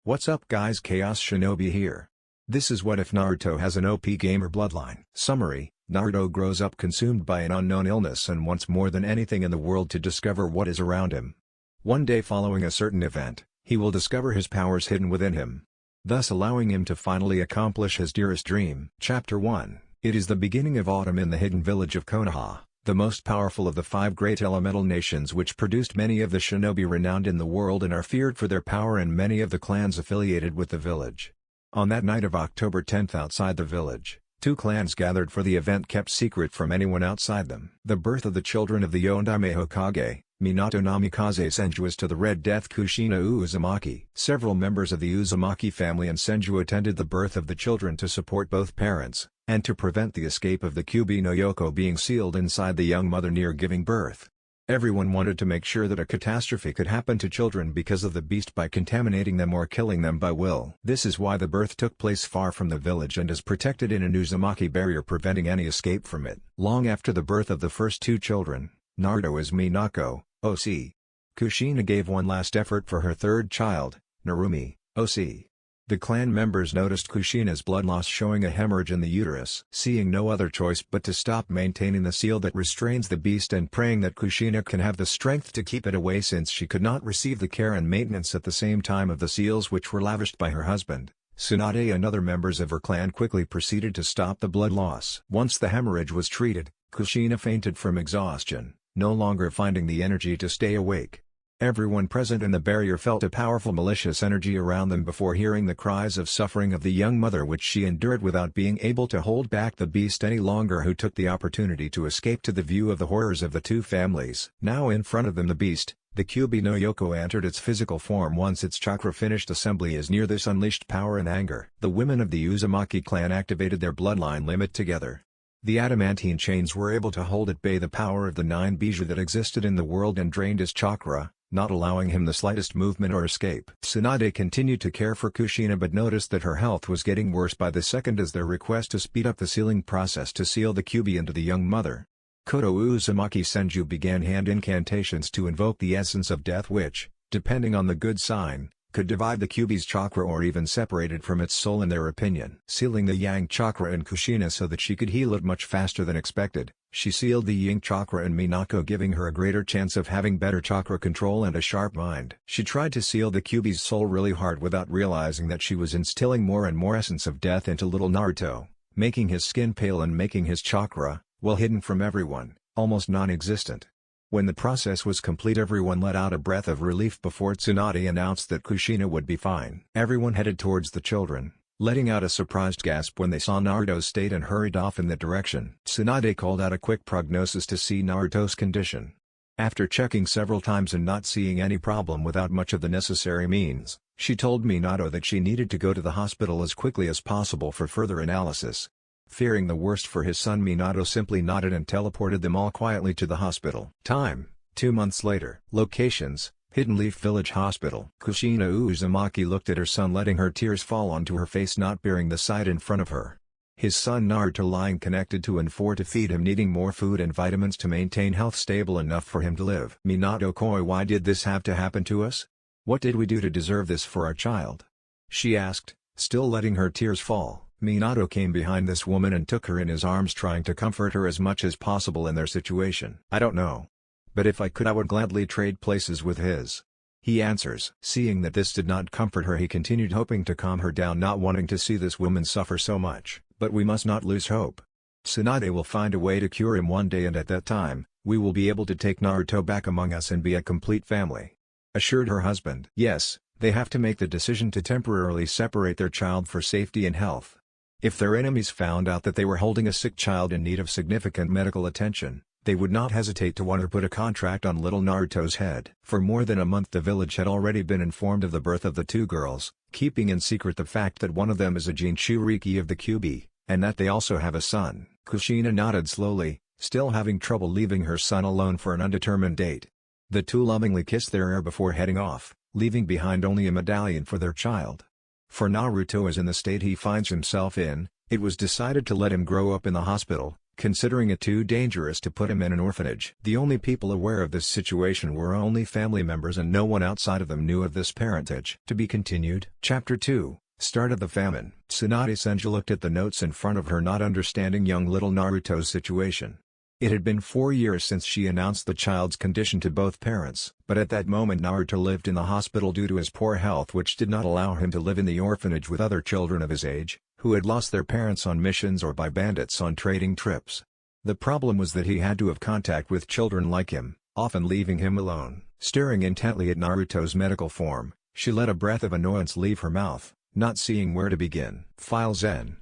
What's up guys, Chaos Shinobi here. This is What If Naruto Has an OP Gamer Bloodline. Summary: Naruto grows up consumed by an unknown illness and wants more than anything in the world to discover what is around him. One day following a certain event, he will discover his powers hidden within him, thus allowing him to finally accomplish his dearest dream. Chapter 1. It is the beginning of autumn in the hidden village of Konoha, the most powerful of the 5 great elemental nations which produced many of the shinobi renowned in the world and are feared for their power and many of the clans affiliated with the village. On that night of October 10th outside the village, 2 clans gathered for the event kept secret from anyone outside them. The birth of the children of the Yondaime Hokage, Minato Namikaze Senju is to the Red Death Kushina Uzumaki. Several members of the Uzumaki family and Senju attended the birth of the children to support both parents, and to prevent the escape of the Kyuubi no Yoko being sealed inside the young mother near giving birth. Everyone wanted to make sure that a catastrophe could happen to children because of the beast by contaminating them or killing them by will. This is why the birth took place far from the village and is protected in an Uzumaki barrier preventing any escape from it. Long after the birth of the first 2 children, Naruto as Minako, OC. Kushina gave one last effort for her 3rd child, Narumi, OC. The clan members noticed Kushina's blood loss showing a hemorrhage in the uterus. Seeing no other choice but to stop maintaining the seal that restrains the beast and praying that Kushina can have the strength to keep it away since she could not receive the care and maintenance at the same time of the seals which were lavished by her husband, Tsunade and other members of her clan quickly proceeded to stop the blood loss. Once the hemorrhage was treated, Kushina fainted from exhaustion, no longer finding the energy to stay awake. Everyone present in the barrier felt a powerful malicious energy around them before hearing the cries of suffering of the young mother which she endured without being able to hold back the beast any longer, who took the opportunity to escape to the view of the horrors of the 2 families. Now in front of them the beast, the Kyuubi no Yoko, entered its physical form once its chakra finished assembly is near. This unleashed power and anger. The women of the Uzumaki clan activated their bloodline limit together. The adamantine chains were able to hold at bay the power of the 9 bijou that existed in the world and drained his chakra, not allowing him the slightest movement or escape. Tsunade continued to care for Kushina but noticed that her health was getting worse by the second as their request to speed up the sealing process to seal the Kyuubi into the young mother. Koto Uzumaki Senju began hand incantations to invoke the essence of death which, depending on the good sign, could divide the Kyuubi's chakra or even separate it from its soul in their opinion. Sealing the yang chakra in Kushina so that she could heal it much faster than expected, she sealed the yin chakra in Minako, giving her a greater chance of having better chakra control and a sharp mind. She tried to seal the Kyuubi's soul really hard without realizing that she was instilling more and more essence of death into little Naruto, making his skin pale and making his chakra, well hidden from everyone, almost non-existent. When the process was complete, everyone let out a breath of relief before Tsunade announced that Kushina would be fine. Everyone headed towards the children, letting out a surprised gasp when they saw Naruto's state and hurried off in that direction. Tsunade called out a quick prognosis to see Naruto's condition. After checking several times and not seeing any problem without much of the necessary means, she told Minato that she needed to go to the hospital as quickly as possible for further analysis. Fearing the worst for his son, Minato simply nodded and teleported them all quietly to the hospital. Time: 2 months later. Locations: Hidden Leaf Village Hospital. Kushina Uzumaki looked at her son, letting her tears fall onto her face, not bearing the sight in front of her. His son Naruto lying connected to and for to feed him, needing more food and vitamins to maintain health stable enough for him to live. Minato-koi, why did this have to happen to us? What did we do to deserve this for our child? She asked, still letting her tears fall. Minato came behind this woman and took her in his arms, trying to comfort her as much as possible in their situation. I don't know. But if I could, I would gladly trade places with his. He answers. Seeing that this did not comfort her, he continued, hoping to calm her down, not wanting to see this woman suffer so much. But we must not lose hope. Tsunade will find a way to cure him one day, and at that time, we will be able to take Naruto back among us and be a complete family, assured her husband. Yes, they have to make the decision to temporarily separate their child for safety and health. If their enemies found out that they were holding a sick child in need of significant medical attention, they would not hesitate to want to put a contract on little Naruto's head. For more than a month the village had already been informed of the birth of the 2 girls, keeping in secret the fact that one of them is a Jinchuriki of the Kyuubi, and that they also have a son. Kushina nodded slowly, still having trouble leaving her son alone for an undetermined date. The 2 lovingly kissed their heir before heading off, leaving behind only a medallion for their child. For Naruto, as in the state he finds himself in, it was decided to let him grow up in the hospital, considering it too dangerous to put him in an orphanage. The only people aware of this situation were only family members, and no one outside of them knew of this parentage. To be continued. Chapter 2. Start of the famine. Tsunade Senju looked at the notes in front of her, not understanding young little Naruto's situation. It had been 4 years since she announced the child's condition to both parents, but at that moment Naruto lived in the hospital due to his poor health, which did not allow him to live in the orphanage with other children of his age, who had lost their parents on missions or by bandits on trading trips. The problem was that he had to have contact with children like him, often leaving him alone. Staring intently at Naruto's medical form, she let a breath of annoyance leave her mouth, not seeing where to begin. File Zen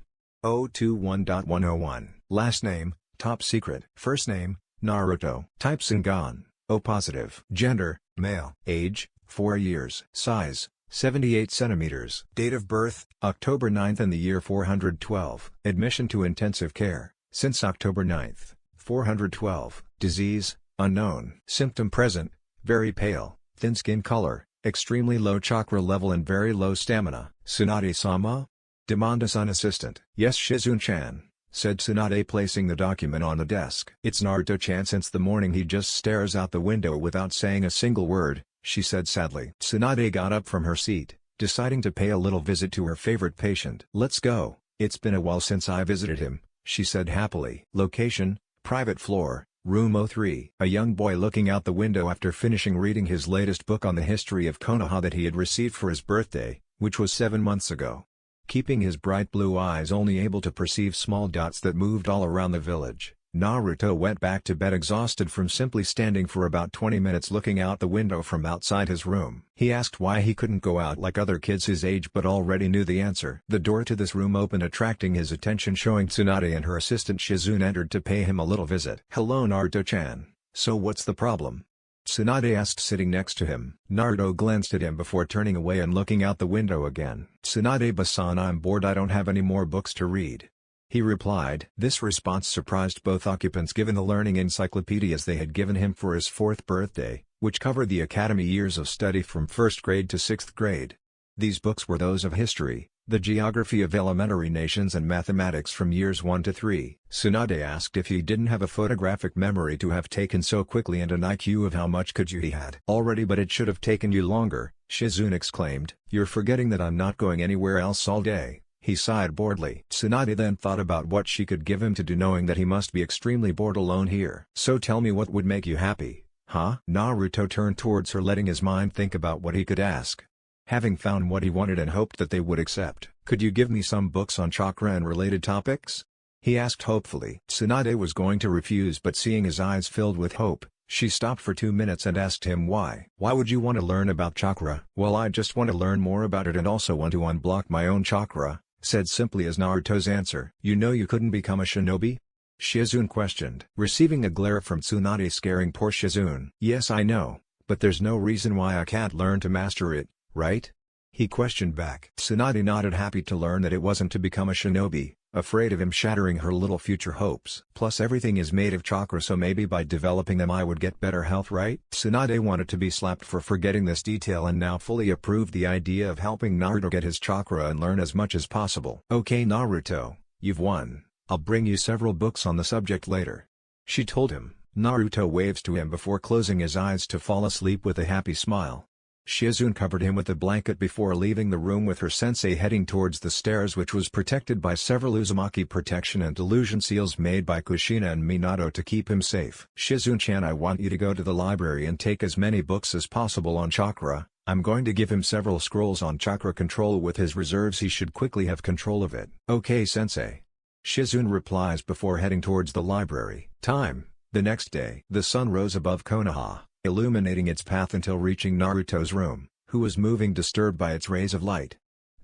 021.101. Last name, top secret. First name, Naruto. Type Singan, O positive. Gender, male. Age, 4 years. Size, 78 centimeters. Date of birth, October 9th in the year 412. Admission to intensive care, since October 9th, 412. Disease, unknown. Symptom present, very pale, thin skin color, extremely low chakra level and very low stamina. Tsunade-sama? Demanda-san assistant. Yes, Shizun-chan, said Tsunade, placing the document on the desk. It's Naruto-chan. Since the morning he just stares out the window without saying a single word, she said sadly. Tsunade got up from her seat, deciding to pay a little visit to her favorite patient. Let's go, it's been a while since I visited him, she said happily. Location, private floor, room 03. A young boy looking out the window after finishing reading his latest book on the history of Konoha that he had received for his birthday, which was 7 months ago. Keeping his bright blue eyes only able to perceive small dots that moved all around the village, Naruto went back to bed exhausted from simply standing for about 20 minutes looking out the window from outside his room. He asked why he couldn't go out like other kids his age, but already knew the answer. The door to this room opened, attracting his attention, showing Tsunade and her assistant Shizun entered to pay him a little visit. Hello Naruto-chan, so what's the problem? Tsunade asked, sitting next to him. Naruto glanced at him before turning away and looking out the window again. Tsunade-san, I'm bored, I don't have any more books to read, he replied. This response surprised both occupants given the learning encyclopedias they had given him for his 4th birthday, which covered the academy years of study from 1st grade to 6th grade. These books were those of history, the geography of elementary nations and mathematics from years 1 to 3. Tsunade asked if he didn't have a photographic memory to have taken so quickly and an IQ of how much could you he had. Already, but it should have taken you longer, Shizun exclaimed. You're forgetting that I'm not going anywhere else all day. He sighed boredly. Tsunade then thought about what she could give him to do, knowing that he must be extremely bored alone here. So tell me, what would make you happy, huh? Naruto turned towards her, letting his mind think about what he could ask. Having found what he wanted and hoped that they would accept. Could you give me some books on chakra and related topics? He asked hopefully. Tsunade was going to refuse, but seeing his eyes filled with hope, she stopped for 2 minutes and asked him why. Why would you want to learn about chakra? Well, I just want to learn more about it and also want to unblock my own chakra, said simply as Naruto's answer. You know you couldn't become a shinobi? Shizun questioned, receiving a glare from Tsunade, scaring poor Shizun. Yes, I know, but there's no reason why I can't learn to master it, right? He questioned back. Tsunade nodded, happy to learn that it wasn't to become a shinobi, afraid of him shattering her little future hopes. Plus everything is made of chakra, so maybe by developing them I would get better health, right? Tsunade wanted to be slapped for forgetting this detail and now fully approved the idea of helping Naruto get his chakra and learn as much as possible. Okay Naruto, you've won. I'll bring you several books on the subject later, she told him. Naruto waves to him before closing his eyes to fall asleep with a happy smile. Shizun covered him with a blanket before leaving the room with her sensei, heading towards the stairs, which was protected by several Uzumaki protection and illusion seals made by Kushina and Minato to keep him safe. Shizun-chan, I want you to go to the library and take as many books as possible on chakra. I'm going to give him several scrolls on chakra control. With his reserves he should quickly have control of it. Okay sensei, Shizun replies before heading towards the library. Time, the next day. The sun rose above Konoha, illuminating its path until reaching Naruto's room, who was moving, disturbed by its rays of light.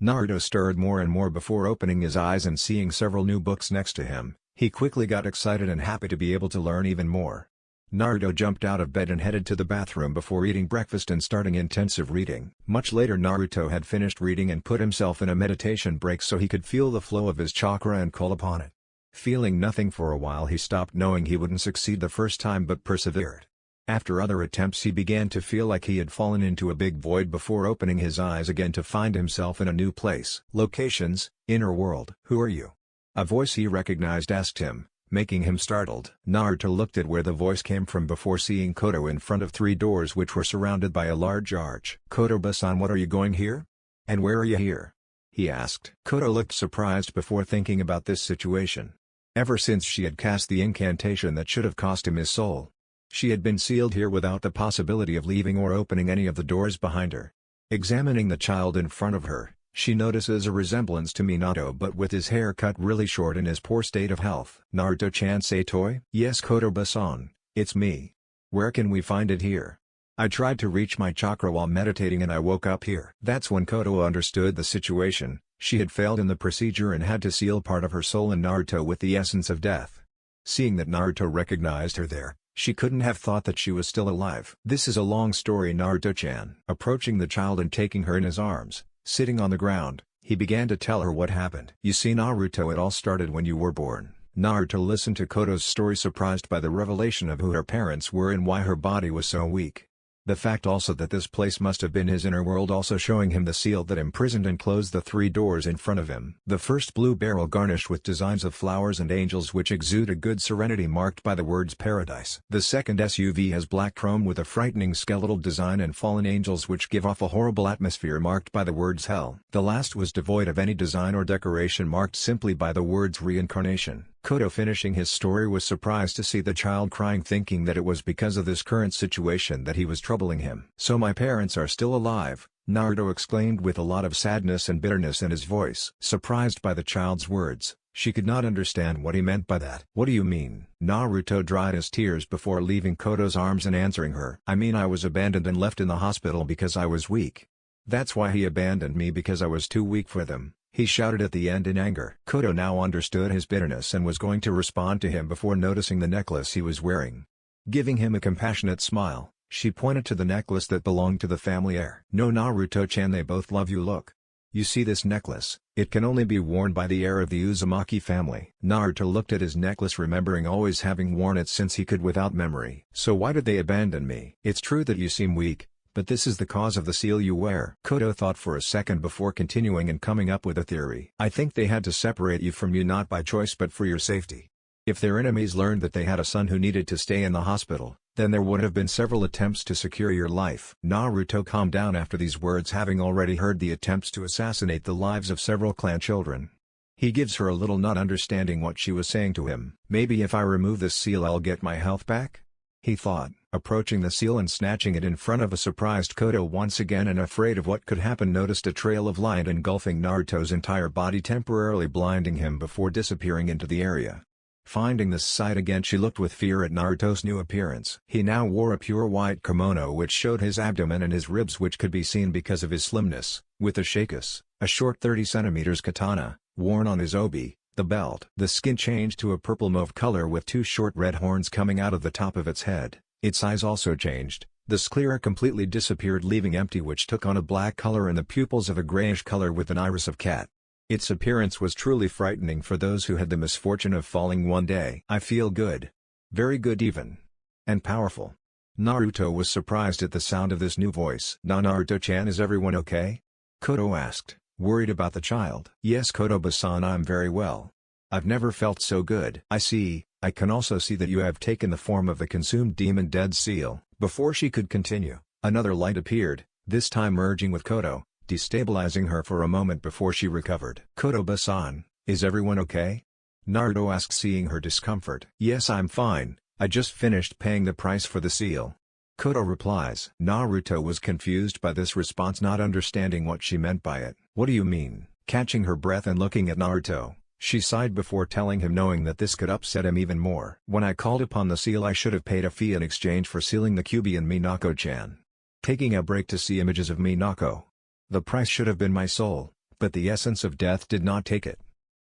Naruto stirred more and more before opening his eyes and seeing several new books next to him. He quickly got excited and happy to be able to learn even more. Naruto jumped out of bed and headed to the bathroom before eating breakfast and starting intensive reading. Much later Naruto had finished reading and put himself in a meditation break so he could feel the flow of his chakra and call upon it. Feeling nothing for a while, he stopped, knowing he wouldn't succeed the first time but persevered. After other attempts he began to feel like he had fallen into a big void before opening his eyes again to find himself in a new place. Locations, inner world. Who are you? A voice he recognized asked him, making him startled. Naruto looked at where the voice came from before seeing Koto in front of 3 doors which were surrounded by a large arch. "Koto-san, what are you going here? And where are you here?" he asked. Koto looked surprised before thinking about this situation. Ever since she had cast the incantation that should have cost him his soul, she had been sealed here without the possibility of leaving or opening any of the doors behind her. Examining the child in front of her, she notices a resemblance to Minato but with his hair cut really short and his poor state of health. "Naruto-chan Satoi?" "Yes, Koto-san, it's me. Where can we find it here? I tried to reach my chakra while meditating and I woke up here." That's when Koto understood the situation. She had failed in the procedure and had to seal part of her soul in Naruto with the essence of death. Seeing that Naruto recognized her there, she couldn't have thought that she was still alive. "This is a long story, Naruto-chan." Approaching the child and taking her in his arms, sitting on the ground, he began to tell her what happened. "You see, Naruto, it all started when you were born." Naruto listened to Koto's story, surprised by the revelation of who her parents were and why her body was so weak. The fact also that this place must have been his inner world, also showing him the seal that imprisoned and closed the 3 doors in front of him. The first blue barrel garnished with designs of flowers and angels which exude a good serenity marked by the words paradise. The second SUV has black chrome with a frightening skeletal design and fallen angels which give off a horrible atmosphere marked by the words hell. The last was devoid of any design or decoration, marked simply by the words reincarnation. Koto, finishing his story, was surprised to see the child crying, thinking that it was because of this current situation that he was troubling him. "So my parents are still alive," Naruto exclaimed with a lot of sadness and bitterness in his voice. Surprised by the child's words, she could not understand what he meant by that. "What do you mean?" Naruto dried his tears before leaving Koto's arms and answering her. "I mean, I was abandoned and left in the hospital because I was weak. That's why he abandoned me, because I was too weak for them," he shouted at the end in anger. Koto now understood his bitterness and was going to respond to him before noticing the necklace he was wearing. Giving him a compassionate smile, she pointed to the necklace that belonged to the family heir. "No, Naruto-chan, they both love you. Look. You see this necklace? It can only be worn by the heir of the Uzumaki family." Naruto looked at his necklace, remembering always having worn it since he could without memory. "So why did they abandon me?" "It's true that you seem weak, but this is the cause of the seal you wear." Koto thought for a second before continuing and coming up with a theory. "I think they had to separate you from you not by choice but for your safety. If their enemies learned that they had a son who needed to stay in the hospital, then there would have been several attempts to secure your life." Naruto calmed down after these words, having already heard the attempts to assassinate the lives of several clan children. He gives her a little nod, understanding what she was saying to him. "Maybe if I remove this seal I'll get my health back?" he thought, approaching the seal and snatching it in front of a surprised Koto. Once again, and afraid of what could happen, noticed a trail of light engulfing Naruto's entire body, temporarily blinding him before disappearing into the area. Finding this sight again, she looked with fear at Naruto's new appearance. He now wore a pure white kimono which showed his abdomen and his ribs, which could be seen because of his slimness, with a shakus, a short 30 cm katana, worn on his obi, the belt. The skin changed to a purple mauve color with 2 short red horns coming out of the top of its head. Its eyes also changed. The sclera completely disappeared, leaving empty, which took on a black color, and the pupils of a grayish color with an iris of cat. Its appearance was truly frightening for those who had the misfortune of falling one day. "I feel good. Very good even. And powerful." Naruto was surprised at the sound of this new voice. "Naruto-chan, is everyone okay?" Koto asked, worried about the child. "Yes, Koto-san, I'm very well. I've never felt so good." "I see. I can also see that you have taken the form of the consumed demon Dead Seal." Before she could continue, another light appeared, this time merging with Koto, destabilizing her for a moment before she recovered. "Koto-san, is everyone okay?" Naruto asked, seeing her discomfort. "Yes, I'm fine. I just finished paying the price for the seal," Koto replies. Naruto was confused by this response, not understanding what she meant by it. "What do you mean?" Catching her breath and looking at Naruto, she sighed before telling him, knowing that this could upset him even more. "When I called upon the seal, I should have paid a fee in exchange for sealing the Kyuubi and Minako-chan. Taking a break to see images of Minako. The price should have been my soul, but the essence of death did not take it,"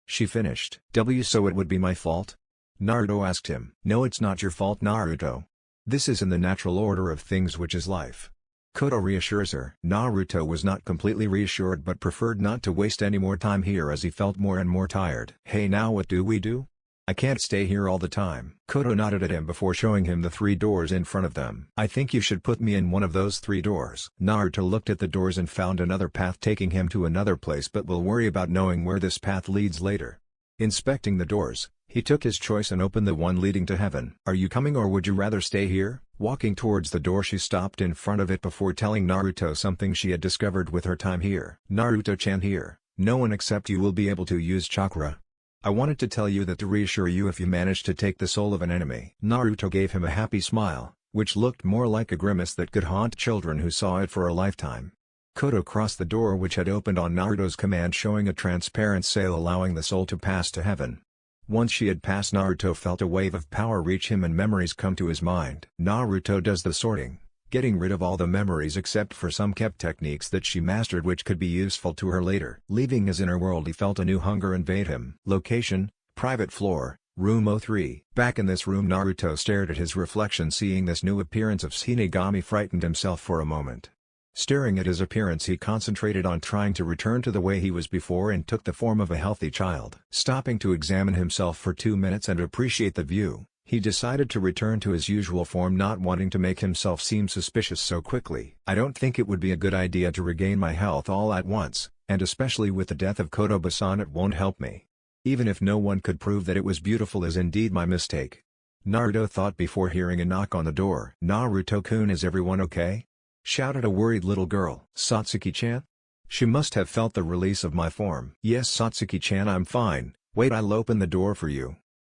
she finished. "So it would be my fault?" Naruto asked him. "No, it's not your fault, Naruto. This is in the natural order of things, which is life," Koto reassures her. Naruto was not completely reassured but preferred not to waste any more time here as he felt more and more tired. "Hey, now what do we do? I can't stay here all the time." Koto nodded at him before showing him the 3 doors in front of them. "I think you should put me in one of those 3 doors." Naruto looked at the doors and found another path taking him to another place, but will worry about knowing where this path leads later. Inspecting the doors, he took his choice and opened the one leading to heaven. "Are you coming or would you rather stay here?" Walking towards the door, she stopped in front of it before telling Naruto something she had discovered with her time here. "Naruto-chan, here, no one except you will be able to use chakra. I wanted to tell you that to reassure you if you manage to take the soul of an enemy." Naruto gave him a happy smile, which looked more like a grimace that could haunt children who saw it for a lifetime. Koto crossed the door, which had opened on Naruto's command, showing a transparent sail allowing the soul to pass to heaven. Once she had passed, Naruto felt a wave of power reach him and memories come to his mind. Naruto does the sorting, getting rid of all the memories except for some kept techniques that she mastered which could be useful to her later. Leaving his inner world, he felt a new hunger invade him. Location: private floor, room 03. Back in this room, Naruto stared at his reflection. Seeing this new appearance of Shinigami frightened himself for a moment. Staring at his appearance, he concentrated on trying to return to the way he was before and took the form of a healthy child. Stopping to examine himself for 2 minutes and appreciate the view, he decided to return to his usual form, not wanting to make himself seem suspicious so quickly. "I don't think it would be a good idea to regain my health all at once, and especially with the death of Kotoba-san it won't help me. Even if no one could prove that it was beautiful is indeed my mistake," Naruto thought before hearing a knock on the door. "Naruto-kun, is everyone okay?" shouted a worried little girl. "Satsuki-chan?" She must have felt the release of my form. "Yes, Satsuki-chan, I'm fine. Wait, I'll open the door for you,"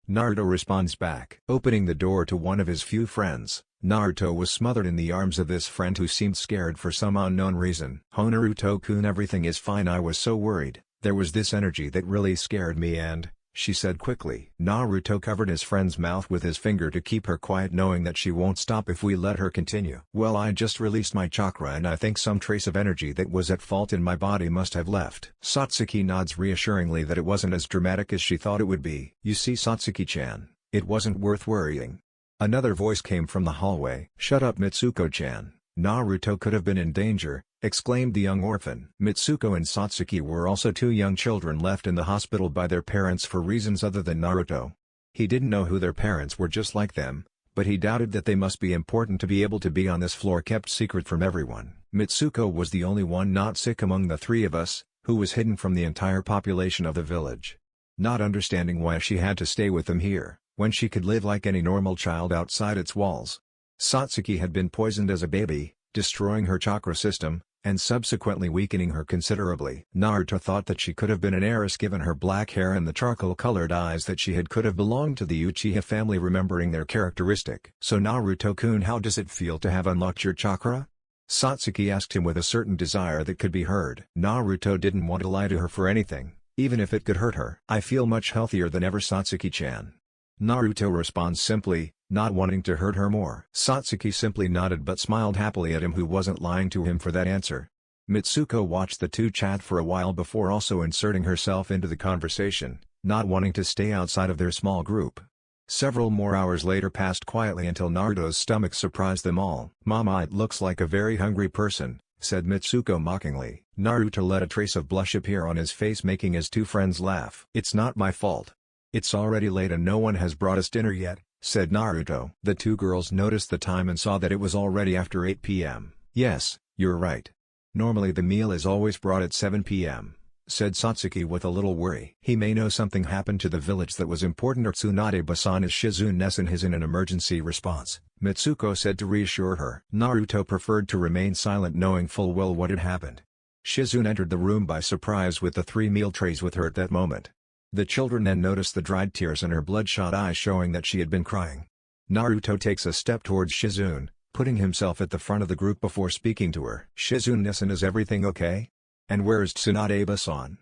Naruto responds back. Opening the door to one of his few friends, Naruto was smothered in the arms of this friend who seemed scared for some unknown reason. "Oh, Naruto-kun, everything is fine. I was so worried. There was this energy that really scared me and," she said quickly. Naruto covered his friend's mouth with his finger to keep her quiet, knowing that she won't stop if we let her continue. "Well, I just released my chakra and I think some trace of energy that was at fault in my body must have left." Satsuki nods reassuringly that it wasn't as dramatic as she thought it would be. "You see, Satsuki-chan, it wasn't worth worrying." Another voice came from the hallway. "Shut up, Mitsuko-chan. Naruto could have been in danger," exclaimed the young orphan. Mitsuko and Satsuki were also two young children left in the hospital by their parents for reasons other than Naruto. He didn't know who their parents were, just like them, but he doubted that they must be important to be able to be on this floor kept secret from everyone. Mitsuko was the only one not sick among the three of us, who was hidden from the entire population of the village. Not understanding why she had to stay with them here, when she could live like any normal child outside its walls. Satsuki had been poisoned as a baby, destroying her chakra system, and subsequently weakening her considerably. Naruto thought that she could have been an heiress given her black hair and the charcoal-colored eyes, that she could have belonged to the Uchiha family, remembering their characteristic. "So Naruto-kun, how does it feel to have unlocked your chakra?" Satsuki asked him with a certain desire that could be heard. Naruto didn't want to lie to her for anything, even if it could hurt her. "I feel much healthier than ever, Satsuki-chan," Naruto responds simply, not wanting to hurt her more. Satsuki simply nodded but smiled happily at him, who wasn't lying to him for that answer. Mitsuko watched the two chat for a while before also inserting herself into the conversation, not wanting to stay outside of their small group. Several more hours later passed quietly until Naruto's stomach surprised them all. "Mama, it looks like a very hungry person," said Mitsuko mockingly. Naruto let a trace of blush appear on his face, making his two friends laugh. "It's not my fault. It's already late and no one has brought us dinner yet," said Naruto. The two girls noticed the time and saw that it was already after 8 p.m. "Yes, you're right. Normally the meal is always brought at 7 p.m., said Satsuki with a little worry. "He may know something happened to the village that was important, or Tsunade-san is Shizune-san is in an emergency response," Mitsuko said to reassure her. Naruto preferred to remain silent, knowing full well what had happened. Shizune entered the room by surprise with the 3 meal trays with her at that moment. The children then noticed the dried tears in her bloodshot eyes, showing that she had been crying. Naruto takes a step towards Shizune, putting himself at the front of the group before speaking to her. "Shizune-san, is everything okay? And where is Tsunade-san?"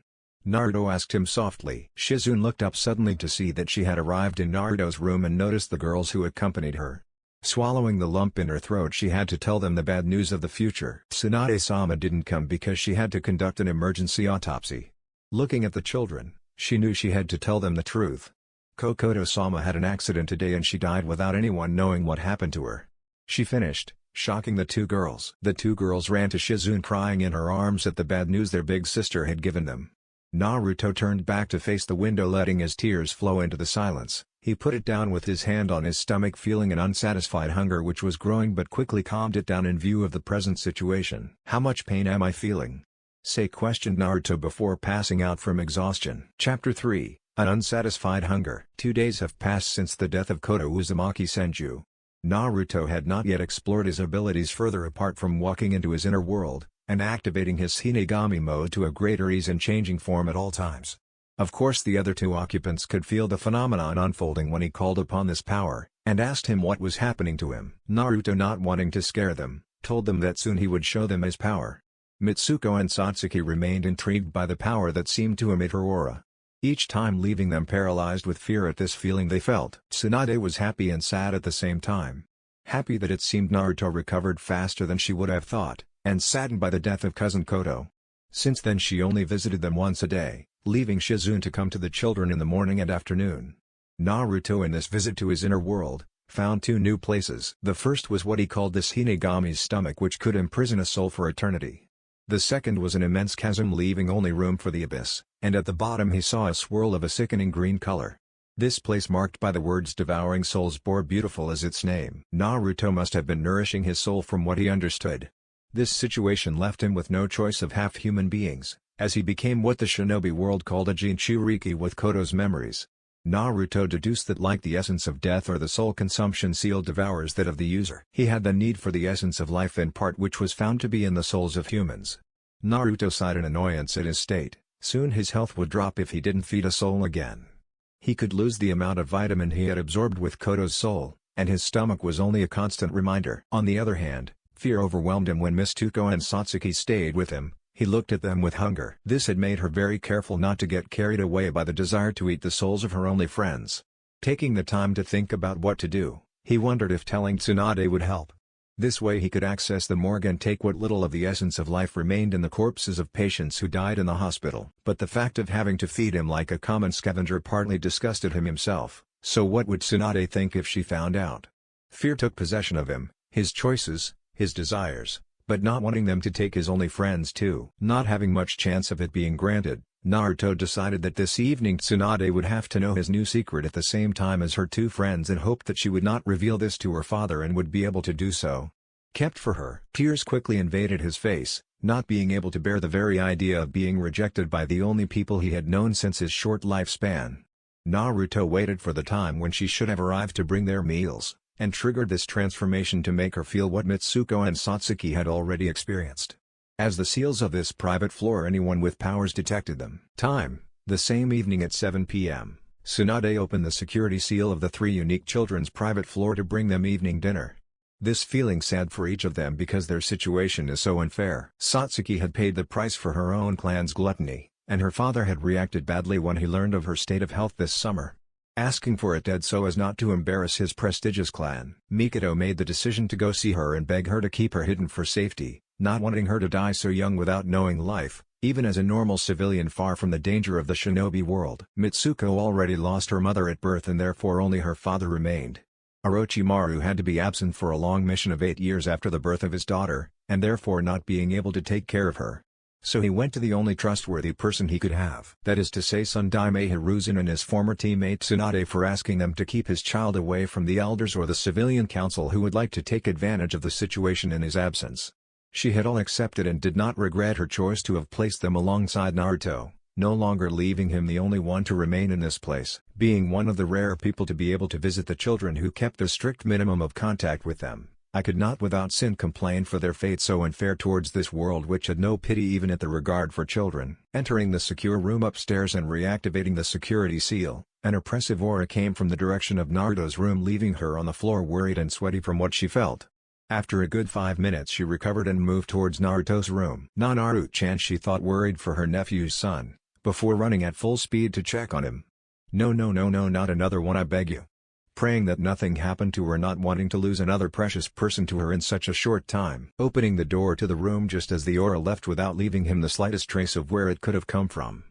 Naruto asked him softly. Shizune looked up suddenly to see that she had arrived in Naruto's room and noticed the girls who accompanied her. Swallowing the lump in her throat, she had to tell them the bad news of the future. Tsunade-sama didn't come because she had to conduct an emergency autopsy. Looking at the children, she knew she had to tell them the truth. Kokoto-sama had an accident today and she died without anyone knowing what happened to her. She finished, shocking the two girls. The two girls ran to Shizune, crying in her arms at the bad news their big sister had given them. Naruto turned back to face the window, letting his tears flow into the silence. He put it down with his hand on his stomach, feeling an unsatisfied hunger which was growing, but quickly calmed it down in view of the present situation. "How much pain am I feeling?" questioned Naruto before passing out from exhaustion. Chapter 3, An unsatisfied hunger. 2 days have passed since the death of Koto Uzumaki Senju. Naruto had not yet explored his abilities further apart from walking into his inner world, and activating his Shinigami mode to a greater ease and changing form at all times. Of course the other two occupants could feel the phenomenon unfolding when he called upon this power, and asked him what was happening to him. Naruto, not wanting to scare them, told them that soon he would show them his power. Mitsuko and Satsuki remained intrigued by the power that seemed to emit her aura, each time leaving them paralyzed with fear at this feeling they felt. Tsunade was happy and sad at the same time. Happy that it seemed Naruto recovered faster than she would have thought, and saddened by the death of cousin Koto. Since then she only visited them once a day, leaving Shizune to come to the children in the morning and afternoon. Naruto, in this visit to his inner world, found two new places. The first was what he called the Shinigami's stomach, which could imprison a soul for eternity. The second was an immense chasm leaving only room for the abyss, and at the bottom he saw a swirl of a sickening green color. This place marked by the words devouring souls bore beautiful as its name. Naruto must have been nourishing his soul from what he understood. This situation left him with no choice of half-human beings, as he became what the shinobi world called a Jinchuriki with Koto's memories. Naruto deduced that like the essence of death or the soul consumption seal devours that of the user, he had the need for the essence of life in part, which was found to be in the souls of humans. Naruto sighed in annoyance at his state. Soon his health would drop if he didn't feed a soul again. He could lose the amount of vitamin he had absorbed with Koto's soul, and his stomach was only a constant reminder. On the other hand, fear overwhelmed him when Mitsuko and Satsuki stayed with him. He looked at them with hunger. This had made her very careful not to get carried away by the desire to eat the souls of her only friends. Taking the time to think about what to do, he wondered if telling Tsunade would help. This way he could access the morgue and take what little of the essence of life remained in the corpses of patients who died in the hospital. But the fact of having to feed him like a common scavenger partly disgusted him himself, so what would Tsunade think if she found out? Fear took possession of him, his choices, his desires, but not wanting them to take his only friends too. Not having much chance of it being granted, Naruto decided that this evening Tsunade would have to know his new secret at the same time as her two friends, and hoped that she would not reveal this to her father and would be able to do so. Kept for her. Tears quickly invaded his face, not being able to bear the very idea of being rejected by the only people he had known since his short lifespan. Naruto waited for the time when she should have arrived to bring their meals, and triggered this transformation to make her feel what Mitsuko and Satsuki had already experienced. As the seals of this private floor, anyone with powers detected them. Time: the same evening at 7 p.m. Tsunade opened the security seal of the three unique children's private floor to bring them evening dinner. This feeling sad for each of them because their situation is so unfair. Satsuki had paid the price for her own clan's gluttony, and her father had reacted badly when he learned of her state of health this summer, asking for it dead so as not to embarrass his prestigious clan. Mikoto made the decision to go see her and beg her to keep her hidden for safety, not wanting her to die so young without knowing life, even as a normal civilian far from the danger of the shinobi world. Mitsuko already lost her mother at birth and therefore only her father remained. Orochimaru had to be absent for a long mission of 8 years after the birth of his daughter, and therefore not being able to take care of her. So he went to the only trustworthy person he could have. That is to say Sundaime Hiruzen and his former teammate Tsunade, for asking them to keep his child away from the elders or the civilian council who would like to take advantage of the situation in his absence. She had all accepted and did not regret her choice to have placed them alongside Naruto, no longer leaving him the only one to remain in this place, being one of the rare people to be able to visit the children who kept a strict minimum of contact with them. I could not without sin complain for their fate so unfair towards this world which had no pity even at the regard for children. Entering the secure room upstairs and reactivating the security seal, an oppressive aura came from the direction of Naruto's room, leaving her on the floor worried and sweaty from what she felt. After a good 5 minutes she recovered and moved towards Naruto's room. Naruto-chan, she thought, worried for her nephew's son, before running at full speed to check on him. No, not another one, I beg you. Praying that nothing happened to her, not wanting to lose another precious person to her in such a short time. Opening the door to the room just as the aura left without leaving him the slightest trace of where it could have come from.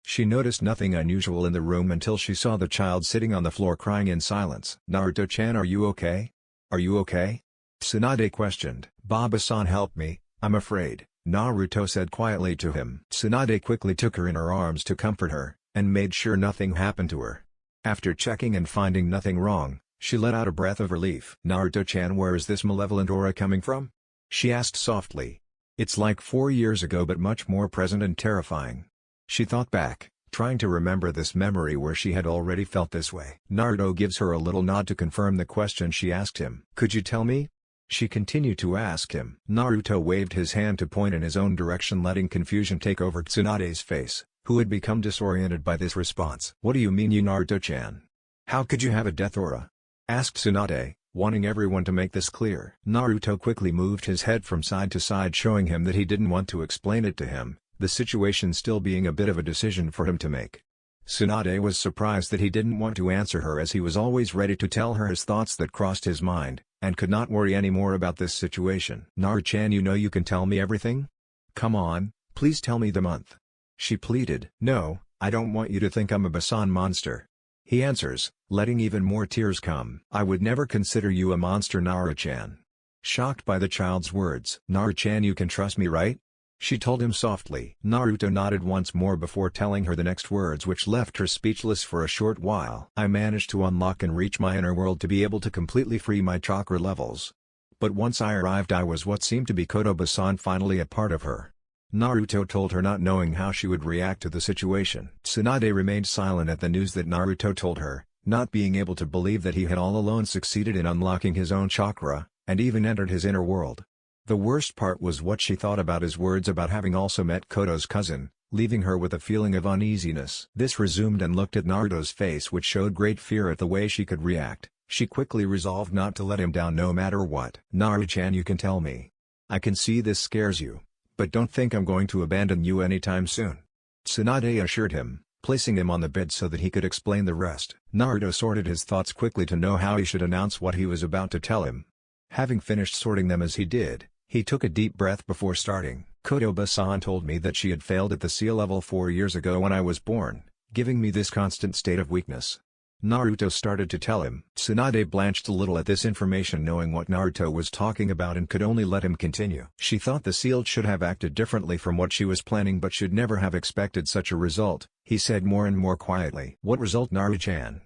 She noticed nothing unusual in the room until she saw the child sitting on the floor crying in silence. Naruto-chan, are you okay? Are you okay? Tsunade questioned. Baba-san, help me, I'm afraid, Naruto said quietly to him. Tsunade quickly took her in her arms to comfort her, and made sure nothing happened to her. After checking and finding nothing wrong, she let out a breath of relief. Naruto-chan, where is this malevolent aura coming from? She asked softly. It's like 4 years ago but much more present and terrifying. She thought back, trying to remember this memory where she had already felt this way. Naruto gives her a little nod to confirm the question she asked him. Could you tell me? She continued to ask him. Naruto waved his hand to point in his own direction, letting confusion take over Tsunade's face, who had become disoriented by this response. What do you mean, you Naruto-chan? How could you have a death aura? Asked Tsunade, wanting everyone to make this clear. Naruto quickly moved his head from side to side, showing him that he didn't want to explain it to him, the situation still being a bit of a decision for him to make. Tsunade was surprised that he didn't want to answer her, as he was always ready to tell her his thoughts that crossed his mind, and could not worry any more about this situation. Naru-chan, you know you can tell me everything? Come on, please tell me the month. She pleaded. No, I don't want you to think I'm a Basan monster. He answers, letting even more tears come. I would never consider you a monster, Naru-chan. Shocked by the child's words. Naru-chan, you can trust me, right? She told him softly. Naruto nodded once more before telling her the next words, which left her speechless for a short while. I managed to unlock and reach my inner world to be able to completely free my chakra levels. But once I arrived, I was what seemed to be Kotoba-san, finally a part of her. Naruto told her, not knowing how she would react to the situation. Tsunade remained silent at the news that Naruto told her, not being able to believe that he had all alone succeeded in unlocking his own chakra, and even entered his inner world. The worst part was what she thought about his words about having also met Koto's cousin, leaving her with a feeling of uneasiness. This resumed and looked at Naruto's face, which showed great fear at the way she could react. She quickly resolved not to let him down no matter what. Naru-chan, you can tell me. I can see this scares you, but don't think I'm going to abandon you anytime soon. Tsunade assured him, placing him on the bed so that he could explain the rest. Naruto sorted his thoughts quickly to know how he should announce what he was about to tell him. Having finished sorting them as he did, he took a deep breath before starting. Kotoba-san told me that she had failed at the seal level 4 years ago when I was born, giving me this constant state of weakness. Naruto started to tell him. Tsunade blanched a little at this information, knowing what Naruto was talking about, and could only let him continue. She thought the seal should have acted differently from what she was planning, but should never have expected such a result, he said more and more quietly. What result, Naru-chan?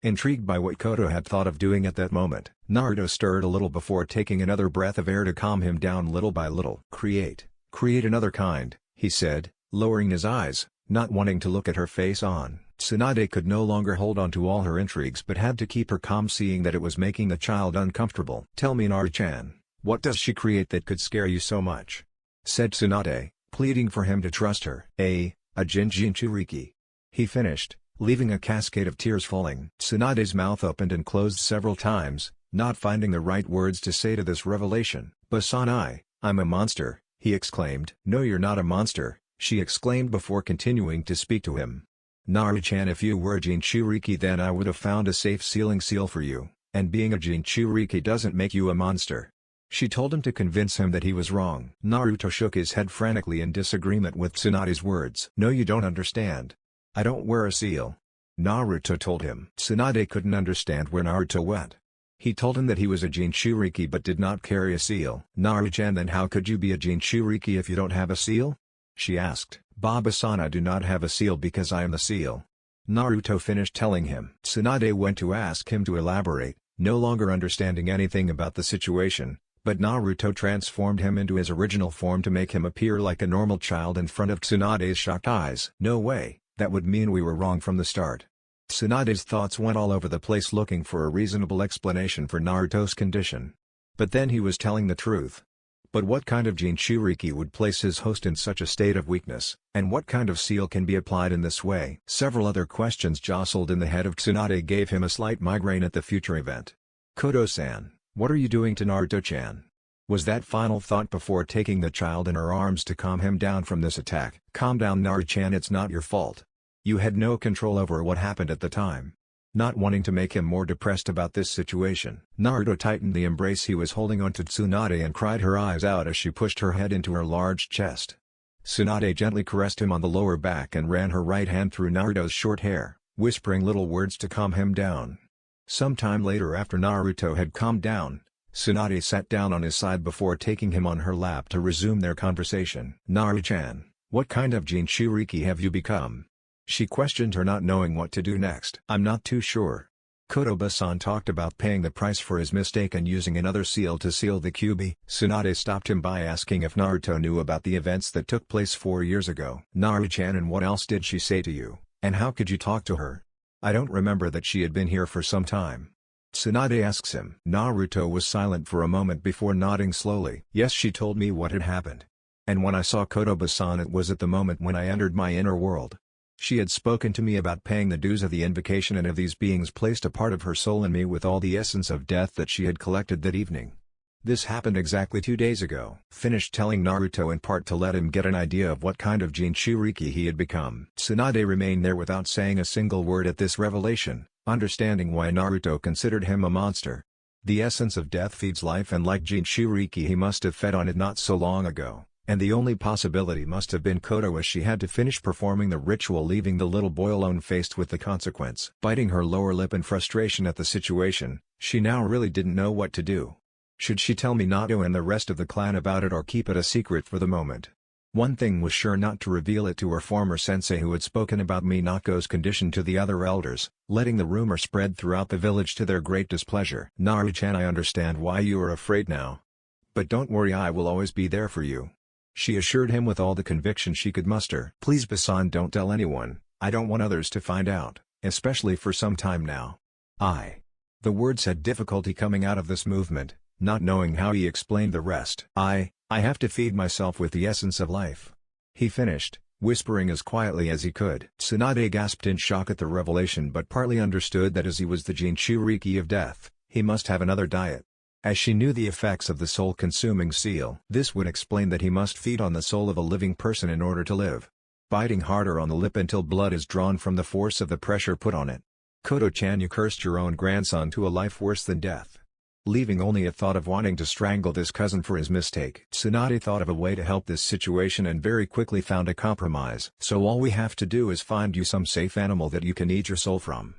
Intrigued by what Koto had thought of doing at that moment, Naruto stirred a little before taking another breath of air to calm him down little by little. Create another kind, he said, lowering his eyes, not wanting to look at her face on. Tsunade could no longer hold on to all her intrigues but had to keep her calm, seeing that it was making the child uncomfortable. Tell me, Naru-chan, what does she create that could scare you so much? Said Tsunade, pleading for him to trust her. A Jinchuriki. He finished, leaving a cascade of tears falling. Tsunade's mouth opened and closed several times, not finding the right words to say to this revelation. Basan, I'm a monster, he exclaimed. No, you're not a monster, she exclaimed before continuing to speak to him. Naru-chan, if you were a Jinchuriki, then I would have found a safe sealing seal for you, and being a Jinchuriki doesn't make you a monster. She told him to convince him that he was wrong. Naruto shook his head frantically in disagreement with Tsunade's words. No, you don't understand. I don't wear a seal. Naruto told him. Tsunade couldn't understand where Naruto went. He told him that he was a Jinchuriki but did not carry a seal. Naru-chan, then how could you be a Jinchuriki if you don't have a seal? She asked. Baba-san, I do not have a seal because I am the seal. Naruto finished telling him. Tsunade went to ask him to elaborate, no longer understanding anything about the situation, but Naruto transformed him into his original form to make him appear like a normal child in front of Tsunade's shocked eyes. No way, that would mean we were wrong from the start. Tsunade's thoughts went all over the place looking for a reasonable explanation for Naruto's condition. But then he was telling the truth. But what kind of Jinchuriki would place his host in such a state of weakness, and what kind of seal can be applied in this way? Several other questions jostled in the head of Tsunade, gave him a slight migraine at the future event. Koto-san, what are you doing to Naruto-chan? Was that final thought before taking the child in her arms to calm him down from this attack. Calm down, Naru-chan, it's not your fault. You had no control over what happened at the time. Not wanting to make him more depressed about this situation, Naruto tightened the embrace he was holding onto Tsunade and cried her eyes out as she pushed her head into her large chest. Tsunade gently caressed him on the lower back and ran her right hand through Naruto's short hair, whispering little words to calm him down. Sometime later, after Naruto had calmed down, Tsunade sat down on his side before taking him on her lap to resume their conversation. Naru-chan, what kind of Jinchuriki have you become? She questioned her, not knowing what to do next. I'm not too sure. Kotoba-san talked about paying the price for his mistake and using another seal to seal the Kyuubi. Tsunade stopped him by asking if Naruto knew about the events that took place 4 years ago. Naru-chan, and what else did she say to you? And how could you talk to her? I don't remember that she had been here for some time. Tsunade asks him. Naruto was silent for a moment before nodding slowly. Yes, she told me what had happened. And when I saw Kotoba-san, it was at the moment when I entered my inner world. She had spoken to me about paying the dues of the invocation and of these beings placed a part of her soul in me with all the essence of death that she had collected that evening. This happened exactly 2 days ago. Finished telling Naruto in part to let him get an idea of what kind of Jinchuriki he had become. Tsunade remained there without saying a single word at this revelation, understanding why Naruto considered him a monster. The essence of death feeds life, and like Jinchuriki he must have fed on it not so long ago. And the only possibility must have been Koto, as she had to finish performing the ritual, leaving the little boy alone faced with the consequence. Biting her lower lip in frustration at the situation, she now really didn't know what to do. Should she tell Minato and the rest of the clan about it, or keep it a secret for the moment? One thing was sure, not to reveal it to her former sensei who had spoken about Minako's condition to the other elders, letting the rumor spread throughout the village to their great displeasure. Naru-chan, I understand why you are afraid now. But don't worry, I will always be there for you. She assured him with all the conviction she could muster. Please Basan, don't tell anyone, I don't want others to find out, especially for some time now. The words had difficulty coming out of this movement, not knowing how he explained the rest. I have to feed myself with the essence of life. He finished, whispering as quietly as he could. Tsunade gasped in shock at the revelation, but partly understood that as he was the Jinchuriki of death, he must have another diet. As she knew the effects of the soul-consuming seal, this would explain that he must feed on the soul of a living person in order to live. Biting harder on the lip until blood is drawn from the force of the pressure put on it. Koto-chan, you cursed your own grandson to a life worse than death, leaving only a thought of wanting to strangle this cousin for his mistake. Tsunade thought of a way to help this situation and very quickly found a compromise. So all we have to do is find you some safe animal that you can eat your soul from,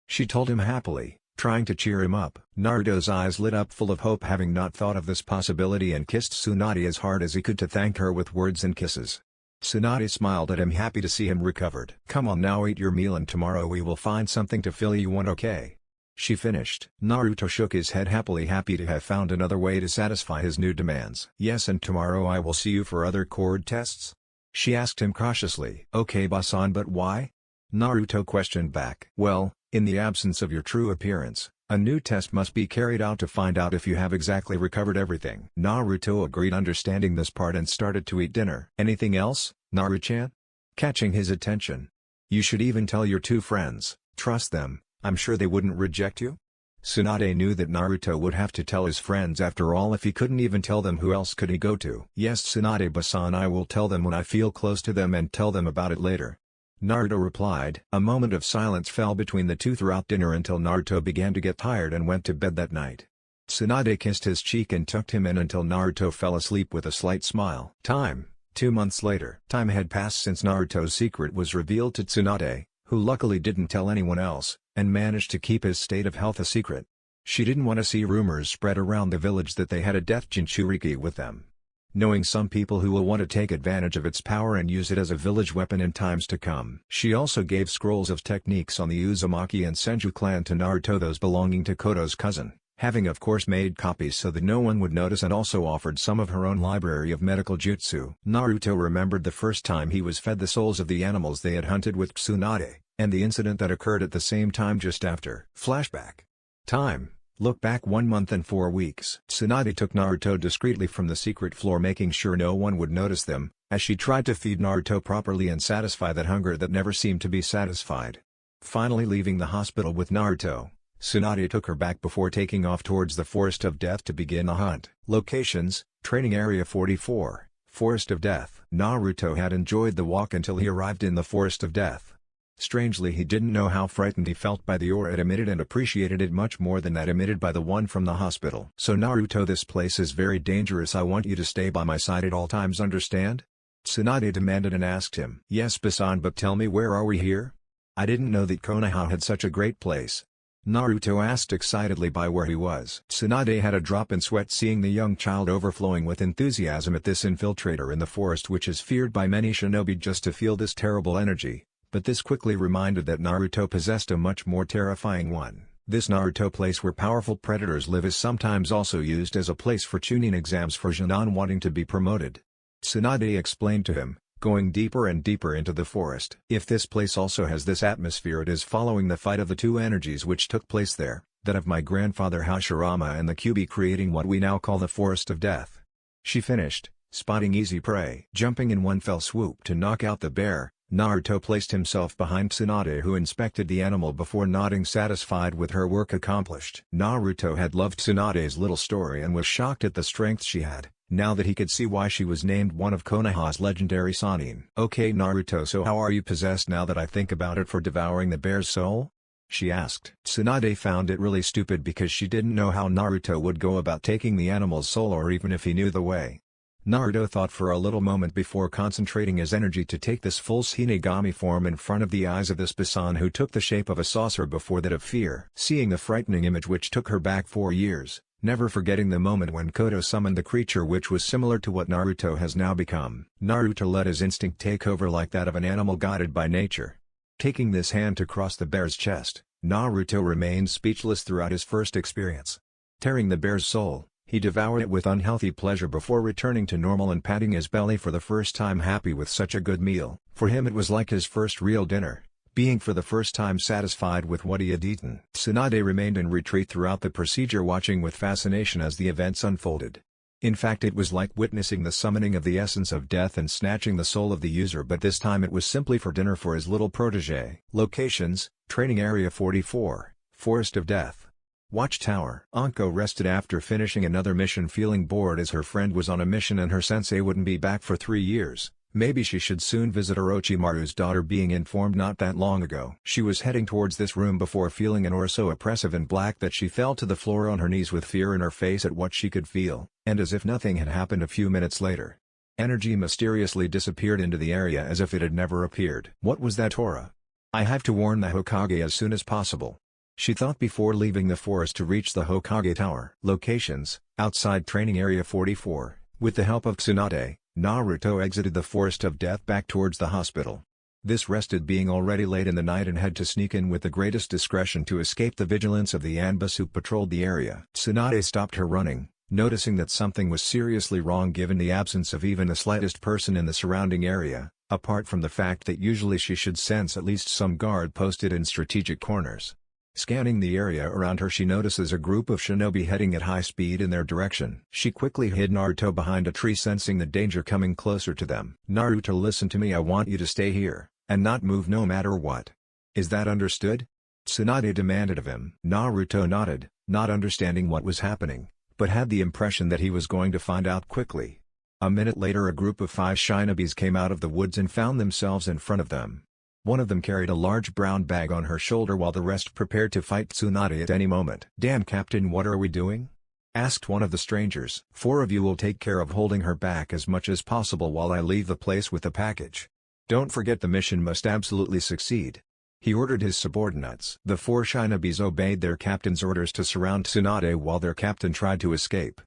she told him happily, trying to cheer him up. Naruto's eyes lit up full of hope, having not thought of this possibility, and kissed Tsunade as hard as he could to thank her with words and kisses. Tsunade smiled at him, happy to see him recovered. Come on now, eat your meal and tomorrow we will find something to fill you, okay? She finished. Naruto shook his head happily, happy to have found another way to satisfy his new demands. Yes, and tomorrow I will see you for other cord tests? She asked him cautiously. Okay Basan, but why? Naruto questioned back. Well, in the absence of your true appearance, a new test must be carried out to find out if you have exactly recovered everything. Naruto agreed, understanding this part, and started to eat dinner. Anything else, Naru-chan? Catching his attention. You should even tell your 2 friends, trust them, I'm sure they wouldn't reject you? Tsunade knew that Naruto would have to tell his friends after all. If he couldn't even tell them, who else could he go to? Yes Tsunade-basan, I will tell them when I feel close to them and tell them about it later, Naruto replied. A moment of silence fell between the two throughout dinner until Naruto began to get tired and went to bed that night. Tsunade kissed his cheek and tucked him in until Naruto fell asleep with a slight smile. 2 months later. Time had passed since Naruto's secret was revealed to Tsunade, who luckily didn't tell anyone else, and managed to keep his state of health a secret. She didn't want to see rumors spread around the village that they had a death Jinchuriki with them, knowing some people who will want to take advantage of its power and use it as a village weapon in times to come. She also gave scrolls of techniques on the Uzumaki and Senju clan to Naruto, those belonging to Koto's cousin, having of course made copies so that no one would notice, and also offered some of her own library of medical jutsu. Naruto remembered the first time he was fed the souls of the animals they had hunted with Tsunade, and the incident that occurred at the same time just after. Flashback. Time. Look back 1 month and 4 weeks. Tsunade took Naruto discreetly from the secret floor, making sure no one would notice them, as she tried to feed Naruto properly and satisfy that hunger that never seemed to be satisfied. Finally leaving the hospital with Naruto, Tsunade took her back before taking off towards the Forest of Death to begin a hunt. Locations: Training Area 44, Forest of Death. Naruto had enjoyed the walk until he arrived in the Forest of Death. Strangely, he didn't know how frightened he felt by the aura it emitted, and appreciated it much more than that emitted by the one from the hospital. So Naruto, this place is very dangerous. I want you to stay by my side at all times, understand? Tsunade demanded and asked him. Yes Basan, but tell me, where are we here? I didn't know that Konoha had such a great place, Naruto asked excitedly by where he was. Tsunade had a drop in sweat seeing the young child overflowing with enthusiasm at this infiltrator in the forest, which is feared by many shinobi just to feel this terrible energy. But this quickly reminded that Naruto possessed a much more terrifying one. This Naruto place where powerful predators live is sometimes also used as a place for chunin exams for Junon wanting to be promoted. Tsunade explained to him, going deeper and deeper into the forest. If this place also has this atmosphere, it is following the fight of the two energies which took place there, that of my grandfather Hashirama and the Kyuubi, creating what we now call the Forest of Death. She finished, spotting easy prey. Jumping in one fell swoop to knock out the bear, Naruto placed himself behind Tsunade, who inspected the animal before nodding, satisfied with her work accomplished. Naruto had loved Tsunade's little story and was shocked at the strength she had, now that he could see why she was named one of Konoha's legendary Sannin. "Okay Naruto, so how are you possessed now that I think about it for devouring the bear's soul?" she asked. Tsunade found it really stupid because she didn't know how Naruto would go about taking the animal's soul, or even if he knew the way. Naruto thought for a little moment before concentrating his energy to take this full Shinigami form in front of the eyes of this Bisan, who took the shape of a saucer before that of fear. Seeing the frightening image which took her back 4 years, never forgetting the moment when Koto summoned the creature which was similar to what Naruto has now become, Naruto let his instinct take over like that of an animal guided by nature. Taking this hand to cross the bear's chest, Naruto remained speechless throughout his first experience. Tearing the bear's soul, he devoured it with unhealthy pleasure before returning to normal and patting his belly for the first time, happy with such a good meal. For him it was like his first real dinner, being for the first time satisfied with what he had eaten. Tsunade remained in retreat throughout the procedure, watching with fascination as the events unfolded. In fact, it was like witnessing the summoning of the essence of death and snatching the soul of the user, but this time it was simply for dinner for his little protege. Locations: Training Area 44, Forest of Death. Watchtower. Anko rested after finishing another mission, feeling bored as her friend was on a mission and her sensei wouldn't be back for 3 years. Maybe she should soon visit Orochimaru's daughter, being informed not that long ago. She was heading towards this room before feeling an aura so oppressive and black that she fell to the floor on her knees with fear in her face at what she could feel, and as if nothing had happened a few minutes later, energy mysteriously disappeared into the area as if it had never appeared. What was that aura? I have to warn the Hokage as soon as possible, she thought before leaving the forest to reach the Hokage Tower. Locations: outside Training Area 44. With the help of Tsunade, Naruto exited the Forest of Death back towards the hospital. This rested, being already late in the night, and had to sneak in with the greatest discretion to escape the vigilance of the Anbus who patrolled the area. Tsunade stopped her running, noticing that something was seriously wrong given the absence of even the slightest person in the surrounding area, apart from the fact that usually she should sense at least some guard posted in strategic corners. Scanning the area around her, she notices a group of shinobi heading at high speed in their direction. She quickly hid Naruto behind a tree, sensing the danger coming closer to them. "Naruto, listen to me, I want you to stay here, and not move no matter what. Is that understood?" Tsunade demanded of him. Naruto nodded, not understanding what was happening, but had the impression that he was going to find out quickly. A minute later, a group of 5 shinobis came out of the woods and found themselves in front of them. One of them carried a large brown bag on her shoulder while the rest prepared to fight Tsunade at any moment. "Damn, Captain, what are we doing?" asked one of the strangers. "4 of you will take care of holding her back as much as possible while I leave the place with the package. Don't forget, the mission must absolutely succeed," he ordered his subordinates. The 4 shinobis obeyed their captain's orders to surround Tsunade while their captain tried to escape.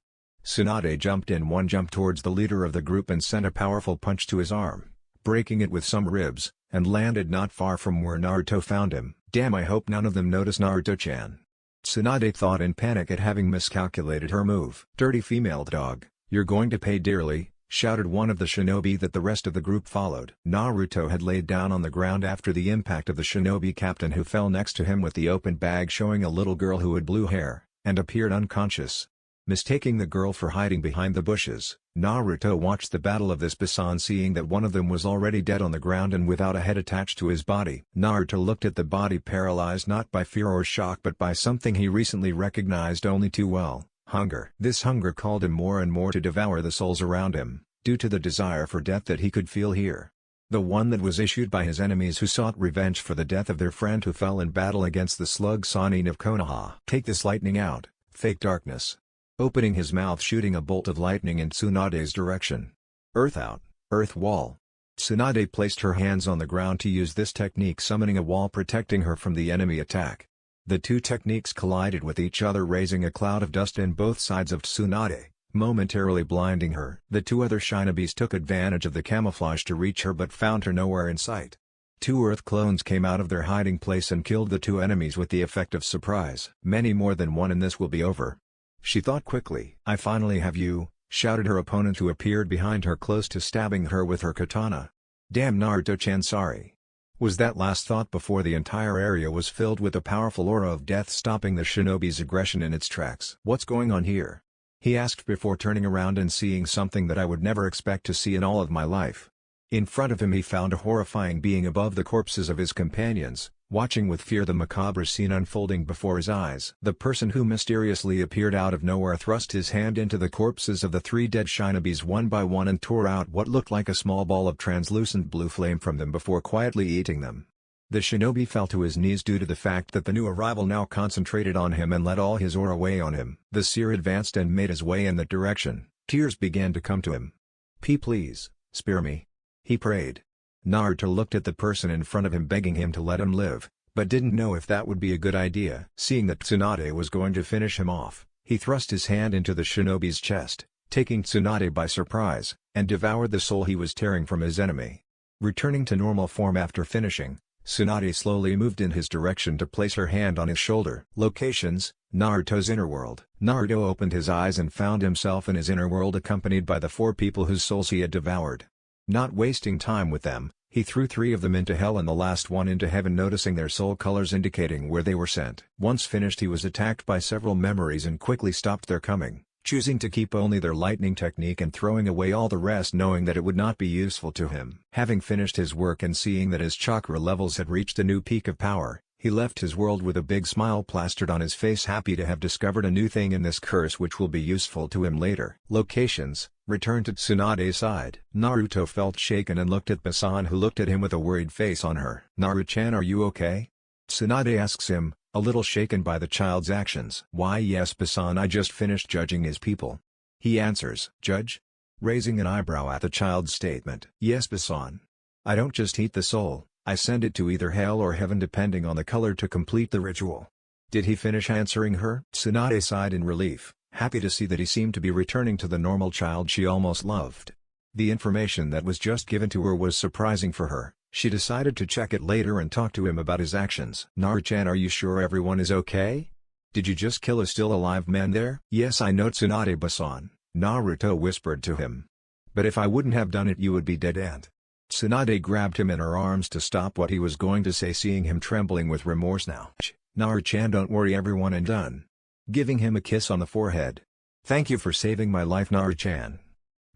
Tsunade jumped in one jump towards the leader of the group and sent a powerful punch to his arm, breaking it with some ribs, and landed not far from where Naruto found him. "Damn, I hope none of them notice Naruto-chan," Tsunade thought in panic at having miscalculated her move. "Dirty female dog, you're going to pay dearly," shouted one of the shinobi that the rest of the group followed. Naruto had laid down on the ground after the impact of the shinobi captain, who fell next to him with the open bag showing a little girl who had blue hair, and appeared unconscious. Mistaking the girl for hiding behind the bushes, Naruto watched the battle of this Bisan, seeing that one of them was already dead on the ground and without a head attached to his body. Naruto looked at the body, paralyzed not by fear or shock but by something he recently recognized only too well: hunger. This hunger called him more and more to devour the souls around him, due to the desire for death that he could feel here. The one that was issued by his enemies who sought revenge for the death of their friend who fell in battle against the slug Sannin of Konoha. "Take this lightning out, fake darkness." Opening his mouth, shooting a bolt of lightning in Tsunade's direction. "Earth out, earth wall." Tsunade placed her hands on the ground to use this technique, summoning a wall protecting her from the enemy attack. The two techniques collided with each other, raising a cloud of dust in both sides of Tsunade, momentarily blinding her. The 2 other shinobis took advantage of the camouflage to reach her but found her nowhere in sight. 2 earth clones came out of their hiding place and killed the 2 enemies with the effect of surprise. "Many more than one and this will be over," she thought quickly. "I finally have you," shouted her opponent, who appeared behind her close to stabbing her with her katana. Damn Naruto-chan, sorry. Was that last thought before the entire area was filled with a powerful aura of death, stopping the shinobi's aggression in its tracks. What's going on here? He asked before turning around and seeing something that I would never expect to see in all of my life. In front of him he found a horrifying being above the corpses of his companions, watching with fear the macabre scene unfolding before his eyes. The person who mysteriously appeared out of nowhere thrust his hand into the corpses of the 3 dead shinobis one by one and tore out what looked like a small ball of translucent blue flame from them before quietly eating them. The shinobi fell to his knees due to the fact that the new arrival now concentrated on him and let all his aura weigh on him. The seer advanced and made his way in that direction. Tears began to come to him. Please, spare me," he prayed. Naruto looked at the person in front of him, begging him to let him live, but didn't know if that would be a good idea. Seeing that Tsunade was going to finish him off, he thrust his hand into the shinobi's chest, taking Tsunade by surprise, and devoured the soul he was tearing from his enemy. Returning to normal form after finishing, Tsunade slowly moved in his direction to place her hand on his shoulder. Locations: Naruto's inner world. Naruto opened his eyes and found himself in his inner world accompanied by the 4 people whose souls he had devoured. Not wasting time with them, he threw 3 of them into hell and the last one into heaven, noticing their soul colors indicating where they were sent. Once finished, he was attacked by several memories and quickly stopped their coming, choosing to keep only their lightning technique and throwing away all the rest, knowing that it would not be useful to him. Having finished his work and seeing that his chakra levels had reached a new peak of power, he left his world with a big smile plastered on his face, happy to have discovered a new thing in this curse which will be useful to him later. Locations: return to Tsunade's side. Naruto felt shaken and looked at Basan, who looked at him with a worried face on her. "Naru-chan, are you okay?" Tsunade asks him, a little shaken by the child's actions. "Why yes Basan, I just finished judging his people," he answers. "Judge?" raising an eyebrow at the child's statement. "Yes Basan. I don't just eat the soul, I send it to either hell or heaven depending on the color to complete the ritual." Did he finish answering her? Tsunade sighed in relief, happy to see that he seemed to be returning to the normal child she almost loved. The information that was just given to her was surprising for her. She decided to check it later and talk to him about his actions. "Naru-chan, are you sure everyone is okay? Did you just kill a still alive man there?" "Yes, I know Tsunade-basan," Naruto whispered to him. "But if I wouldn't have done it, you would be dead." And Tsunade grabbed him in her arms to stop what he was going to say, seeing him trembling with remorse now. "Naru-chan, don't worry, everyone and done," giving him a kiss on the forehead. "Thank you for saving my life, Naru-chan.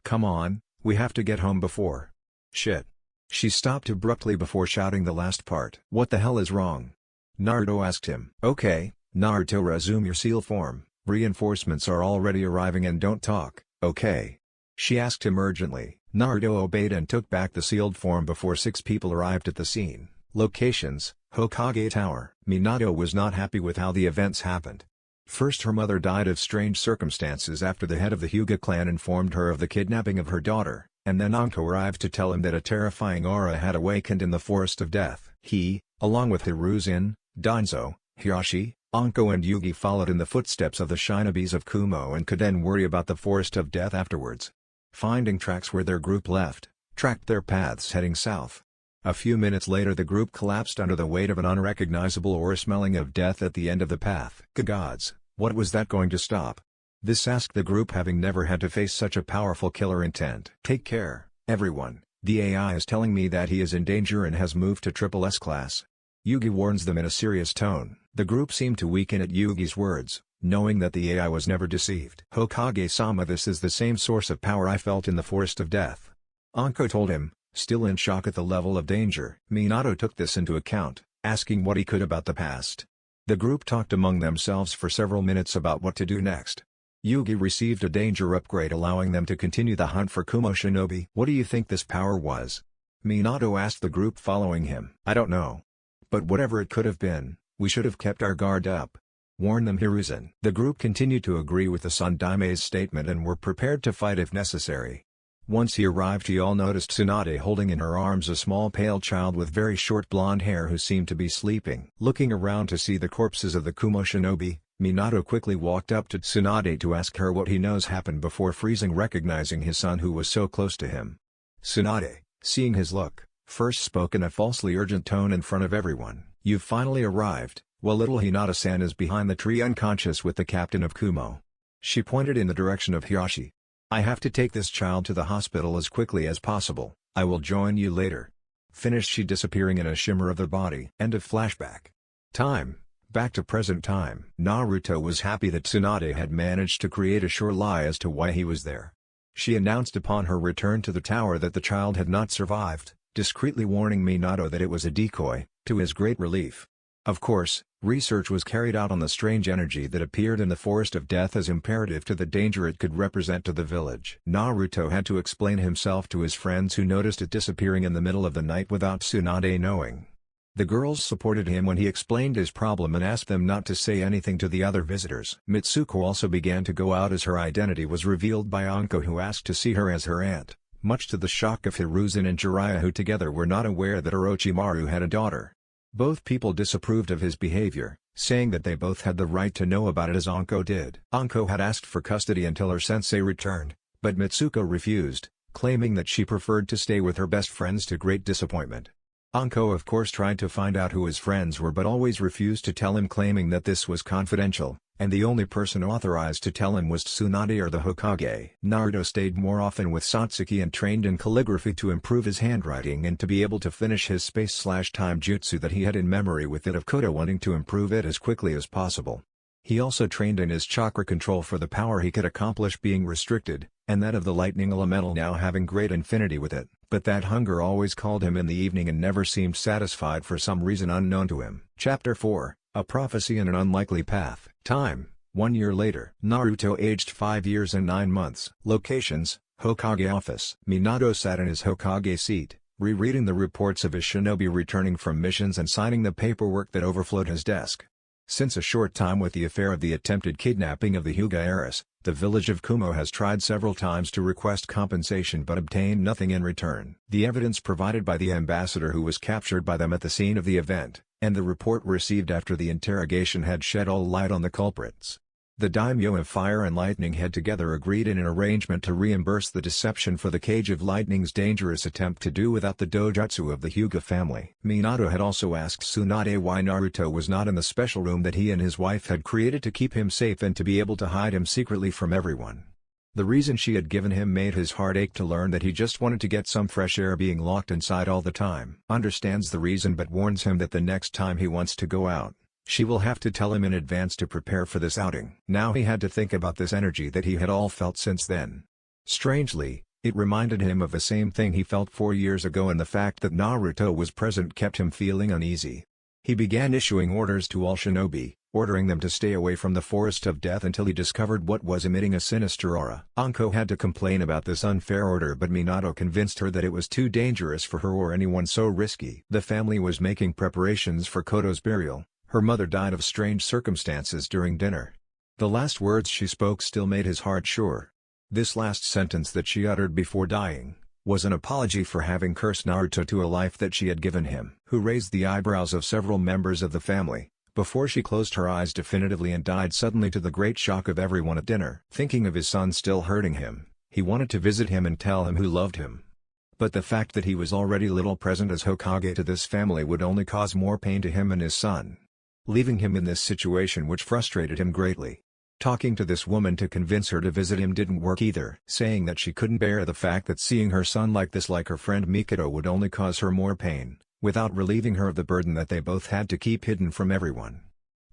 Come on, we have to get home before." "Shit." She stopped abruptly before shouting the last part. "What the hell is wrong?" Naruto asked him. "Okay, Naruto, resume your seal form, reinforcements are already arriving, and don't talk, okay?" She asked him urgently. Naruto obeyed and took back the sealed form before 6 people arrived at the scene. Locations: Hokage Tower. Minato was not happy with how the events happened. First, her mother died of strange circumstances after the head of the Hyuga clan informed her of the kidnapping of her daughter, and then Anko arrived to tell him that a terrifying aura had awakened in the Forest of Death. He, along with Hiruzen, Danzo, Hiyashi, Anko and Yugi, followed in the footsteps of the shinobis of Kumo and could then worry about the Forest of Death afterwards. Finding tracks where their group left, tracked their paths heading south. A few minutes later the group collapsed under the weight of an unrecognizable aura smelling of death at the end of the path. Good gods, what was that going to stop? This asked the group, having never had to face such a powerful killer intent. "Take care, everyone, the AI is telling me that he is in danger and has moved to Triple S class," Yugi warns them in a serious tone. The group seemed to weaken at Yugi's words, knowing that the AI was never deceived. "Hokage-sama, this is the same source of power I felt in the Forest of Death," Anko told him, still in shock at the level of danger. Minato took this into account, asking what he could about the past. The group talked among themselves for several minutes about what to do next. Yugi received a danger upgrade allowing them to continue the hunt for Kumo Shinobi. "What do you think this power was?" Minato asked the group following him. "I don't know. But whatever it could have been, we should have kept our guard up," warned them Hiruzen. The group continued to agree with the Sandaime's statement and were prepared to fight if necessary. Once he arrived, he all noticed Tsunade holding in her arms a small pale child with very short blonde hair who seemed to be sleeping. Looking around to see the corpses of the Kumo Shinobi, Minato quickly walked up to Tsunade to ask her what he knows happened before freezing, recognizing his son who was so close to him. Tsunade, seeing his look, first spoke in a falsely urgent tone in front of everyone. "You've finally arrived. Well, little Hinata-san is behind the tree unconscious with the captain of Kumo." She pointed in the direction of Hiyashi. "I have to take this child to the hospital as quickly as possible. I will join you later. Finished she disappearing in a shimmer of the body. End of flashback. Time. Back to present time. Naruto was happy that Tsunade had managed to create a sure lie as to why he was there. She announced upon her return to the tower that the child had not survived, discreetly warning Minato that it was a decoy, to his great relief. Of course, research was carried out on the strange energy that appeared in the Forest of Death as imperative to the danger it could represent to the village. Naruto had to explain himself to his friends who noticed it disappearing in the middle of the night without Tsunade knowing. The girls supported him when he explained his problem and asked them not to say anything to the other visitors. Mitsuko also began to go out as her identity was revealed by Anko, who asked to see her as her aunt, much to the shock of Hiruzen and Jiraiya, who together were not aware that Orochimaru had a daughter. Both people disapproved of his behavior, saying that they both had the right to know about it as Anko did. Anko had asked for custody until her sensei returned, but Mitsuko refused, claiming that she preferred to stay with her best friends, to great disappointment. Anko of course tried to find out who his friends were but always refused to tell him, claiming that this was confidential, and the only person authorized to tell him was Tsunade or the Hokage. Naruto stayed more often with Satsuki and trained in calligraphy to improve his handwriting and to be able to finish his space/time jutsu that he had in memory, with it of Koto wanting to improve it as quickly as possible. He also trained in his chakra control for the power he could accomplish being restricted, and that of the lightning elemental now having great infinity with it, but that hunger always called him in the evening and never seemed satisfied for some reason unknown to him. Chapter 4, A Prophecy and an Unlikely Path. Time, 1 year later. Naruto aged 5 years and 9 months. Locations, Hokage office. Minato sat in his Hokage seat, rereading the reports of his shinobi returning from missions and signing the paperwork that overflowed his desk. Since a short time with the affair of the attempted kidnapping of the Hyuga heiress, the village of Kumo has tried several times to request compensation but obtained nothing in return. The evidence provided by the ambassador who was captured by them at the scene of the event, and the report received after the interrogation had shed all light on the culprits. The daimyo of Fire and Lightning had together agreed in an arrangement to reimburse the deception for the Cage of Lightning's dangerous attempt to do without the dojutsu of the Hyuga family. Minato had also asked Tsunade why Naruto was not in the special room that he and his wife had created to keep him safe and to be able to hide him secretly from everyone. The reason she had given him made his heart ache to learn that he just wanted to get some fresh air being locked inside all the time. Understands the reason but warns him that the next time he wants to go out, she will have to tell him in advance to prepare for this outing. Now he had to think about this energy that he had all felt since then. Strangely, it reminded him of the same thing he felt 4 years ago, and the fact that Naruto was present kept him feeling uneasy. He began issuing orders to all shinobi, ordering them to stay away from the Forest of Death until he discovered what was emitting a sinister aura. Anko had to complain about this unfair order, but Minato convinced her that it was too dangerous for her or anyone so risky. The family was making preparations for Koto's burial. Her mother died of strange circumstances during dinner. The last words she spoke still made his heart sure. This last sentence that she uttered before dying was an apology for having cursed Naruto to a life that she had given him. Who raised the eyebrows of several members of the family, before she closed her eyes definitively and died suddenly, to the great shock of everyone at dinner. Thinking of his son still hurting him, he wanted to visit him and tell him who loved him. But the fact that he was already little present as Hokage to this family would only cause more pain to him and his son, leaving him in this situation, which frustrated him greatly. Talking to this woman to convince her to visit him didn't work either, saying that she couldn't bear the fact that seeing her son like this, like her friend Mikado, would only cause her more pain, without relieving her of the burden that they both had to keep hidden from everyone.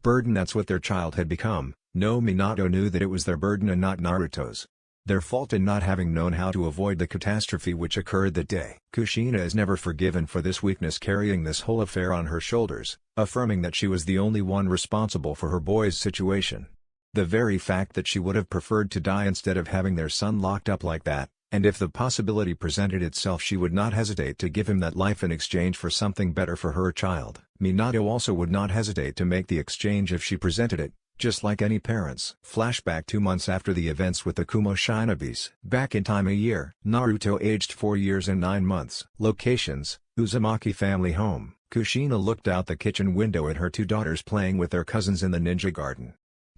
Burden, that's what their child had become. No, Minato knew that it was their burden and not Naruto's. Their fault in not having known how to avoid the catastrophe which occurred that day. Kushina is never forgiven for this weakness, carrying this whole affair on her shoulders, affirming that she was the only one responsible for her boy's situation. The very fact that she would have preferred to die instead of having their son locked up like that, and if the possibility presented itself she would not hesitate to give him that life in exchange for something better for her child. Minato also would not hesitate to make the exchange if she presented it, just like any parents. Flashback 2 months after the events with the Kumo shinobis. Back in time a year. Naruto aged 4 years and 9 months. Locations, Uzumaki family home. Kushina looked out the kitchen window at her 2 daughters playing with their cousins in the ninja garden.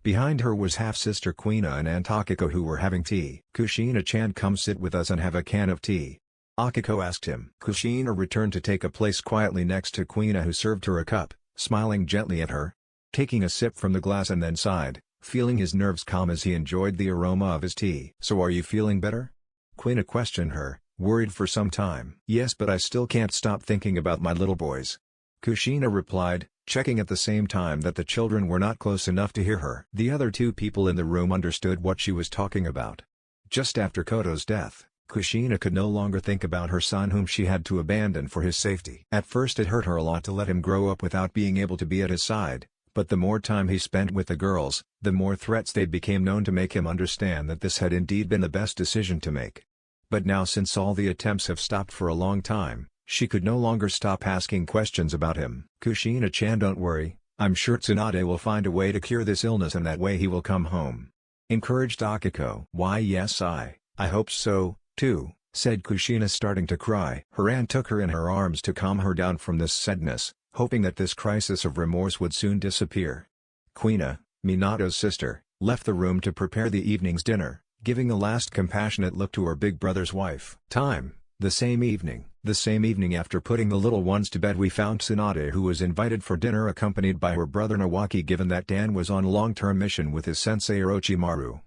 Behind her was half-sister Kuina and Aunt Akiko, who were having tea. Kushina-chan, come sit with us and have a can of tea, Akiko asked him. Kushina returned to take a place quietly next to Kuina, who served her a cup, smiling gently at her. Taking a sip from the glass and then sighed, feeling his nerves calm as he enjoyed the aroma of his tea. So are you feeling better? Kuina questioned her, worried for some time. "Yes, but I still can't stop thinking about my little boys," Kushina replied, checking at the same time that the children were not close enough to hear her. The other two people in the room understood what she was talking about. Just after Koto's death, Kushina could no longer think about her son whom she had to abandon for his safety. At first it hurt her a lot to let him grow up without being able to be at his side, but the more time he spent with the girls, the more threats they became known to make him understand that this had indeed been the best decision to make. But now, since all the attempts have stopped for a long time, she could no longer stop asking questions about him. "Kushina-chan, don't worry, I'm sure Tsunade will find a way to cure this illness and that way he will come home," encouraged Akiko. "Why yes, I hope so, too," said Kushina, starting to cry. Her aunt took her in her arms to calm her down from this sadness, hoping that this crisis of remorse would soon disappear. Kuina, Minato's sister, left the room to prepare the evening's dinner, giving a last compassionate look to her big brother's wife. The same evening after putting the little ones to bed, we found Tsunade, who was invited for dinner accompanied by her brother Nawaki, given that Dan was on long-term mission with his sensei Orochimaru.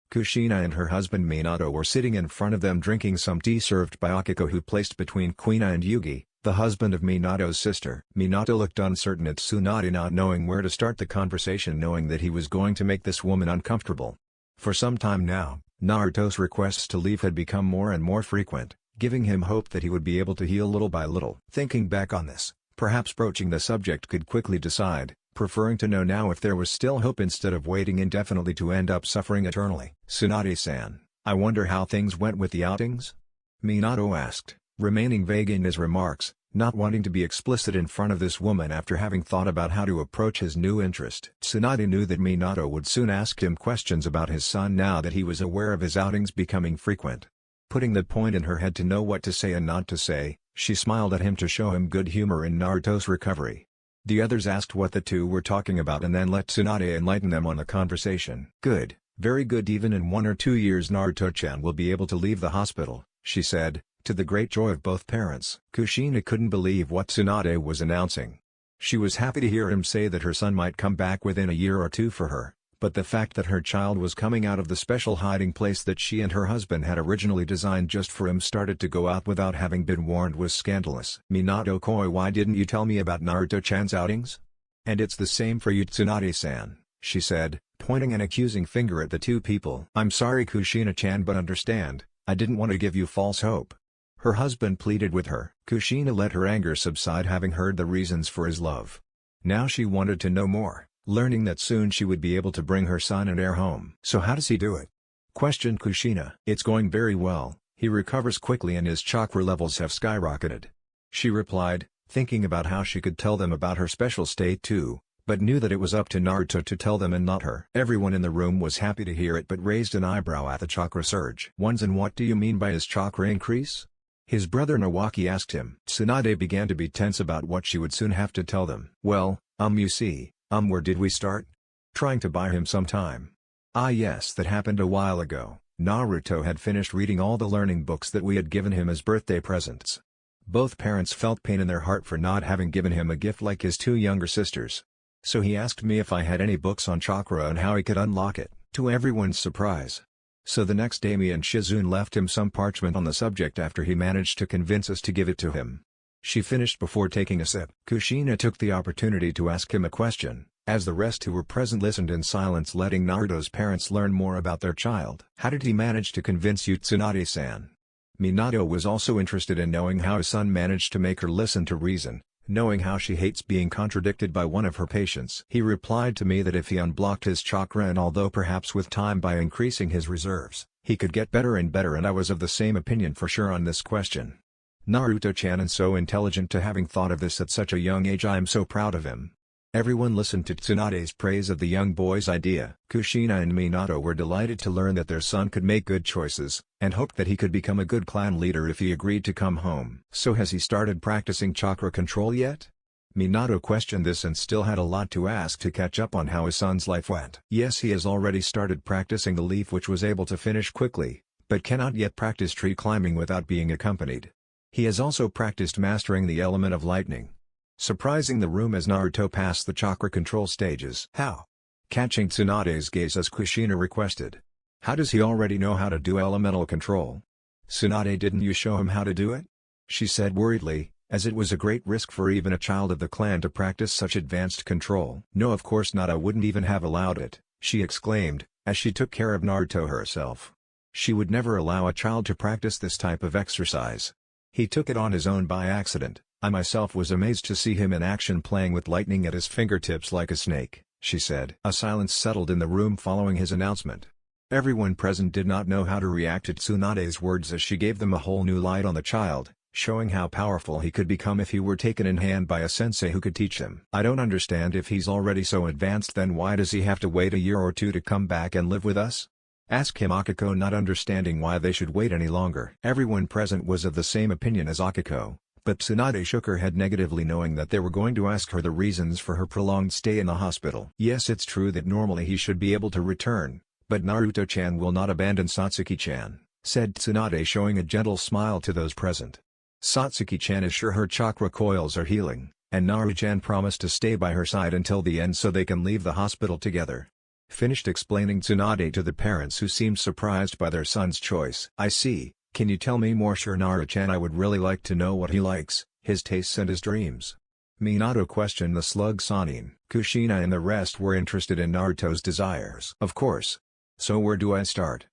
Kushina and her husband Minato were sitting in front of them drinking some tea served by Akiko, who placed between Kuina and Yugi, the husband of Minato's sister. Minato looked uncertain at Tsunade, not knowing where to start the conversation, knowing that he was going to make this woman uncomfortable. For some time now, Naruto's requests to leave had become more and more frequent, giving him hope that he would be able to heal little by little. Thinking back on this, perhaps broaching the subject could quickly decide, preferring to know now if there was still hope instead of waiting indefinitely to end up suffering eternally. "Tsunade-san, I wonder how things went with the outings?" Minato asked, remaining vague in his remarks, not wanting to be explicit in front of this woman after having thought about how to approach his new interest. Tsunade knew that Minato would soon ask him questions about his son now that he was aware of his outings becoming frequent. Putting the point in her head to know what to say and not to say, she smiled at him to show him good humor in Naruto's recovery. The others asked what the two were talking about and then let Tsunade enlighten them on the conversation. "Good, very good. Even in 1 or 2 years Naruto-chan will be able to leave the hospital," she said, to the great joy of both parents. Kushina couldn't believe what Tsunade was announcing. She was happy to hear him say that her son might come back within a year or two for her, but the fact that her child was coming out of the special hiding place that she and her husband had originally designed just for him started to go out without having been warned was scandalous. "Minato-koi, why didn't you tell me about Naruto-chan's outings? And it's the same for you, Tsunade-san," she said, pointing an accusing finger at the two people. "I'm sorry, Kushina-chan, but understand, I didn't want to give you false hope," her husband pleaded with her. Kushina let her anger subside, having heard the reasons for his love. Now she wanted to know more, learning that soon she would be able to bring her son and heir home. "So how does he do it?" questioned Kushina. "It's going very well, he recovers quickly and his chakra levels have skyrocketed," she replied, thinking about how she could tell them about her special state too, but knew that it was up to Naruto to tell them and not her. Everyone in the room was happy to hear it but raised an eyebrow at the chakra surge. "And what do you mean by his chakra increase?" his brother Nawaki asked him. Tsunade began to be tense about what she would soon have to tell them. "Well, you see, where did we start? Trying to buy him some time." "Ah yes, that happened a while ago." Naruto had finished reading all the learning books that we had given him as birthday presents. Both parents felt pain in their heart for not having given him a gift like his two younger sisters. So he asked me if I had any books on chakra and how he could unlock it, to everyone's surprise. So the next day me and Shizune left him some parchment on the subject after he managed to convince us to give it to him. She finished before taking a sip. Kushina took the opportunity to ask him a question, as the rest who were present listened in silence, letting Naruto's parents learn more about their child. "How did he manage to convince you, Tsunade-san?" Minato was also interested in knowing how his son managed to make her listen to reason, knowing how she hates being contradicted by one of her patients. "He replied to me that if he unblocked his chakra and although perhaps with time by increasing his reserves, he could get better and better, and I was of the same opinion for sure on this question. Naruto-chan is so intelligent to having thought of this at such a young age. I am so proud of him." Everyone listened to Tsunade's praise of the young boy's idea. Kushina and Minato were delighted to learn that their son could make good choices, and hoped that he could become a good clan leader if he agreed to come home. "So has he started practicing chakra control yet?" Minato questioned this and still had a lot to ask to catch up on how his son's life went. "Yes, he has already started practicing the leaf, which was able to finish quickly, but cannot yet practice tree climbing without being accompanied. He has also practiced mastering the element of lightning," surprising the room as Naruto passed the chakra control stages. "How?" catching Tsunade's gaze as Kushina requested. "How does he already know how to do elemental control?" "Tsunade, didn't you show him how to do it?" she said worriedly, as it was a great risk for even a child of the clan to practice such advanced control. "No, of course not, I wouldn't even have allowed it," she exclaimed, as she took care of Naruto herself. She would never allow a child to practice this type of exercise. "He took it on his own by accident. I myself was amazed to see him in action playing with lightning at his fingertips like a snake," she said. A silence settled in the room following his announcement. Everyone present did not know how to react to Tsunade's words, as she gave them a whole new light on the child, showing how powerful he could become if he were taken in hand by a sensei who could teach him. "I don't understand, if he's already so advanced, then why does he have to wait a year or two to come back and live with us?" asked him Akiko, not understanding why they should wait any longer. Everyone present was of the same opinion as Akiko, but Tsunade shook her head negatively, knowing that they were going to ask her the reasons for her prolonged stay in the hospital. "Yes, it's true that normally he should be able to return, but Naruto-chan will not abandon Satsuki-chan," said Tsunade, showing a gentle smile to those present. "Satsuki-chan is sure her chakra coils are healing, and Naruto-chan promised to stay by her side until the end so they can leave the hospital together," finished explaining Tsunade to the parents, who seemed surprised by their son's choice. "I see. Can you tell me more?" "Sure, Naruto-chan, I would really like to know what he likes, his tastes and his dreams." Minato questioned the slug Sanin. Kushina and the rest were interested in Naruto's desires. "Of course. So where do I start?"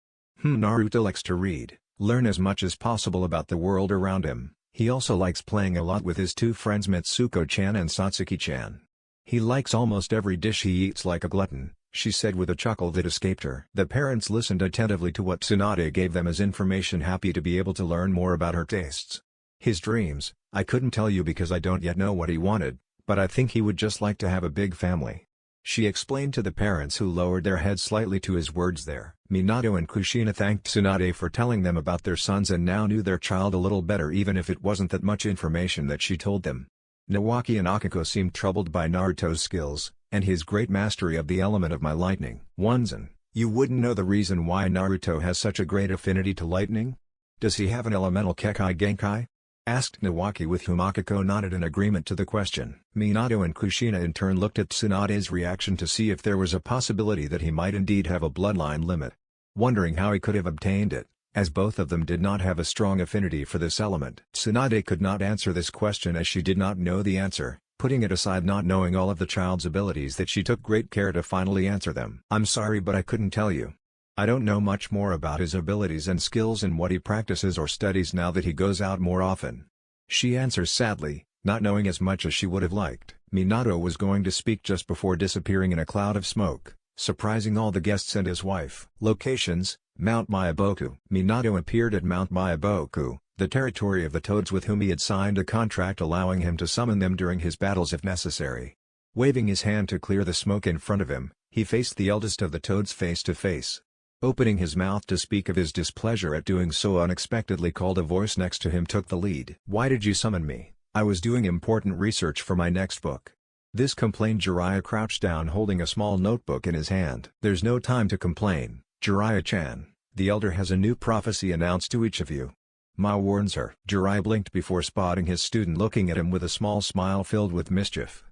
Naruto likes to read, learn as much as possible about the world around him. He also likes playing a lot with his two friends Mitsuko-chan and Satsuki-chan. He likes almost every dish he eats like a glutton, she said with a chuckle that escaped her. The parents listened attentively to what Tsunade gave them as information, happy to be able to learn more about her tastes. "His dreams, I couldn't tell you because I don't yet know what he wanted, but I think he would just like to have a big family," she explained to the parents, who lowered their heads slightly to his words there. Minato and Kushina thanked Tsunade for telling them about their sons and now knew their child a little better, even if it wasn't that much information that she told them. Nawaki and Akiko seemed troubled by Naruto's skills, and his great mastery of the element of my lightning. "Onzen, you wouldn't know the reason why Naruto has such a great affinity to lightning? Does he have an elemental Kekai Genkai?" asked Nawaki, with whom Akiko nodded in agreement to the question. Minato and Kushina in turn looked at Tsunade's reaction to see if there was a possibility that he might indeed have a bloodline limit, wondering how he could have obtained it, as both of them did not have a strong affinity for this element. Tsunade could not answer this question as she did not know the answer, putting it aside not knowing all of the child's abilities that she took great care to finally answer them. "I'm sorry, but I couldn't tell you. I don't know much more about his abilities and skills and what he practices or studies now that he goes out more often," she answers sadly, not knowing as much as she would have liked. Minato was going to speak just before disappearing in a cloud of smoke, surprising all the guests and his wife. Locations: Mount Myaboku. Minato appeared at Mount Myaboku, the territory of the Toads with whom he had signed a contract allowing him to summon them during his battles if necessary. Waving his hand to clear the smoke in front of him, he faced the eldest of the Toads face to face. Opening his mouth to speak of his displeasure at doing so, unexpectedly called a voice next to him took the lead. "Why did you summon me?" "I was doing important research for my next book." This complained Jiraiya, crouched down holding a small notebook in his hand. "There's no time to complain, Jiraiya-chan. The elder has a new prophecy announced to each of you. Ma warns her." Jiraiya blinked before spotting his student looking at him with a small smile filled with mischief.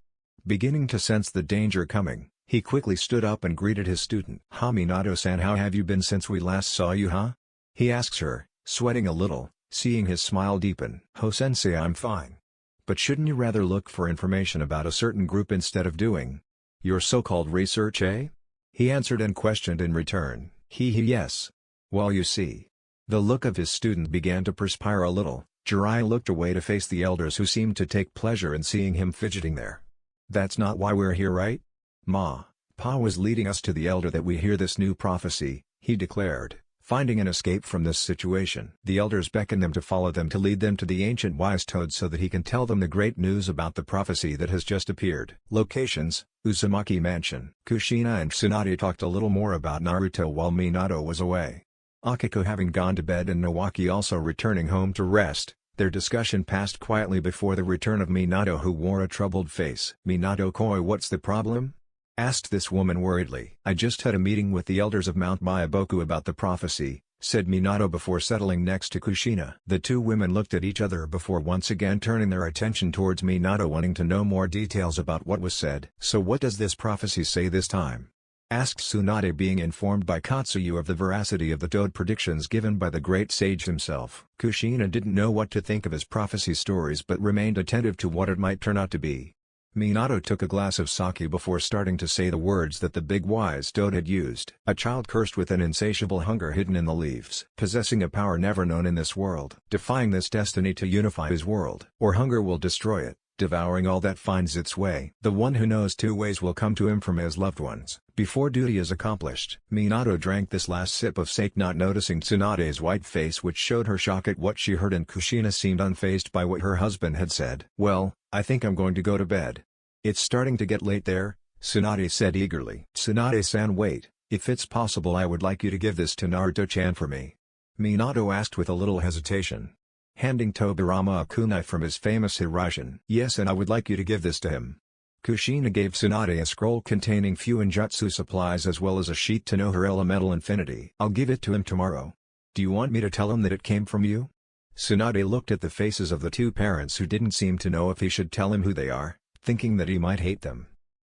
Beginning to sense the danger coming, he quickly stood up and greeted his student. "Minato-san, how have you been since we last saw you, huh?" he asks her, sweating a little, seeing his smile deepen. "Ho-sensei, I'm fine. But shouldn't you rather look for information about a certain group instead of doing your so-called research, eh?" he answered and questioned in return. Yes. Well, you see." The look of his student began to perspire a little. Jiraiya looked away to face the elders, who seemed to take pleasure in seeing him fidgeting there. "That's not why we're here, right? Pa was leading us to the elder that we hear this new prophecy," he declared, finding an escape from this situation. "The elders beckon them to follow them to lead them to the ancient wise toad so that he can tell them the great news about the prophecy that has just appeared." Locations: Uzumaki Mansion. Kushina and Tsunade talked a little more about Naruto while Minato was away. Akiko having gone to bed and Nawaki also returning home to rest, their discussion passed quietly before the return of Minato, who wore a troubled face. "Minato-koi, what's the problem?" asked this woman worriedly. "I just had a meeting with the elders of Mount Myaboku about the prophecy," said Minato before settling next to Kushina. The two women looked at each other before once again turning their attention towards Minato, wanting to know more details about what was said. "So what does this prophecy say this time?" asked Tsunade, being informed by Katsuyu of the veracity of the toad predictions given by the great sage himself. Kushina didn't know what to think of his prophecy stories but remained attentive to what it might turn out to be. Minato took a glass of sake before starting to say the words that the big wise toad had used. A child cursed with an insatiable hunger hidden in the leaves, possessing a power never known in this world, defying this destiny to unify his world, or hunger will destroy it, devouring all that finds its way. The one who knows two ways will come to him from his loved ones, before duty is accomplished. Minato drank this last sip of sake, not noticing Tsunade's white face, which showed her shock at what she heard, and Kushina seemed unfazed by what her husband had said. "Well, I think I'm going to go to bed. It's starting to get late there," Tsunade said eagerly. "Tsunade-san, wait, if it's possible I would like you to give this to Naruto-chan for me," Minato asked with a little hesitation, handing Tobirama a kunai from his famous Hiraishin. "Yes, and I would like you to give this to him." Kushina gave Tsunade a scroll containing Fuinjutsu supplies as well as a sheet to know her elemental infinity. "I'll give it to him tomorrow. Do you want me to tell him that it came from you?" Tsunade looked at the faces of the two parents who didn't seem to know if he should tell him who they are, thinking that he might hate them.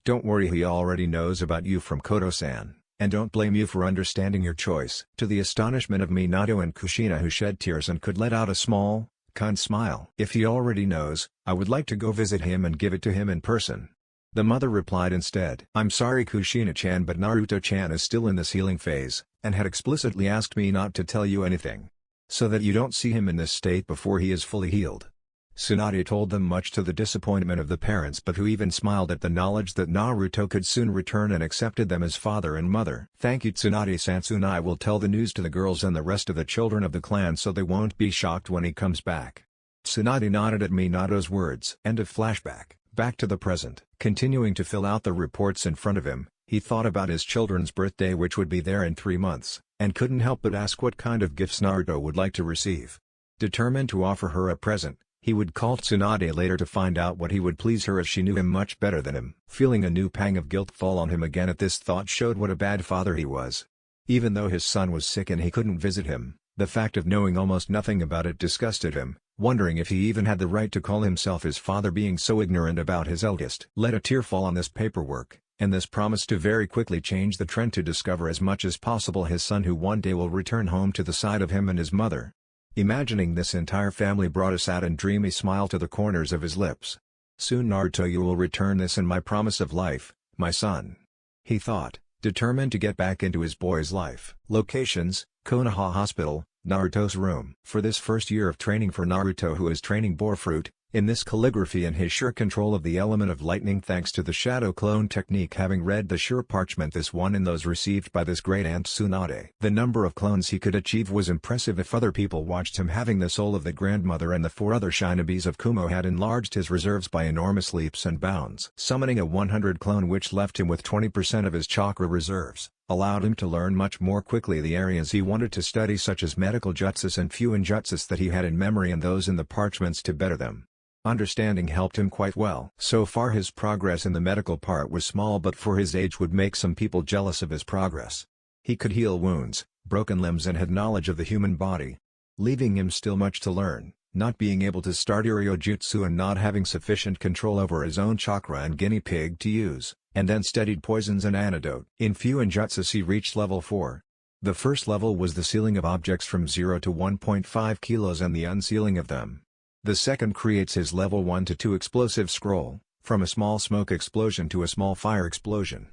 "Don't worry, he already knows about you from Koto-san, and don't blame you for understanding your choice." To the astonishment of Minato and Kushina, who shed tears and could let out a small, kind smile. "If he already knows, I would like to go visit him and give it to him in person," the mother replied instead. "I'm sorry Kushina-chan, but Naruto-chan is still in this healing phase, and had explicitly asked me not to tell you anything, so that you don't see him in this state before he is fully healed." Tsunade told them, much to the disappointment of the parents, but who even smiled at the knowledge that Naruto could soon return and accepted them as father and mother. "Thank you, Tsunade-san. I will tell the news to the girls and the rest of the children of the clan so they won't be shocked when he comes back." Tsunade nodded at Minato's words. End of flashback. Back to the present. Continuing to fill out the reports in front of him, he thought about his children's birthday, which would be there in 3 months, and couldn't help but ask what kind of gifts Naruto would like to receive. Determined to offer her a present, he would call Tsunade later to find out what he would please her, as she knew him much better than him. Feeling a new pang of guilt fall on him again at this thought showed what a bad father he was. Even though his son was sick and he couldn't visit him, the fact of knowing almost nothing about it disgusted him, wondering if he even had the right to call himself his father, being so ignorant about his eldest. Let a tear fall on this paperwork, and this promised to very quickly change the trend to discover as much as possible his son, who one day will return home to the side of him and his mother. Imagining this entire family brought a sad and dreamy smile to the corners of his lips. "Soon, Naruto, you will return this and my promise of life, my son," he thought, determined to get back into his boy's life. Locations: Konoha Hospital, Naruto's room. For this first year of training for Naruto, who is training Boarfruit in this calligraphy and his sure control of the element of lightning thanks to the shadow clone technique, having read the sure parchment, this one and those received by this great aunt Tsunade. The number of clones he could achieve was impressive if other people watched him, having the soul of the grandmother and the 4 other shinobis of Kumo had enlarged his reserves by enormous leaps and bounds. Summoning a 100 clone, which left him with 20% of his chakra reserves, allowed him to learn much more quickly the areas he wanted to study, such as medical jutsus and fuinjutsus that he had in memory and those in the parchments to better them. Understanding helped him quite well. So far his progress in the medical part was small, but for his age would make some people jealous of his progress. He could heal wounds, broken limbs, and had knowledge of the human body, leaving him still much to learn, not being able to start Iryojutsu and not having sufficient control over his own chakra and guinea pig to use, and then studied poisons and antidote. In fuinjutsus he reached level 4. The first level was the sealing of objects from 0 to 1.5 kilos and the unsealing of them. The second creates his level 1 to 2 explosive scroll, from a small smoke explosion to a small fire explosion.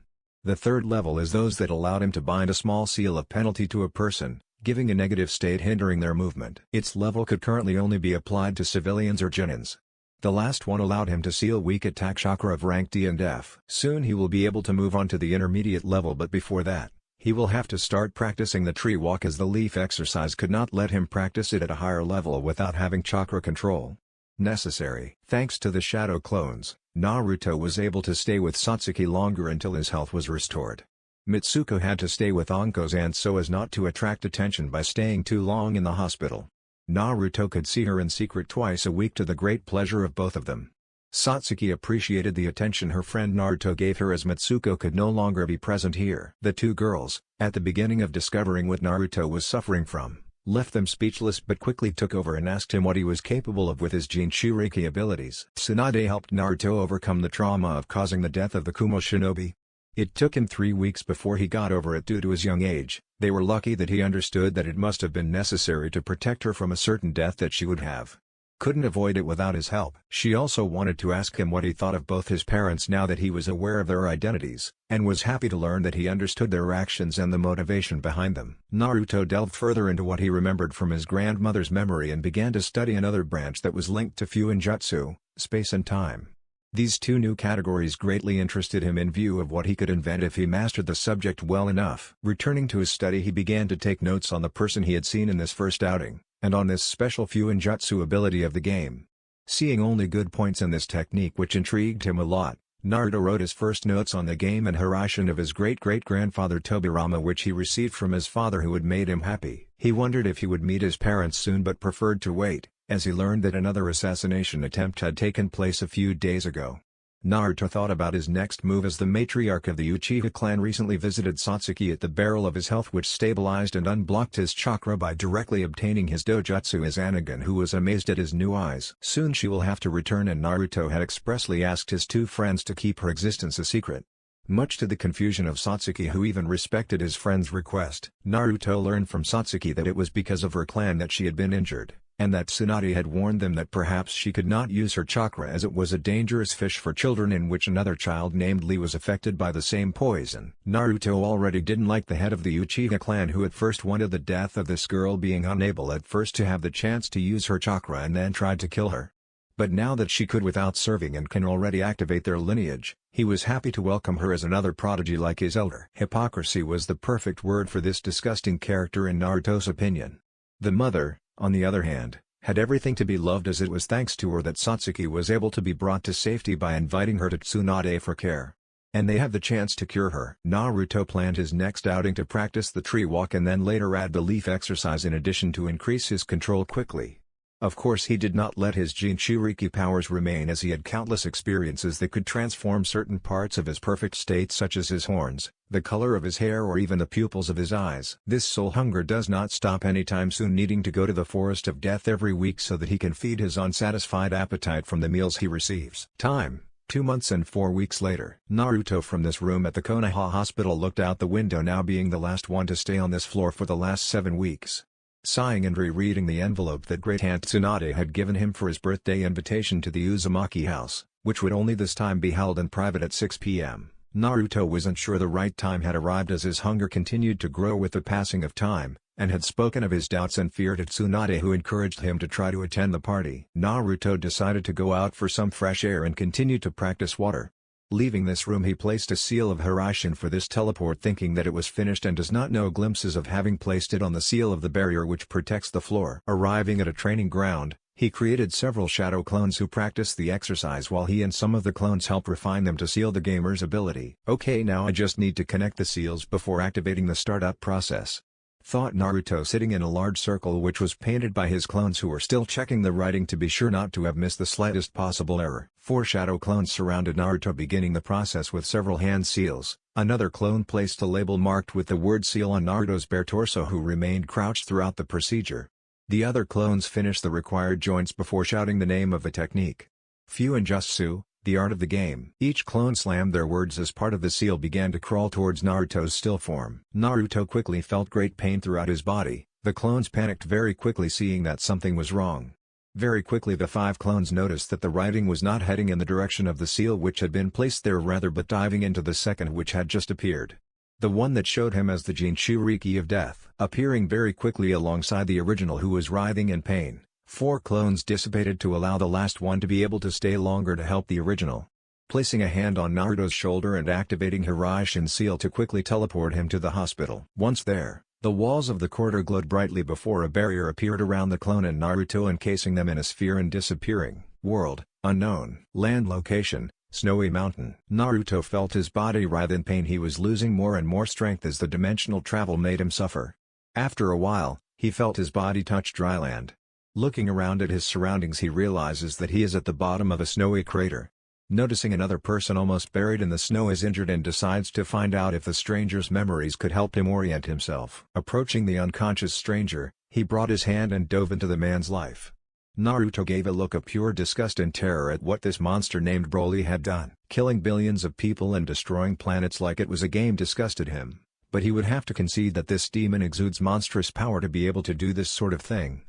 The third level is those that allowed him to bind a small seal of penalty to a person, giving a negative state hindering their movement. Its level could currently only be applied to civilians or genins. The last one allowed him to seal weak attack chakra of rank D and F. Soon he will be able to move on to the intermediate level, but before that, he will have to start practicing the tree walk, as the leaf exercise could not let him practice it at a higher level without having chakra control necessary. Thanks to the shadow clones, Naruto was able to stay with Satsuki longer until his health was restored. Mitsuko had to stay with Anko's aunt so as not to attract attention by staying too long in the hospital. Naruto could see her in secret twice a week, to the great pleasure of both of them. Satsuki appreciated the attention her friend Naruto gave her, as Mitsuko could no longer be present here. The two girls, at the beginning of discovering what Naruto was suffering from, left them speechless, but quickly took over and asked him what he was capable of with his Jinchuriki abilities. Tsunade helped Naruto overcome the trauma of causing the death of the Kumo shinobi. It took him 3 weeks before he got over it due to his young age. They were lucky that he understood that it must have been necessary to protect her from a certain death that she would have. Couldn't avoid it without his help. She also wanted to ask him what he thought of both his parents now that he was aware of their identities, and was happy to learn that he understood their actions and the motivation behind them. Naruto delved further into what he remembered from his grandmother's memory and began to study another branch that was linked to Fuinjutsu, space and time. These two new categories greatly interested him in view of what he could invent if he mastered the subject well enough. Returning to his study, he began to take notes on the person he had seen in this first outing, and on this special Fuinjutsu ability of the game. Seeing only good points in this technique which intrigued him a lot, Naruto wrote his first notes on the game and Hiraishin of his great-great-grandfather Tobirama which he received from his father who had made him happy. He wondered if he would meet his parents soon but preferred to wait, as he learned that another assassination attempt had taken place a few days ago. Naruto thought about his next move as the matriarch of the Uchiha clan recently visited Satsuki at the barrel of his health which stabilized and unblocked his chakra by directly obtaining his dojutsu as Anagon who was amazed at his new eyes. Soon she will have to return and Naruto had expressly asked his two friends to keep her existence a secret. Much to the confusion of Satsuki who even respected his friend's request, Naruto learned from Satsuki that it was because of her clan that she had been injured, and that Tsunade had warned them that perhaps she could not use her chakra as it was a dangerous fish for children in which another child named Lee was affected by the same poison. Naruto already didn't like the head of the Uchiha clan who at first wanted the death of this girl being unable at first to have the chance to use her chakra and then tried to kill her. But now that she could without serving and can already activate their lineage, he was happy to welcome her as another prodigy like his elder. Hypocrisy was the perfect word for this disgusting character in Naruto's opinion. The mother, on the other hand, had everything to be loved as it was thanks to her that Satsuki was able to be brought to safety by inviting her to Tsunade for care. And they have the chance to cure her. Naruto planned his next outing to practice the tree walk and then later add the leaf exercise in addition to increase his control quickly. Of course he did not let his Jinchuriki powers remain as he had countless experiences that could transform certain parts of his perfect state such as his horns, the color of his hair or even the pupils of his eyes. This soul hunger does not stop anytime soon, needing to go to the forest of death every week so that he can feed his unsatisfied appetite from the meals he receives. Time: 2 months and 4 weeks later. Naruto from this room at the Konoha hospital looked out the window, now being the last one to stay on this floor for the last 7 weeks. Sighing and rereading the envelope that Great Aunt Tsunade had given him for his birthday invitation to the Uzumaki house, which would only this time be held in private at 6 p.m., Naruto wasn't sure the right time had arrived as his hunger continued to grow with the passing of time, and had spoken of his doubts and fear to Tsunade who encouraged him to try to attend the party. Naruto decided to go out for some fresh air and continue to practice water. Leaving this room he placed a seal of Hiraishin for this teleport thinking that it was finished and does not know glimpses of having placed it on the seal of the barrier which protects the floor. Arriving at a training ground, he created several shadow clones who practiced the exercise while he and some of the clones helped refine them to seal the gamer's ability. Okay, now I just need to connect the seals before activating the startup process, thought Naruto sitting in a large circle which was painted by his clones who were still checking the writing to be sure not to have missed the slightest possible error. 4 shadow clones surrounded Naruto beginning the process with several hand seals. Another clone placed a label marked with the word seal on Naruto's bare torso who remained crouched throughout the procedure. The other clones finished the required joints before shouting the name of the technique. Fuinjutsu, the art of the game. Each clone slammed their words as part of the seal began to crawl towards Naruto's still form. Naruto quickly felt great pain throughout his body. The clones panicked very quickly seeing that something was wrong. Very quickly the 5 clones noticed that the writing was not heading in the direction of the seal which had been placed there rather but diving into the second which had just appeared. The one that showed him as the Jinchuriki of death. Appearing very quickly alongside the original who was writhing in pain. 4 clones dissipated to allow the last one to be able to stay longer to help the original. Placing a hand on Naruto's shoulder and activating Hiraishin's seal to quickly teleport him to the hospital. Once there, the walls of the corridor glowed brightly before a barrier appeared around the clone and Naruto, encasing them in a sphere and disappearing. World: unknown. Land location: Snowy Mountain. Naruto felt his body writhe in pain. He was losing more and more strength as the dimensional travel made him suffer. After a while, he felt his body touch dry land. Looking around at his surroundings he realizes that he is at the bottom of a snowy crater. Noticing another person almost buried in the snow is injured and decides to find out if the stranger's memories could help him orient himself. Approaching the unconscious stranger, he brought his hand and dove into the man's life. Naruto gave a look of pure disgust and terror at what this monster named Broly had done. Killing billions of people and destroying planets like it was a game disgusted him, but he would have to concede that this demon exudes monstrous power to be able to do this sort of thing.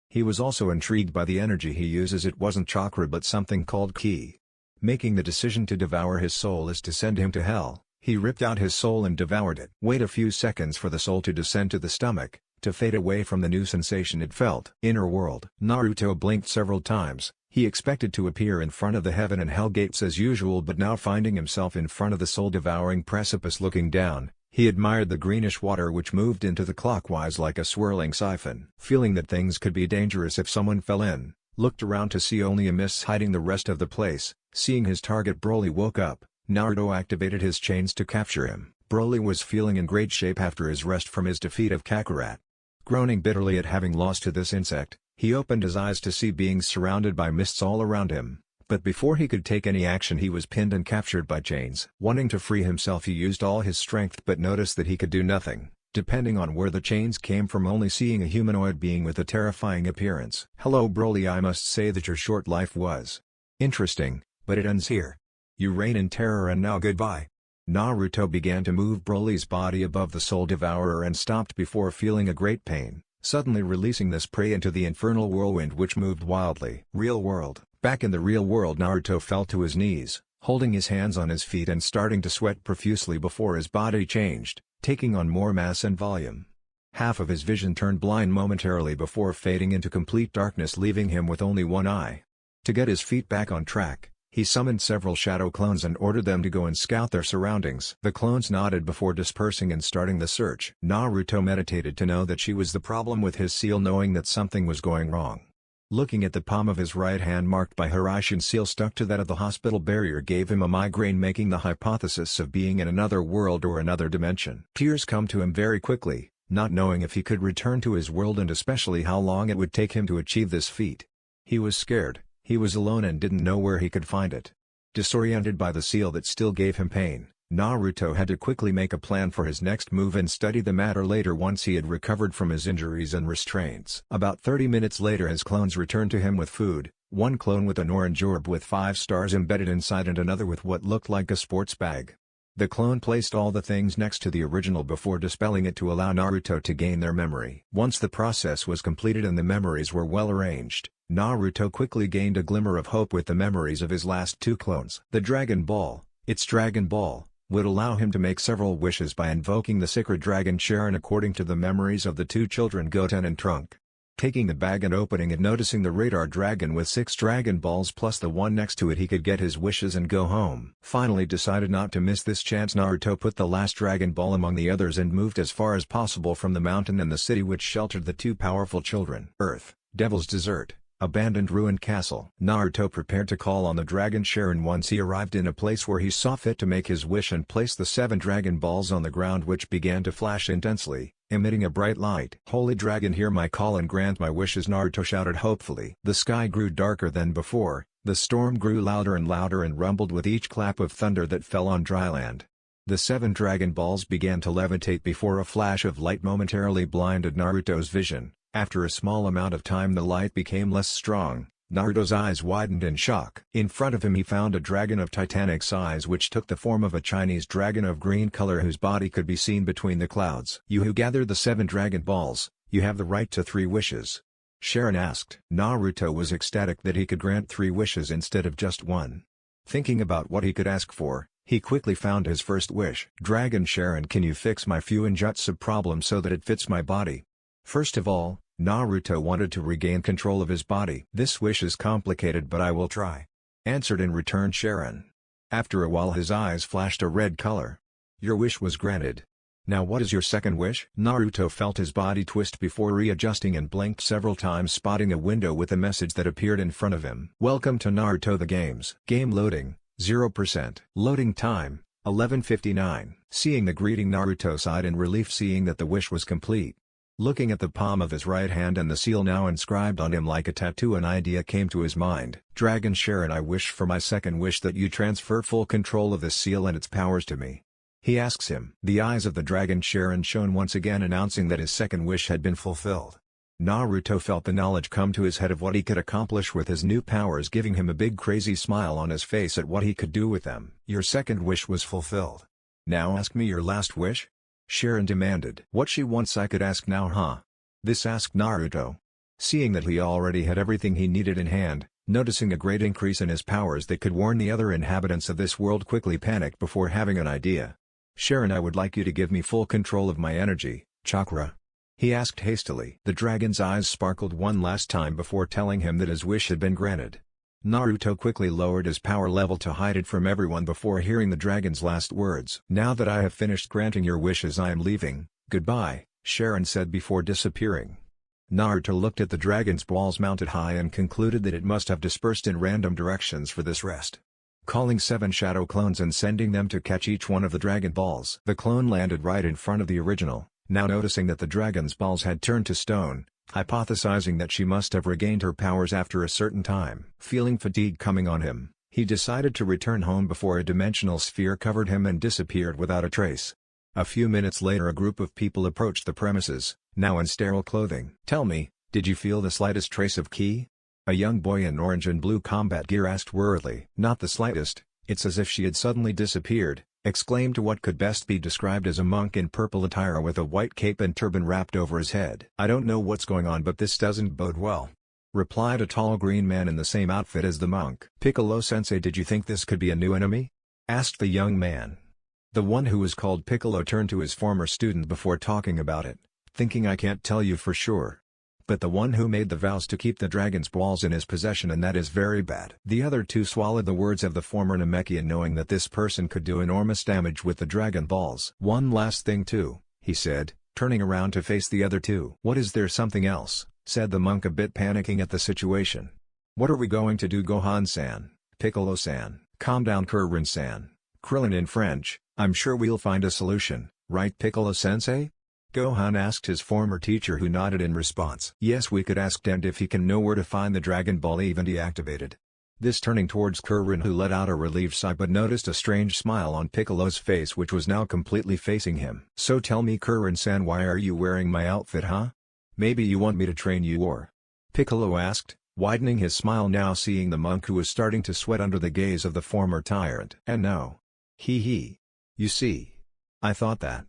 He was also intrigued by the energy he uses. It wasn't chakra but something called ki. Making the decision to devour his soul is to send him to hell. He ripped out his soul and devoured it. Wait a few seconds for the soul to descend to the stomach, to fade away from the new sensation it felt. Inner world. Naruto blinked several times. He expected to appear in front of the heaven and hell gates as usual, but now finding himself in front of the soul-devouring precipice looking down, he admired the greenish water which moved into the clockwise like a swirling siphon. Feeling that things could be dangerous if someone fell in, looked around to see only a mist hiding the rest of the place. Seeing his target Broly woke up, Naruto activated his chains to capture him. Broly was feeling in great shape after his rest from his defeat of Kakarot. Groaning bitterly at having lost to this insect, he opened his eyes to see beings surrounded by mists all around him. But before he could take any action he was pinned and captured by chains. Wanting to free himself he used all his strength but noticed that he could do nothing, depending on where the chains came from, only seeing a humanoid being with a terrifying appearance. "Hello Broly, I must say that your short life was interesting, but it ends here. You reign in terror and now goodbye." Naruto began to move Broly's body above the soul devourer and stopped before feeling a great pain, suddenly releasing this prey into the infernal whirlwind which moved wildly. Real world. Back in the real world, Naruto fell to his knees, holding his hands on his feet and starting to sweat profusely before his body changed, taking on more mass and volume. Half of his vision turned blind momentarily before fading into complete darkness, leaving him with only one eye. To get his feet back on track, he summoned several shadow clones and ordered them to go and scout their surroundings. The clones nodded before dispersing and starting the search. Naruto meditated to know that she was the problem with his seal, knowing that something was going wrong. Looking at the palm of his right hand marked by Hiraishin's seal stuck to that of the hospital barrier gave him a migraine, making the hypothesis of being in another world or another dimension. Tears come to him very quickly, not knowing if he could return to his world and especially how long it would take him to achieve this feat. He was scared, he was alone and didn't know where he could find it. Disoriented by the seal that still gave him pain, Naruto had to quickly make a plan for his next move and study the matter later once he had recovered from his injuries and restraints. About 30 minutes later his clones returned to him with food, one clone with an orange orb with 5 stars embedded inside and another with what looked like a sports bag. The clone placed all the things next to the original before dispelling it to allow Naruto to gain their memory. Once the process was completed and the memories were well arranged, Naruto quickly gained a glimmer of hope with the memories of his last 2 clones. The Dragon Ball, its Dragon Ball, would allow him to make several wishes by invoking the sacred dragon Sharon according to the memories of the 2 children Goten and Trunk. Taking the bag and opening it, noticing the radar dragon with 6 Dragon Balls plus the one next to it, he could get his wishes and go home. Finally decided not to miss this chance, Naruto put the last Dragon Ball among the others and moved as far as possible from the mountain and the city which sheltered the 2 powerful children. Earth, Devil's Desert. Abandoned ruined castle. Naruto prepared to call on the dragon Sharon once he arrived in a place where he saw fit to make his wish and place the 7 Dragon Balls on the ground, which began to flash intensely, emitting a bright light. "Holy dragon, hear my call and grant my wishes," Naruto shouted hopefully. The sky grew darker than before, the storm grew louder and louder and rumbled with each clap of thunder that fell on dry land. The 7 Dragon Balls began to levitate before a flash of light momentarily blinded Naruto's vision. After a small amount of time the light became less strong, Naruto's eyes widened in shock. In front of him he found a dragon of titanic size which took the form of a Chinese dragon of green color whose body could be seen between the clouds. "You who gathered the 7 Dragon Balls, you have the right to 3 wishes. Sharon asked. Naruto was ecstatic that he could grant 3 wishes instead of just 1. Thinking about what he could ask for, he quickly found his first wish. "Dragon Sharon, can you fix my Fuinjutsu problem so that it fits my body?" First of all, Naruto wanted to regain control of his body. "This wish is complicated but I will try," answered in return Sharon. After a while his eyes flashed a red color. "Your wish was granted. Now what is your second wish?" Naruto felt his body twist before readjusting and blinked several times, spotting a window with a message that appeared in front of him. "Welcome to Naruto the Games. Game loading, 0%. Loading time, 11:59. Seeing the greeting, Naruto sighed in relief seeing that the wish was complete. Looking at the palm of his right hand and the seal now inscribed on him like a tattoo, an idea came to his mind. "Dragon Sharon, I wish for my second wish that you transfer full control of this seal and its powers to me," he asks him. The eyes of the Dragon Sharon shone once again, announcing that his second wish had been fulfilled. Naruto felt the knowledge come to his head of what he could accomplish with his new powers, giving him a big crazy smile on his face at what he could do with them. Your second wish was fulfilled. Now ask me your last wish? Sharon demanded. What she wants I could ask now, huh? This asked Naruto. Seeing that he already had everything he needed in hand, noticing a great increase in his powers that could warn the other inhabitants of this world, quickly panicked before having an idea. Sharon, I would like you to give me full control of my energy, chakra. He asked hastily. The dragon's eyes sparkled one last time before telling him that his wish had been granted. Naruto quickly lowered his power level to hide it from everyone before hearing the dragon's last words. Now that I have finished granting your wishes, I am leaving. Goodbye, Sharon said before disappearing. Naruto looked at the dragon's balls mounted high and concluded that it must have dispersed in random directions for this rest. Calling 7 shadow clones and sending them to catch each one of the dragon balls. The clone landed right in front of the original, now noticing that the dragon's balls had turned to stone, hypothesizing that she must have regained her powers after a certain time. Feeling fatigue coming on him, he decided to return home before a dimensional sphere covered him and disappeared without a trace. A few minutes later, a group of people approached the premises, now in sterile clothing. Tell me, did you feel the slightest trace of ki? A young boy in orange and blue combat gear asked worriedly. Not the slightest, it's as if she had suddenly disappeared, exclaimed what could best be described as a monk in purple attire with a white cape and turban wrapped over his head. I don't know what's going on, but this doesn't bode well, replied a tall green man in the same outfit as the monk. Piccolo-sensei, did you think this could be a new enemy? Asked the young man. The one who was called Piccolo turned to his former student before talking about it, thinking I can't tell you for sure. But the one who made the vows to keep the dragon's balls in his possession, and that is very bad. The other two swallowed the words of the former Namekian, knowing that this person could do enormous damage with the dragon balls. One last thing too, he said, turning around to face the other two. What, is there something else? Said the monk, a bit panicking at the situation. What are we going to do, Gohan-san? Piccolo-san, calm down. Kuririn-san, Krillin in French, I'm sure we'll find a solution, right Piccolo-sensei? Gohan asked his former teacher, who nodded in response. Yes, we could ask Dent if he can know where to find the Dragon Ball even deactivated. This turning towards Kuririn, who let out a relieved sigh but noticed a strange smile on Piccolo's face, which was now completely facing him. So tell me, Kuririn-san, why are you wearing my outfit, huh? Maybe you want me to train you, or? Piccolo asked, widening his smile now, seeing the monk who was starting to sweat under the gaze of the former tyrant. And no. Hee. You see. I thought that.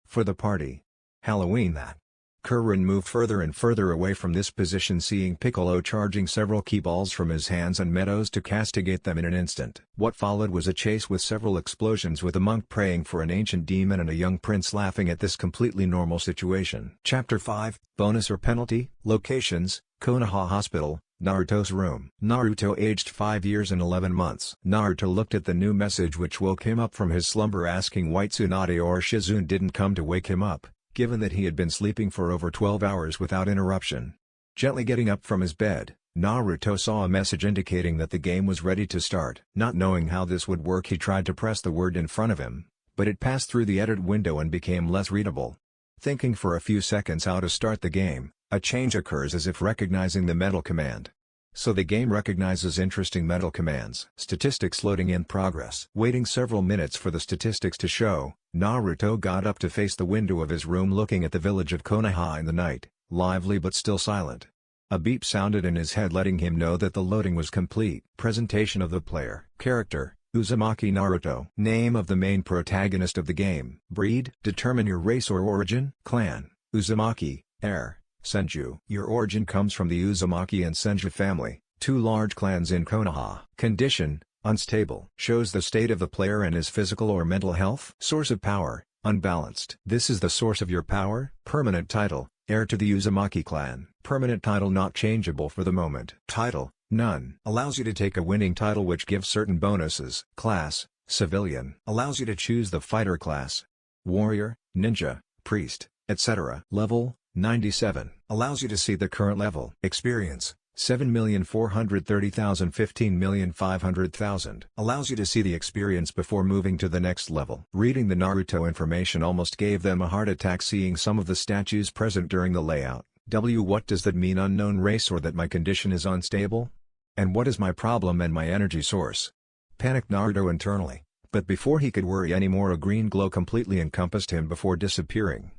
For the party. Halloween that. Kuririn moved further and further away from this position, seeing Piccolo charging several key balls from his hands and meadows to castigate them in an instant. What followed was a chase with several explosions, with a monk praying for an ancient demon and a young prince laughing at this completely normal situation. Chapter 5, Bonus or Penalty? Locations: Konoha Hospital, Naruto's room. Naruto, aged 5 years and 11 months. Naruto looked at the new message which woke him up from his slumber, asking why Tsunade or Shizune didn't come to wake him up, given that he had been sleeping for over 12 hours without interruption. Gently getting up from his bed, Naruto saw a message indicating that the game was ready to start. Not knowing how this would work, he tried to press the word in front of him, but it passed through the edit window and became less readable. Thinking for a few seconds how to start the game, a change occurs as if recognizing the metal command. So the game recognizes interesting metal commands. Statistics loading in progress. Waiting several minutes for the statistics to show, Naruto got up to face the window of his room, looking at the village of Konoha in the night, lively but still silent. A beep sounded in his head, letting him know that the loading was complete. Presentation of the player. Character: Uzumaki Naruto. Name of the main protagonist of the game. Breed: determine your race or origin. Clan: Uzumaki, heir, Senju. Your origin comes from the Uzumaki and Senju family, two large clans in Konoha. Condition: unstable. Shows the state of the player and his physical or mental health. Source of power: unbalanced. This is the source of your power. Permanent title: heir to the Uzumaki clan. Permanent title not changeable for the moment. Title: none. Allows you to take a winning title which gives certain bonuses. Class: civilian. Allows you to choose the fighter class: warrior, ninja, priest, etc. Level: 97. Allows you to see the current level. Experience: 7,430,000, 15,500,000. Allows you to see the experience before moving to the next level. Reading the Naruto information almost gave them a heart attack, seeing some of the statues present during the layout. What does that mean? Unknown race, or that my condition is unstable? And what is my problem and my energy source? Panicked Naruto internally, but before he could worry anymore, a green glow completely encompassed him before disappearing.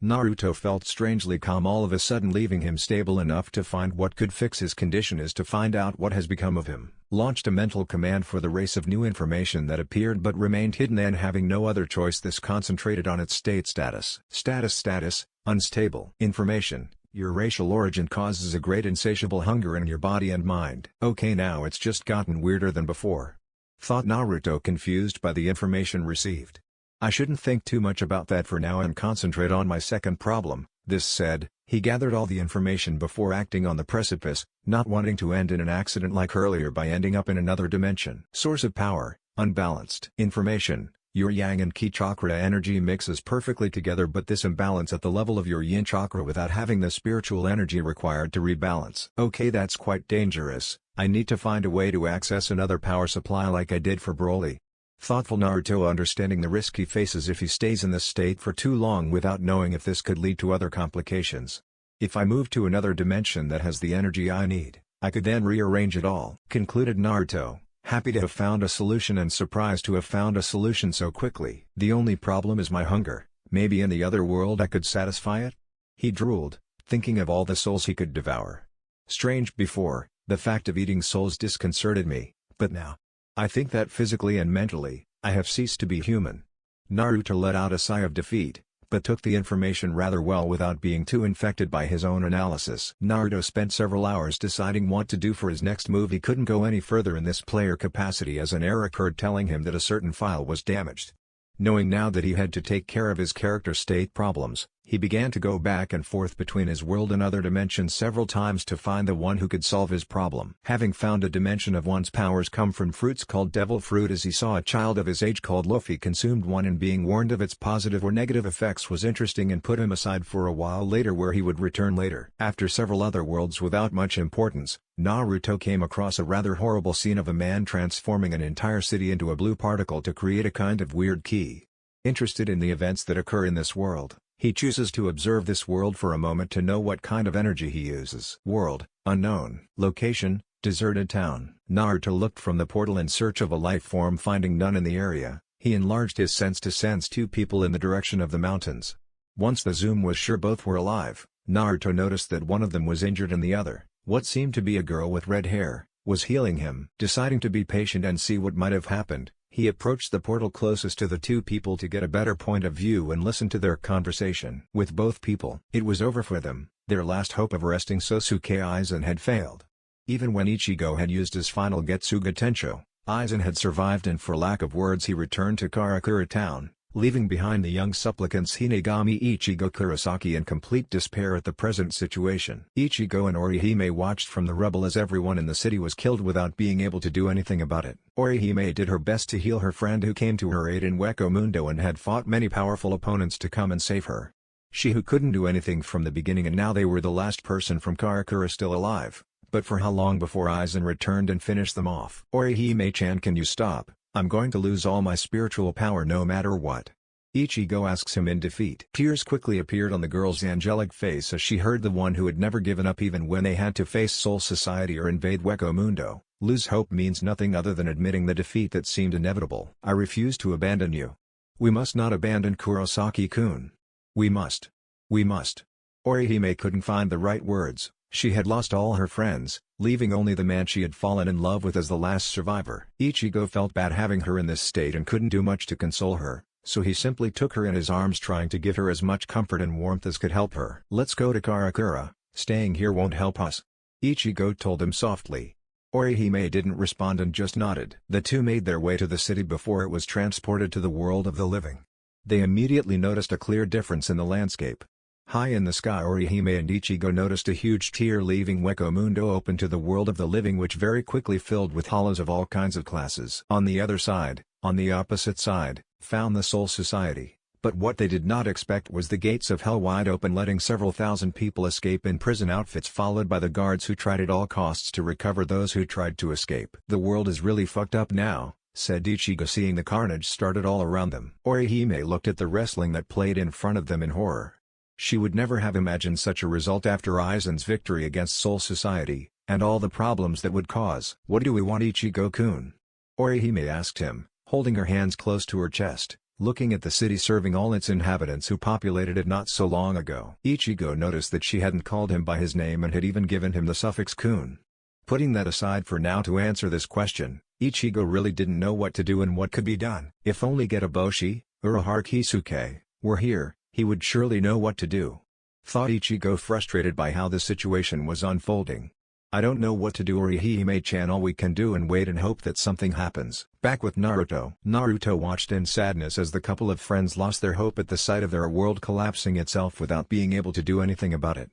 Naruto felt strangely calm, all of a sudden leaving him stable enough to find what could fix his condition is to find out what has become of him. Launched a mental command for the race of new information that appeared but remained hidden, and having no other choice, this concentrated on its state status. Status, unstable. Information. Your racial origin causes a great insatiable hunger in your body and mind. Okay, now it's just gotten weirder than before, thought Naruto, confused by the information received. I shouldn't think too much about that for now and concentrate on my second problem. This said, he gathered all the information before acting on the precipice, not wanting to end in an accident like earlier by ending up in another dimension. Source of power, unbalanced. Information. Your yang and ki chakra energy mixes perfectly together, but this imbalance at the level of your yin chakra without having the spiritual energy required to rebalance. Okay, that's quite dangerous. I need to find a way to access another power supply like I did for Broly. Thoughtful Naruto, understanding the risk he faces if he stays in this state for too long without knowing if this could lead to other complications. If I move to another dimension that has the energy I need, I could then rearrange it all, concluded Naruto, happy to have found a solution and surprised to have found a solution so quickly. The only problem is my hunger. Maybe in the other world I could satisfy it? He drooled, thinking of all the souls he could devour. Strange, before, the fact of eating souls disconcerted me, but now, I think that physically and mentally, I have ceased to be human. Naruto let out a sigh of defeat, but took the information rather well without being too infected by his own analysis. Naruto spent several hours deciding what to do for his next move. He couldn't go any further in this player capacity as an error occurred telling him that a certain file was damaged. Knowing now that he had to take care of his character state problems, he began to go back and forth between his world and other dimensions several times to find the one who could solve his problem. Having found a dimension of one's powers come from fruits called devil fruit, as he saw a child of his age called Luffy consumed one, and being warned of its positive or negative effects was interesting and put him aside for a while later, where he would return later. After several other worlds without much importance, Naruto came across a rather horrible scene of a man transforming an entire city into a blue particle to create a kind of weird key. Interested in the events that occur in this world, he chooses to observe this world for a moment to know what kind of energy he uses. World, unknown. Location, deserted town. Naruto looked from the portal in search of a life form. Finding none in the area, he enlarged his sense to sense two people in the direction of the mountains. Once the zoom was sure both were alive, Naruto noticed that one of them was injured and the other, what seemed to be a girl with red hair, was healing him. Deciding to be patient and see what might have happened, he approached the portal closest to the two people to get a better point of view and listen to their conversation. With both people, it was over for them. Their last hope of arresting Sasuke Aizen had failed. Even when Ichigo had used his final Getsuga Tensho, Aizen had survived, and for lack of words he returned to Karakura town, leaving behind the young supplicants Hinagami, Ichigo, Kurosaki in complete despair at the present situation. Ichigo and Orihime watched from the rubble as everyone in the city was killed without being able to do anything about it. Orihime did her best to heal her friend who came to her aid in Wekamundo and had fought many powerful opponents to come and save her. She who couldn't do anything from the beginning, and now they were the last person from Karakura still alive. But for how long before Aizen returned and finished them off? Orihime-chan, can you stop? I'm going to lose all my spiritual power no matter what. Ichigo asks him in defeat. Tears quickly appeared on the girl's angelic face as she heard the one who had never given up even when they had to face Soul Society or invade Wekamundo. Lose hope means nothing other than admitting the defeat that seemed inevitable. I refuse to abandon you. We must not abandon Kurosaki-kun. We must. We must. Orihime couldn't find the right words. She had lost all her friends, leaving only the man she had fallen in love with as the last survivor. Ichigo felt bad having her in this state and couldn't do much to console her, so he simply took her in his arms, trying to give her as much comfort and warmth as could help her. Let's go to Karakura, staying here won't help us, Ichigo told him softly. Orihime didn't respond and just nodded. The two made their way to the city before it was transported to the world of the living. They immediately noticed a clear difference in the landscape. High in the sky, Orihime and Ichigo noticed a huge tier leaving Wekamundo open to the world of the living, which very quickly filled with hollows of all kinds of classes. On the other side, on the opposite side, found the Soul Society, but what they did not expect was the gates of hell wide open, letting several thousand people escape in prison outfits, followed by the guards who tried at all costs to recover those who tried to escape. The world is really fucked up now, said Ichigo, seeing the carnage started all around them. Orihime looked at the wrestling that played in front of them in horror. She would never have imagined such a result after Aizen's victory against Soul Society, and all the problems that would cause. What do we want, Ichigo-kun? Orihime asked him, holding her hands close to her chest, looking at the city serving all its inhabitants who populated it not so long ago. Ichigo noticed that she hadn't called him by his name and had even given him the suffix kun. Putting that aside for now to answer this question, Ichigo really didn't know what to do and what could be done. If only Getaboshi, Urahara Kisuke, were here, he would surely know what to do. Thought Ichigo, frustrated by how the situation was unfolding. I don't know what to do, Orihime-chan. All we can do and wait and hope that something happens. Back with Naruto. Naruto watched in sadness as the couple of friends lost their hope at the sight of their world collapsing itself without being able to do anything about it.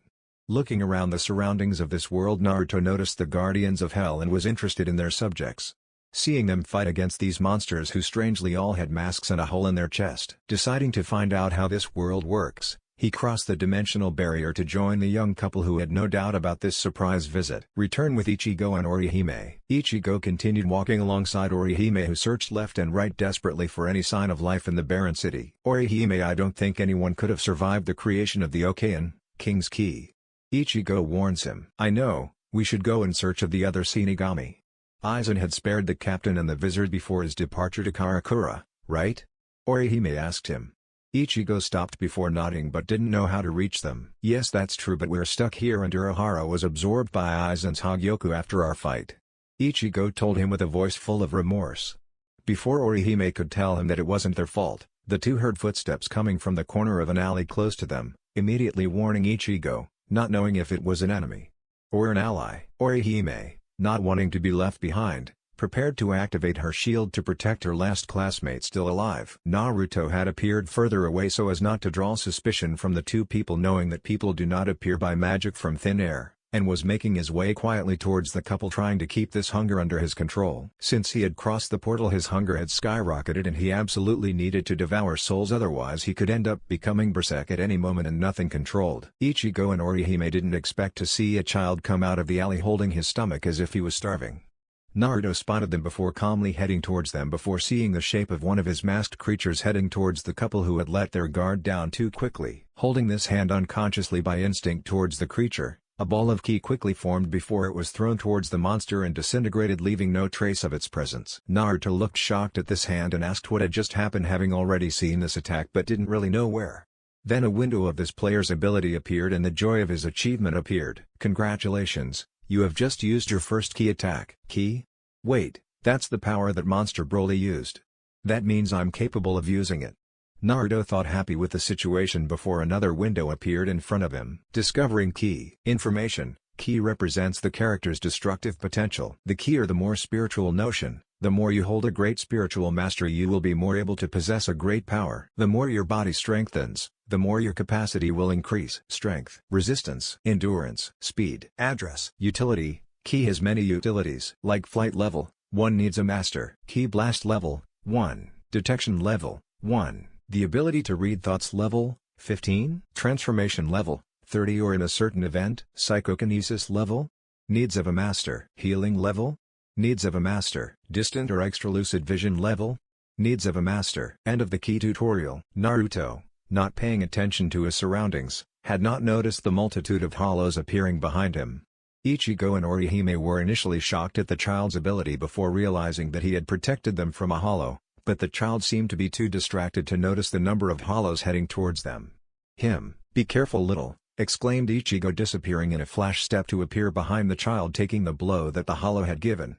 Looking around the surroundings of this world, Naruto noticed the Guardians of Hell and was interested in their subjects. Seeing them fight against these monsters who strangely all had masks and a hole in their chest. Deciding to find out how this world works, he crossed the dimensional barrier to join the young couple who had no doubt about this surprise visit. Return with Ichigo and Orihime. Ichigo continued walking alongside Orihime, who searched left and right desperately for any sign of life in the barren city. Orihime, I don't think anyone could have survived the creation of the Okain, King's Key. Ichigo warns him. I know, we should go in search of the other Shinigami. Aizen had spared the captain and the wizard before his departure to Karakura, right? Orihime asked him. Ichigo stopped before nodding but didn't know how to reach them. Yes, that's true, but we're stuck here and Urahara was absorbed by Aizen's Hagyoku after our fight. Ichigo told him with a voice full of remorse. Before Orihime could tell him that it wasn't their fault, the two heard footsteps coming from the corner of an alley close to them, immediately warning Ichigo, not knowing if it was an enemy or an ally. Orihime, not wanting to be left behind, prepared to activate her shield to protect her last classmate still alive. Naruto had appeared further away so as not to draw suspicion from the two people, knowing that people do not appear by magic from thin air, and was making his way quietly towards the couple, trying to keep this hunger under his control. Since he had crossed the portal, his hunger had skyrocketed and he absolutely needed to devour souls, otherwise he could end up becoming berserk at any moment and nothing controlled. Ichigo and Orihime didn't expect to see a child come out of the alley holding his stomach as if he was starving. Naruto spotted them before calmly heading towards them before seeing the shape of one of his masked creatures heading towards the couple who had let their guard down too quickly. Holding this hand unconsciously by instinct towards the creature, a ball of ki quickly formed before it was thrown towards the monster and disintegrated, leaving no trace of its presence. Naruto looked shocked at this hand and asked what had just happened, having already seen this attack but didn't really know where. Then a window of this player's ability appeared and the joy of his achievement appeared. Congratulations, you have just used your first ki attack. Ki? Wait, that's the power that Monster Broly used. That means I'm capable of using it. Naruto thought, happy with the situation, before another window appeared in front of him. Discovering ki information. Ki represents the character's destructive potential. The ki, or the more spiritual notion, the more you hold a great spiritual mastery, you will be more able to possess a great power. The more your body strengthens, the more your capacity will increase. Strength, resistance, endurance, speed, address, utility. Ki has many utilities. Like flight level, 1 needs a master. Ki blast level, 1. Detection level, 1. The ability to read thoughts level, 15. Transformation level, 30, or in a certain event. Psychokinesis level, needs of a master. Healing level, needs of a master. Distant or extra lucid vision level, needs of a master. End of the ki tutorial. Naruto, not paying attention to his surroundings, had not noticed the multitude of hollows appearing behind him. Ichigo and Orihime were initially shocked at the child's ability before realizing that he had protected them from a hollow, but the child seemed to be too distracted to notice the number of hollows heading towards them. Be careful, little, exclaimed Ichigo, disappearing in a flash step to appear behind the child, taking the blow that the hollow had given.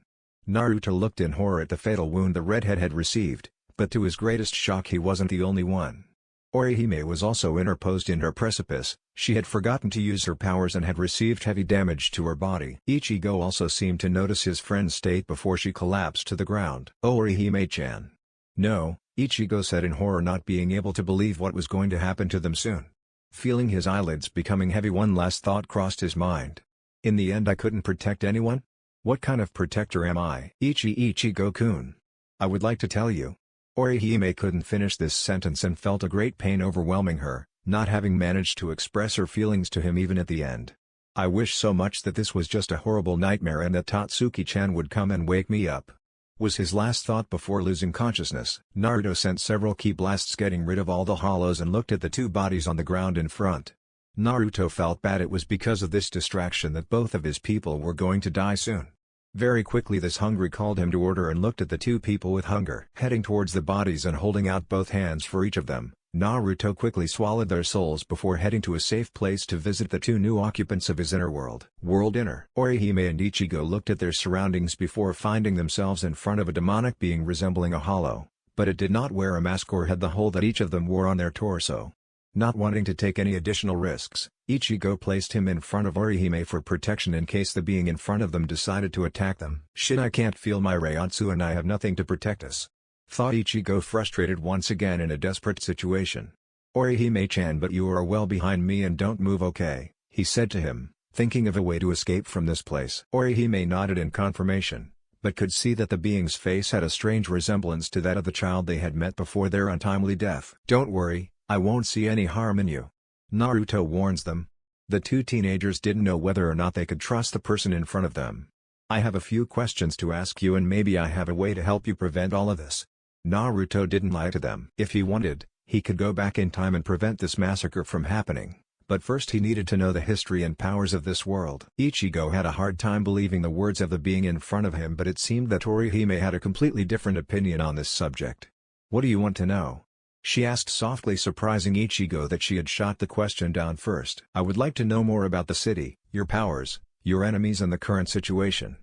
Naruto looked in horror at the fatal wound the redhead had received, but to his greatest shock he wasn't the only one. Orihime was also interposed in her precipice. She had forgotten to use her powers and had received heavy damage to her body. Ichigo also seemed to notice his friend's state before she collapsed to the ground. Orihime-chan. No, Ichigo said in horror, not being able to believe what was going to happen to them soon. Feeling his eyelids becoming heavy, one last thought crossed his mind. In the end, I couldn't protect anyone? What kind of protector am I? Ichigo-kun. I would like to tell you. Orihime couldn't finish this sentence and felt a great pain overwhelming her, not having managed to express her feelings to him even at the end. I wish so much that this was just a horrible nightmare and that Tatsuki-chan would come and wake me up, was his last thought before losing consciousness. Naruto sent several ki blasts, getting rid of all the hollows, and looked at the two bodies on the ground in front. Naruto felt bad. It was because of this distraction that both of his people were going to die soon. Very quickly this hungry called him to order and looked at the two people with hunger. Heading towards the bodies and holding out both hands for each of them, Naruto quickly swallowed their souls before heading to a safe place to visit the two new occupants of his inner world. Orihime and Ichigo looked at their surroundings before finding themselves in front of a demonic being resembling a hollow, but it did not wear a mask or had the hole that each of them wore on their torso. Not wanting to take any additional risks, Ichigo placed him in front of Orihime for protection in case the being in front of them decided to attack them. "Shit, I can't feel my Reiatsu and I have nothing to protect us," thought Ichigo, frustrated once again in a desperate situation. "Orihime-chan, but you are well behind me and don't move, okay?" he said to him, thinking of a way to escape from this place. Orihime nodded in confirmation, but could see that the being's face had a strange resemblance to that of the child they had met before their untimely death. "Don't worry, I won't see any harm in you," Naruto warns them. The two teenagers didn't know whether or not they could trust the person in front of them. "I have a few questions to ask you and maybe I have a way to help you prevent all of this." Naruto didn't lie to them. If he wanted, he could go back in time and prevent this massacre from happening, but first he needed to know the history and powers of this world. Ichigo had a hard time believing the words of the being in front of him, but it seemed that Orihime had a completely different opinion on this subject. "What do you want to know?" she asked softly, surprising Ichigo that she had shot the question down first. "I would like to know more about the city, your powers, your enemies and the current situation,"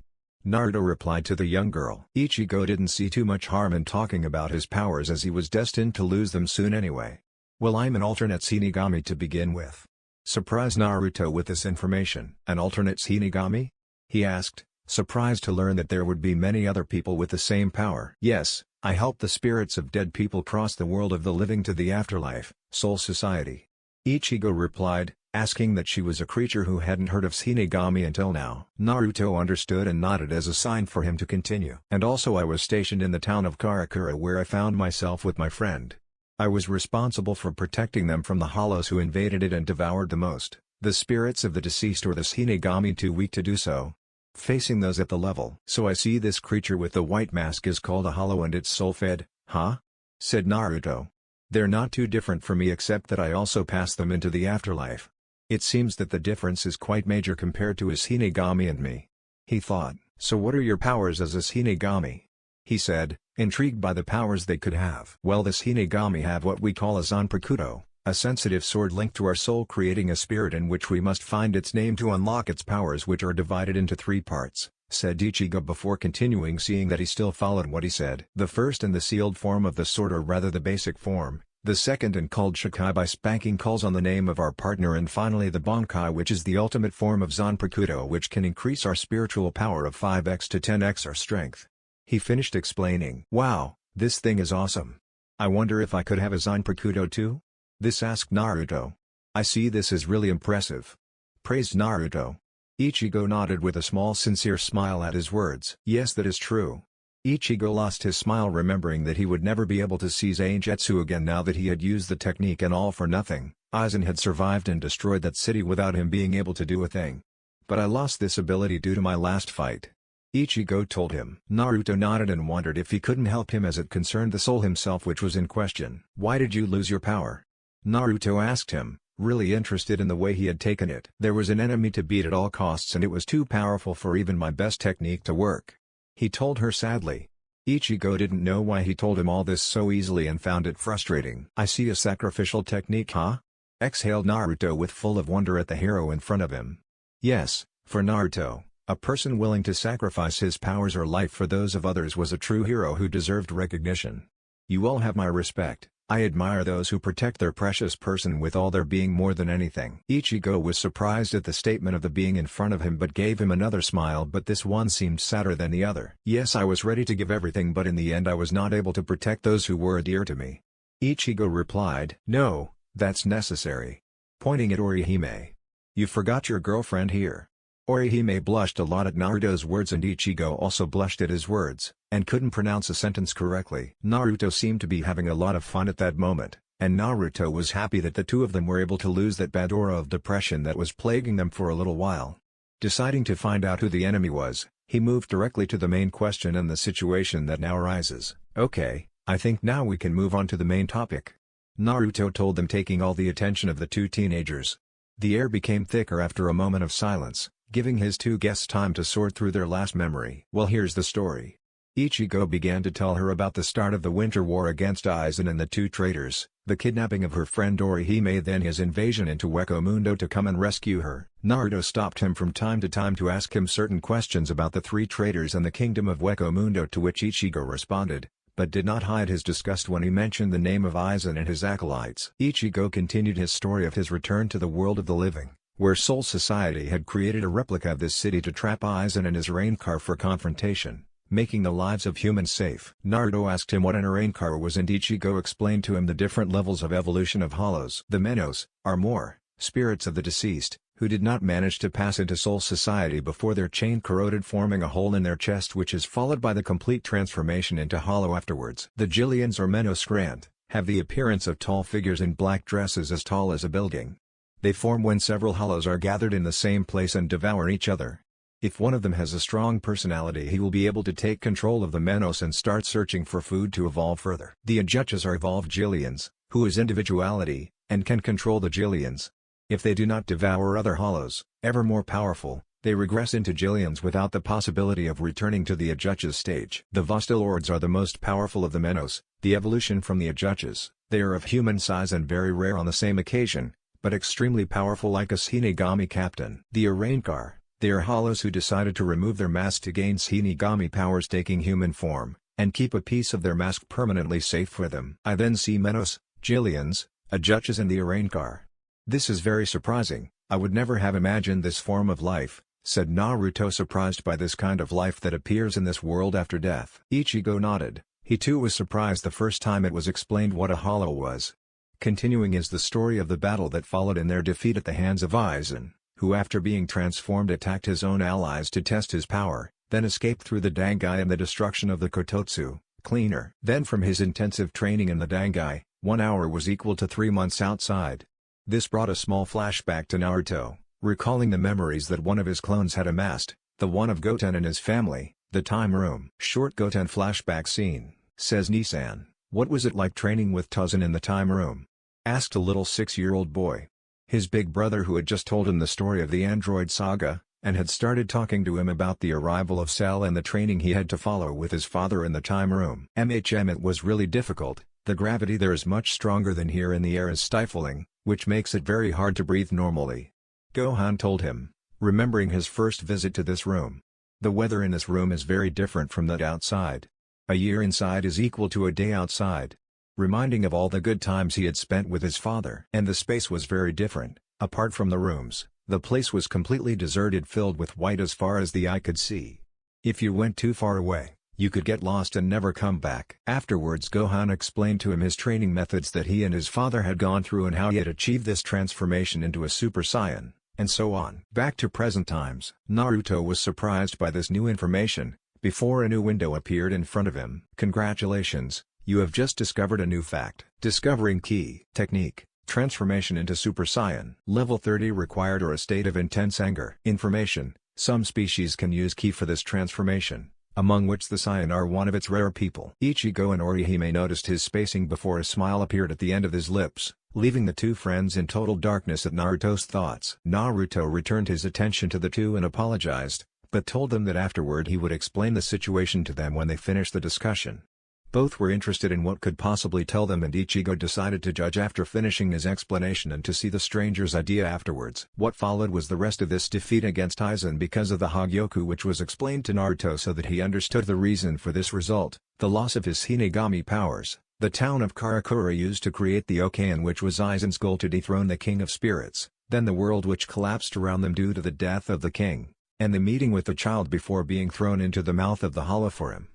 Naruto replied to the young girl. Ichigo didn't see too much harm in talking about his powers as he was destined to lose them soon anyway. "Well, I'm an alternate Shinigami to begin with," surprised Naruto with this information. "An alternate Shinigami?" he asked, surprised to learn that there would be many other people with the same power. "Yes, I help the spirits of dead people cross the world of the living to the afterlife, Soul Society," Ichigo replied, asking that she was a creature who hadn't heard of Shinigami until now. Naruto understood and nodded as a sign for him to continue. "And also I was stationed in the town of Karakura where I found myself with my friend. I was responsible for protecting them from the hollows who invaded it and devoured the spirits of the deceased or the Shinigami too weak to do so, facing those at the level. So I see this creature with the white mask is called a hollow and it's soul-fed, huh?" said Naruto. "They're not too different from me except that I also pass them into the afterlife. It seems that the difference is quite major compared to a Shinigami and me," he thought. "So what are your powers as a Shinigami?" he said, intrigued by the powers they could have. "Well, the Shinigami have what we call a Zanpakuto, a sensitive sword linked to our soul, creating a spirit in which we must find its name to unlock its powers, which are divided into 3 parts, said Ichigo before continuing, seeing that he still followed what he said. "The first and the sealed form of the sword, or rather the basic form. The second and called Shikai by spanking calls on the name of our partner, and finally the Bankai, which is the ultimate form of Zanpakuto, which can increase our spiritual power of 5x to 10x our strength," he finished explaining. "Wow, this thing is awesome. I wonder if I could have a Zanpakuto too?" this asked Naruto. "I see, this is really impressive," praised Naruto. Ichigo nodded with a small sincere smile at his words. "Yes, that is true." Ichigo lost his smile, remembering that he would never be able to see Zangetsu again now that he had used the technique, and all for nothing. Aizen had survived and destroyed that city without him being able to do a thing. "But I lost this ability due to my last fight," Ichigo told him. Naruto nodded and wondered if he couldn't help him as it concerned the soul himself which was in question. "Why did you lose your power?" Naruto asked him, really interested in the way he had taken it. "There was an enemy to beat at all costs and it was too powerful for even my best technique to work," he told her sadly. Ichigo didn't know why he told him all this so easily and found it frustrating. "I see, a sacrificial technique, huh?" exhaled Naruto with full of wonder at the hero in front of him. Yes, for Naruto, a person willing to sacrifice his powers or life for those of others was a true hero who deserved recognition. "You all have my respect. I admire those who protect their precious person with all their being more than anything." Ichigo was surprised at the statement of the being in front of him but gave him another smile, but this one seemed sadder than the other. "Yes, I was ready to give everything, but in the end I was not able to protect those who were dear to me," Ichigo replied. "No, that's necessary," pointing at Orihime. "You forgot your girlfriend here." Orihime blushed a lot at Naruto's words, and Ichigo also blushed at his words, and couldn't pronounce a sentence correctly. Naruto seemed to be having a lot of fun at that moment, and Naruto was happy that the two of them were able to lose that bad aura of depression that was plaguing them for a little while. Deciding to find out who the enemy was, he moved directly to the main question and the situation that now arises. "Okay, I think now we can move on to the main topic," Naruto told them, taking all the attention of the two teenagers. The air became thicker after a moment of silence, giving his two guests time to sort through their last memory. Well, here's the story. Ichigo began to tell her about the start of the Winter War against Aizen and the two traitors, the kidnapping of her friend Orihime, then his invasion into Wekamundo to come and rescue her. Naruto stopped him from time to ask him certain questions about the three traitors and the kingdom of Wekamundo, to which Ichigo responded, but did not hide his disgust when he mentioned the name of Aizen and his acolytes. Ichigo continued his story of his return to the world of the living, where Soul Society had created a replica of this city to trap Aizen and his Arrancar for confrontation, making the lives of humans safe. Naruto asked him what an Arrancar was, and Ichigo explained to him the different levels of evolution of hollows. The Menos are more spirits of the deceased, who did not manage to pass into Soul Society before their chain corroded, forming a hole in their chest, which is followed by the complete transformation into hollow afterwards. The Jillians or Menos Grand have the appearance of tall figures in black dresses as tall as a building. They form when several hollows are gathered in the same place and devour each other. If one of them has a strong personality, he will be able to take control of the Menos and start searching for food to evolve further. The Ajuchas are evolved Jillians, who is individuality, and can control the Jillians. If they do not devour other hollows, ever more powerful, they regress into Jillians without the possibility of returning to the Ajuchas stage. The Vostalords are the most powerful of the Menos, the evolution from the Ajuchas. They are of human size and very rare on the same occasion, but extremely powerful, like a Shinigami captain. The Arrancar, they are hollows who decided to remove their mask to gain Shinigami powers, taking human form, and keep a piece of their mask permanently safe for them. I then see Menos, Jillians, Ajuchas and the Arrancar. This is very surprising. I would never have imagined this form of life, said Naruto, surprised by this kind of life that appears in this world after death. Ichigo nodded. He too was surprised the first time it was explained what a hollow was. Continuing is the story of the battle that followed in their defeat at the hands of Aizen, who after being transformed attacked his own allies to test his power, then escaped through the Dangai and the destruction of the Kototsu, cleaner. Then from his intensive training in the Dangai, 1 hour was equal to 3 months outside. This brought a small flashback to Naruto, recalling the memories that one of his clones had amassed, the one of Goten and his family, the time room. Short Goten flashback scene, says Nissan. What was it like training with Tuzan in the time room? Asked a little 6-year-old boy. His big brother, who had just told him the story of the android saga, and had started talking to him about the arrival of Cell and the training he had to follow with his father in the time room. It was really difficult. The gravity there is much stronger than here, and the air is stifling, which makes it very hard to breathe normally. Gohan told him, remembering his first visit to this room. The weather in this room is very different from that outside. A year inside is equal to a day outside. Reminding of all the good times he had spent with his father. And the space was very different. Apart from the rooms, the place was completely deserted, filled with white as far as the eye could see. If you went too far away, you could get lost and never come back. Afterwards, Gohan explained to him his training methods that he and his father had gone through and how he had achieved this transformation into a Super Saiyan, and so on. Back to present times. Naruto was surprised by this new information, before a new window appeared in front of him. Congratulations, you have just discovered a new fact. Discovering key. Technique, transformation into Super Saiyan. Level 30 required, or a state of intense anger. Information, some species can use ki for this transformation, among which the Saiyan are one of its rare people. Ichigo and Orihime noticed his spacing before a smile appeared at the end of his lips, leaving the two friends in total darkness at Naruto's thoughts. Naruto returned his attention to the two and apologized, but told them that afterward he would explain the situation to them when they finished the discussion. Both were interested in what could possibly tell them, and Ichigo decided to judge after finishing his explanation and to see the stranger's idea afterwards. What followed was the rest of this defeat against Aizen because of the Hogyoku, which was explained to Naruto so that he understood the reason for this result: the loss of his Shinigami powers, the town of Karakura used to create the Okain, which was Aizen's goal to dethrone the King of Spirits, then the world which collapsed around them due to the death of the king, and the meeting with the child before being thrown into the mouth of the hollow for him.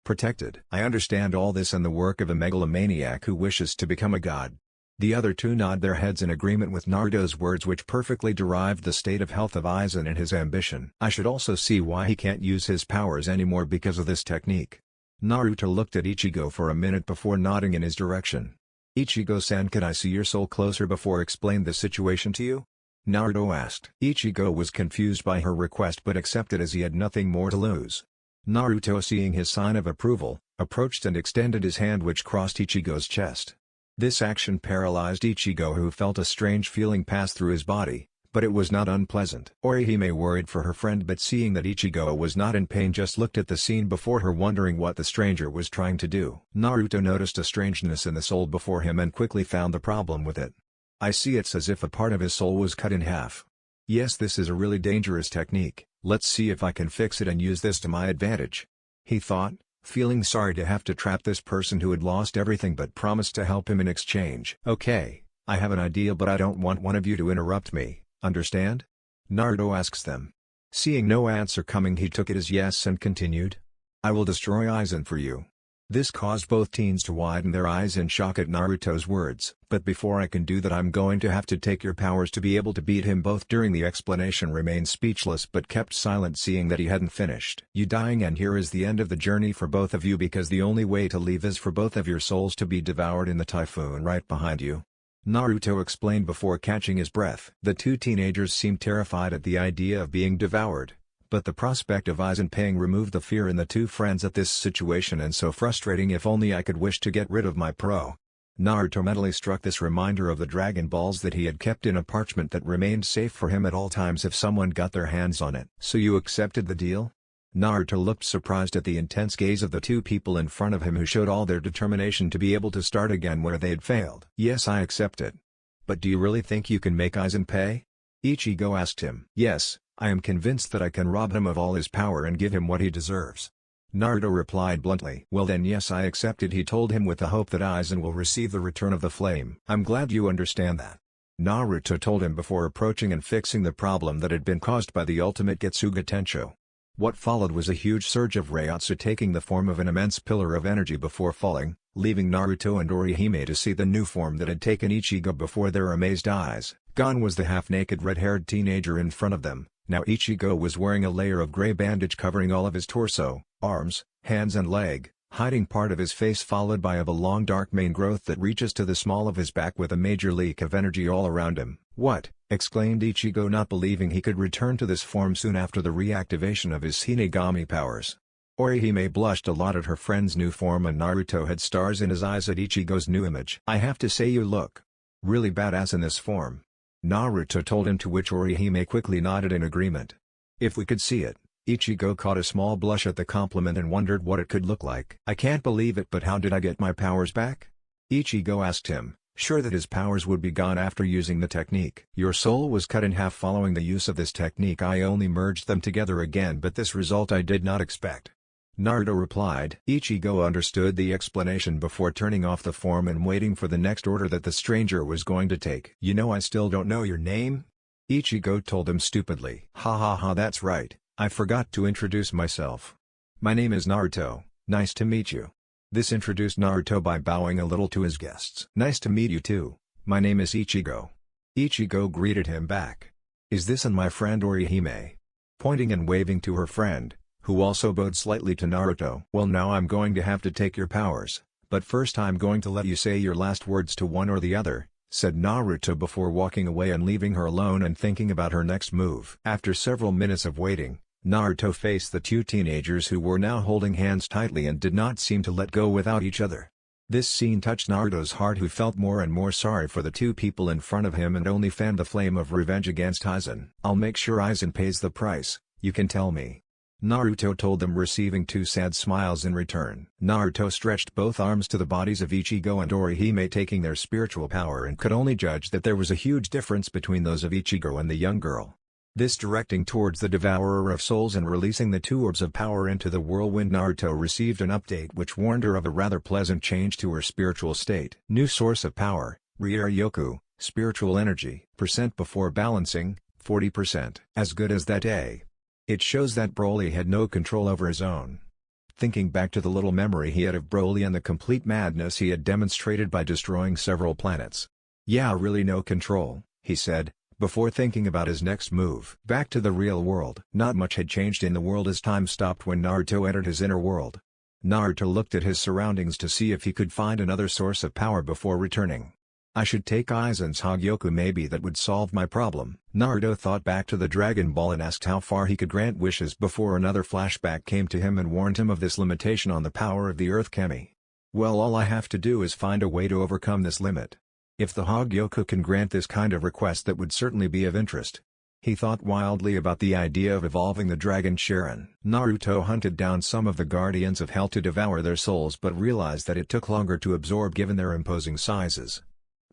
Protected. I understand all this and the work of a megalomaniac who wishes to become a god. The other two nod their heads in agreement with Naruto's words, which perfectly derived the state of health of Aizen and his ambition. I should also see why he can't use his powers anymore because of this technique. Naruto looked at Ichigo for a minute before nodding in his direction. Ichigo-san, could I see your soul closer before I explain the situation to you? Naruto asked. Ichigo was confused by her request but accepted as he had nothing more to lose. Naruto, seeing his sign of approval, approached and extended his hand, which crossed Ichigo's chest. This action paralyzed Ichigo, who felt a strange feeling pass through his body, but it was not unpleasant. Orihime worried for her friend, but seeing that Ichigo was not in pain, just looked at the scene before her, wondering what the stranger was trying to do. Naruto noticed a strangeness in the soul before him and quickly found the problem with it. I see, it's as if a part of his soul was cut in half. Yes, this is a really dangerous technique. Let's see if I can fix it and use this to my advantage, he thought, feeling sorry to have to trap this person who had lost everything but promised to help him in exchange. Okay, I have an idea, but I don't want one of you to interrupt me, understand? Naruto asks them. Seeing no answer coming, he took it as yes and continued. I will destroy Aizen for you. This caused both teens to widen their eyes in shock at Naruto's words. But before I can do that, I'm going to have to take your powers to be able to beat him. Both during the explanation remained speechless but kept silent, seeing that he hadn't finished. You dying, and here is the end of the journey for both of you, because the only way to leave is for both of your souls to be devoured in the typhoon right behind you, Naruto explained before catching his breath. The two teenagers seemed terrified at the idea of being devoured, but the prospect of Aizen paying removed the fear in the two friends at this situation, and so frustrating. If only I could wish to get rid of my pro. Naruto mentally struck this reminder of the Dragon Balls that he had kept in a parchment that remained safe for him at all times if someone got their hands on it. So you accepted the deal? Naruto looked surprised at the intense gaze of the two people in front of him, who showed all their determination to be able to start again where they had failed. Yes, I accept it. But do you really think you can make Aizen pay? Ichigo asked him. Yes, I am convinced that I can rob him of all his power and give him what he deserves, Naruto replied bluntly. Well then, yes, I accept it, he told him, with the hope that Aizen will receive the return of the flame. I'm glad you understand that, Naruto told him before approaching and fixing the problem that had been caused by the ultimate Getsuga Tensho. What followed was a huge surge of Reiatsu, taking the form of an immense pillar of energy before falling, leaving Naruto and Orihime to see the new form that had taken Ichigo before their amazed eyes. Gone was the half-naked red-haired teenager in front of them. Now Ichigo was wearing a layer of gray bandage covering all of his torso, arms, hands and leg, hiding part of his face, followed by a long dark mane growth that reaches to the small of his back, with a major leak of energy all around him. What? Exclaimed Ichigo, not believing he could return to this form soon after the reactivation of his Shinigami powers. Orihime blushed a lot at her friend's new form, and Naruto had stars in his eyes at Ichigo's new image. I have to say, you look really badass in this form, Naruto told him, to which Orihime quickly nodded in agreement. If we could see it. Ichigo caught a small blush at the compliment and wondered what it could look like. I can't believe it, but how did I get my powers back? Ichigo asked him, sure that his powers would be gone after using the technique. Your soul was cut in half following the use of this technique. I only merged them together again, but this result I did not expect, Naruto replied. Ichigo understood the explanation before turning off the form and waiting for the next order that the stranger was going to take. You know, I still don't know your name? Ichigo told him stupidly. Ha ha ha, that's right, I forgot to introduce myself. My name is Naruto, nice to meet you. This introduced Naruto by bowing a little to his guests. Nice to meet you too, my name is Ichigo. Ichigo greeted him back. Is this and my friend Orihime? Pointing and waving to her friend, who also bowed slightly to Naruto. Well, now I'm going to have to take your powers, but first I'm going to let you say your last words to one or the other, said Naruto before walking away and leaving her alone and thinking about her next move. After several minutes of waiting, Naruto faced the two teenagers, who were now holding hands tightly and did not seem to let go without each other. This scene touched Naruto's heart, who felt more and more sorry for the two people in front of him and only fanned the flame of revenge against Aizen. I'll make sure Aizen pays the price, you can tell me, Naruto told them, receiving two sad smiles in return. Naruto stretched both arms to the bodies of Ichigo and Orihime, taking their spiritual power, and could only judge that there was a huge difference between those of Ichigo and the young girl. This directing towards the devourer of souls and releasing the two orbs of power into the whirlwind. Naruto received an update which warned her of a rather pleasant change to her spiritual state. New source of power, Ryoku, spiritual energy, percent before balancing, 40%. As good as that, eh? It shows that Broly had no control over his own. Thinking back to the little memory he had of Broly and the complete madness he had demonstrated by destroying several planets. Yeah, really no control, he said, before thinking about his next move. Back to the real world. Not much had changed in the world as time stopped when Naruto entered his inner world. Naruto looked at his surroundings to see if he could find another source of power before returning. I should take Aizen's Hogyoku, maybe that would solve my problem. Naruto thought back to the Dragon Ball and asked how far he could grant wishes before another flashback came to him and warned him of this limitation on the power of the Earth Kemi. Well, all I have to do is find a way to overcome this limit. If the Hogyoku can grant this kind of request, that would certainly be of interest. He thought wildly about the idea of evolving the dragon Sharon. Naruto hunted down some of the guardians of hell to devour their souls, but realized that it took longer to absorb given their imposing sizes.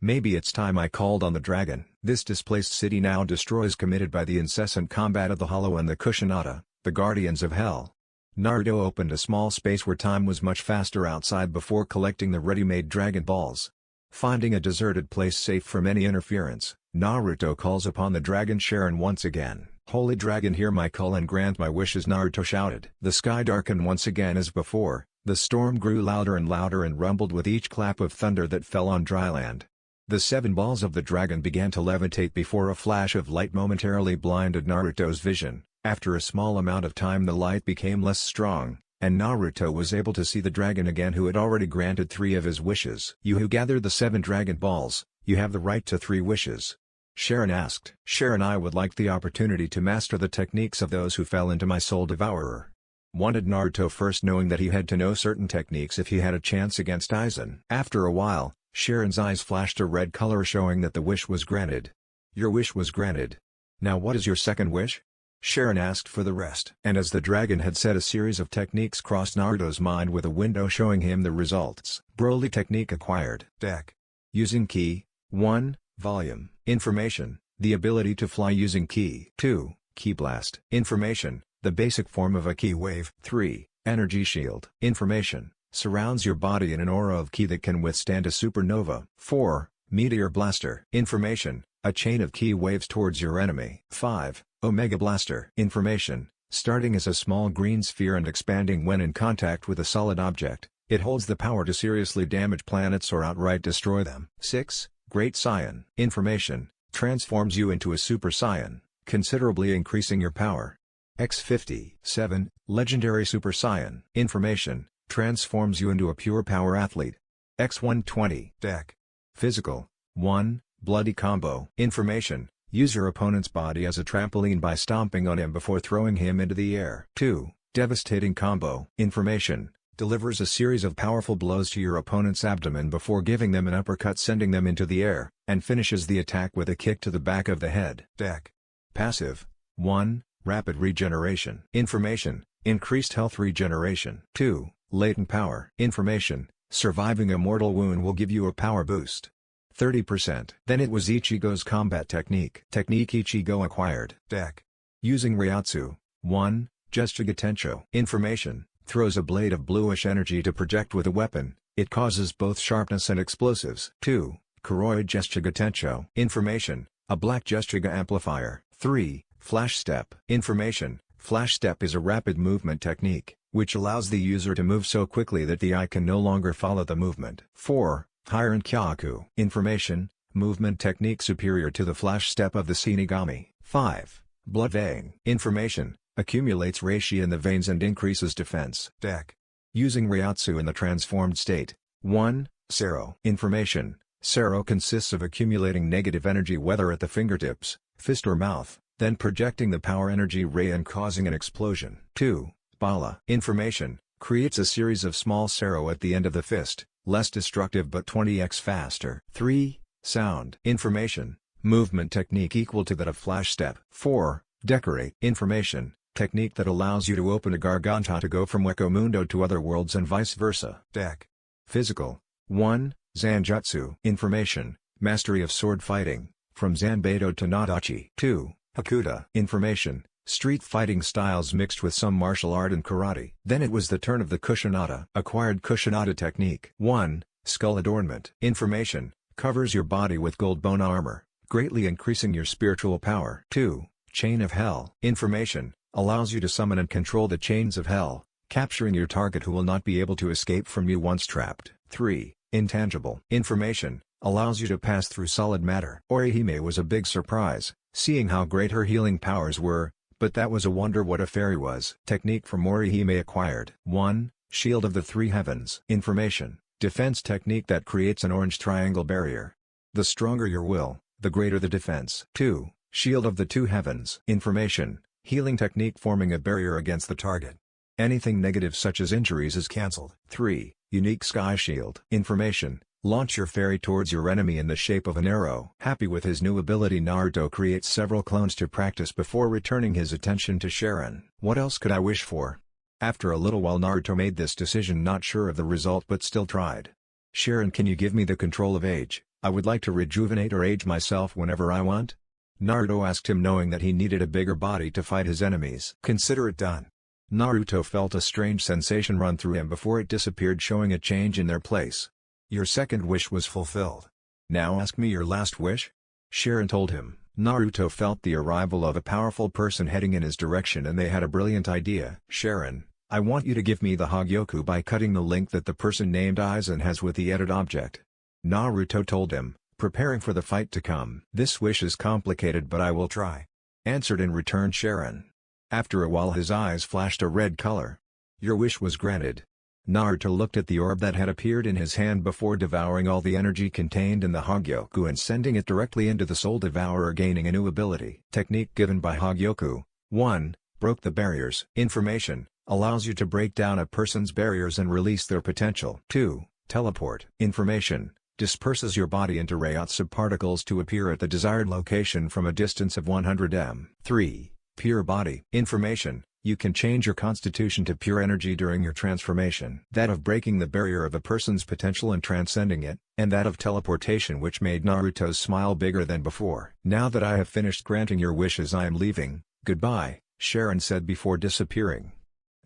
Maybe it's time I called on the dragon. This displaced city now destroys, committed by the incessant combat of the Hollow and the Kusanada, the guardians of hell. Naruto opened a small space where time was much faster outside before collecting the ready-made Dragon Balls. Finding a deserted place safe from any interference, Naruto calls upon the dragon Sharon once again. "Holy dragon, hear my call and grant my wishes," Naruto shouted. The sky darkened once again as before, the storm grew louder and louder and rumbled with each clap of thunder that fell on dry land. The 7 balls of the dragon began to levitate before a flash of light momentarily blinded Naruto's vision. After a small amount of time the light became less strong, and Naruto was able to see the dragon again, who had already granted 3 of his wishes. "You who gathered the 7 Dragon Balls, you have the right to 3 wishes." Sharon asked. "Sharon, I would like the opportunity to master the techniques of those who fell into my soul devourer." Wanted Naruto first, knowing that he had to know certain techniques if he had a chance against Aizen. After a while, Sharon's eyes flashed a red color, showing that the wish was granted. "Your wish was granted. Now what is your second wish?" Sharon asked for the rest. And as the dragon had said, a series of techniques crossed Naruto's mind with a window showing him the results. Broly technique acquired. Deck. Using ki. 1. Volume. Information, the ability to fly using ki. 2. Ki blast. Information, the basic form of a ki wave. 3. Energy shield. Information, surrounds your body in an aura of ki that can withstand a supernova. 4. Meteor blaster. Information, a chain of ki waves towards your enemy. 5. Omega Blaster. Information, starting as a small green sphere and expanding when in contact with a solid object, it holds the power to seriously damage planets or outright destroy them. 6. Great Saiyan. Information, transforms you into a Super Saiyan, considerably increasing your power. X50. 7. Legendary Super Saiyan. Information, transforms you into a pure power athlete. X120. Deck. Physical. 1. Bloody Combo. Information, use your opponent's body as a trampoline by stomping on him before throwing him into the air. 2. Devastating Combo. Information, delivers a series of powerful blows to your opponent's abdomen before giving them an uppercut, sending them into the air, and finishes the attack with a kick to the back of the head. Deck. Passive. 1. Rapid Regeneration. Information, increased health regeneration. 2. Latent Power. Information, surviving a mortal wound will give you a power boost. 30%. Then it was Ichigo's combat technique. Technique Ichigo acquired. Deck. Using Ryatsu. 1. Gestuga Tensho. Information, throws a blade of bluish energy to project with a weapon, it causes both sharpness and explosives. 2. Kuroi Gestuga Tensho. Information, a black Gestuga amplifier. 3. Flash Step. Information, Flash Step is a rapid movement technique, which allows the user to move so quickly that the eye can no longer follow the movement. 4. Hiren Kyaku. Information, movement technique superior to the Flash Step of the Shinigami. 5. Blood Vein. Information, accumulates reishi in the veins and increases defense. Deck. Using Ryatsu in the transformed state. 1. Sero. Information, Sero consists of accumulating negative energy whether at the fingertips, fist or mouth, then projecting the power energy ray and causing an explosion. 2. Bala. Information, creates a series of small Sero at the end of the fist, less destructive but 20x faster. 3. Sound. Information, movement technique equal to that of Flash Step. 4. Decorate. Information, technique that allows you to open a garganta to go from Wekamundo to other worlds and vice versa. Deck. Physical. 1. Zanjutsu. Information, mastery of sword fighting, from Zanbato to Nadachi. 2. Hakuda. Information, street fighting styles mixed with some martial art and karate. Then it was the turn of the Kusanada. Acquired Kusanada technique. 1. Skull adornment. Information, covers your body with gold bone armor, greatly increasing your spiritual power. 2. Chain of Hell. Information, allows you to summon and control the chains of hell, capturing your target who will not be able to escape from you once trapped. 3. Intangible. Information, allows you to pass through solid matter. Orihime was a big surprise, seeing how great her healing powers were, but that was a wonder what a fairy was. Technique from Orihime acquired. 1. Shield of the Three Heavens. Information, defense technique that creates an orange triangle barrier. The stronger your will, the greater the defense. 2. Shield of the Two Heavens. Information, healing technique forming a barrier against the target. Anything negative such as injuries is cancelled. 3. Unique Sky Shield. Information, Launch your fairy towards your enemy in the shape of an arrow. Happy with his new ability, Naruto creates several clones to practice before returning his attention to Sharon. What else could I wish for? After a little while Naruto made this decision, not sure of the result but still tried. Sharon, can you give me the control of age? I would like to rejuvenate or age myself whenever I want. Naruto asked him, knowing that he needed a bigger body to fight his enemies. Consider it done. Naruto felt a strange sensation run through him before it disappeared, showing a change in their place. Your second wish was fulfilled. Now ask me your last wish? Sharon told him. Naruto felt the arrival of a powerful person heading in his direction and they had a brilliant idea. Sharon, I want you to give me the Hogyoku by cutting the link that the person named Aizen has with the edit object. Naruto told him, preparing for the fight to come. This wish is complicated but I will try. Answered in return Sharon. After a while his eyes flashed a red color. Your wish was granted. Naruto looked at the orb that had appeared in his hand before devouring all the energy contained in the Hogyoku and sending it directly into the Soul Devourer, gaining a new ability. Technique given by Hogyoku. 1. Broke the barriers. Information. Allows you to break down a person's barriers and release their potential. 2. Teleport. Information. Disperses your body into rayons of particles to appear at the desired location from a distance of 100 m. 3. Pure body. Information. You can change your constitution to pure energy during your transformation. That of breaking the barrier of a person's potential and transcending it, and that of teleportation, which made Naruto's smile bigger than before. Now that I have finished granting your wishes, I am leaving. Goodbye, Sharon said before disappearing.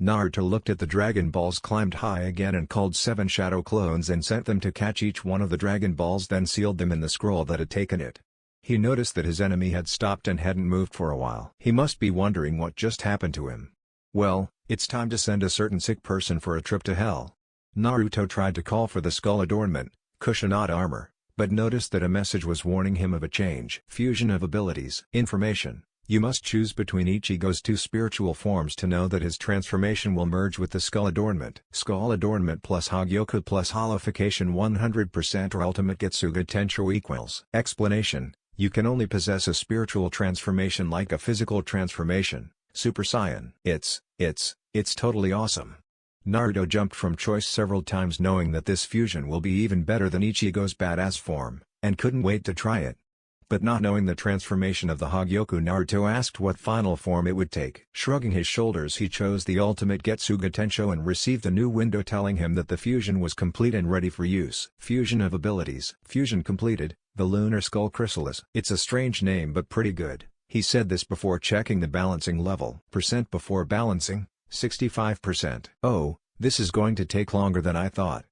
Naruto looked at the Dragon Balls, climbed high again and called 7 shadow clones and sent them to catch each one of the Dragon Balls, then sealed them in the scroll that had taken it. He noticed that his enemy had stopped and hadn't moved for a while. He must be wondering what just happened to him. Well, it's time to send a certain sick person for a trip to hell. Naruto tried to call for the skull adornment, Kusanada armor, but noticed that a message was warning him of a change. Fusion of abilities. Information. You must choose between Ichigo's 2 spiritual forms to know that his transformation will merge with the skull adornment. Skull adornment plus Hogyoku plus holification 100% or ultimate Getsuga Tensho equals. Explanation. You can only possess a spiritual transformation like a physical transformation, Super Saiyan. It's totally awesome. Naruto jumped from choice several times, knowing that this fusion will be even better than Ichigo's badass form, and couldn't wait to try it. But not knowing the transformation of the Hogyoku, Naruto asked what final form it would take. Shrugging his shoulders, he chose the ultimate Getsuga Tensho and received a new window telling him that the fusion was complete and ready for use. Fusion of abilities. Fusion completed. The Lunar Skull Chrysalis. It's a strange name but pretty good. He said this before checking the balancing level. Percent before balancing, 65%. Oh, this is going to take longer than I thought.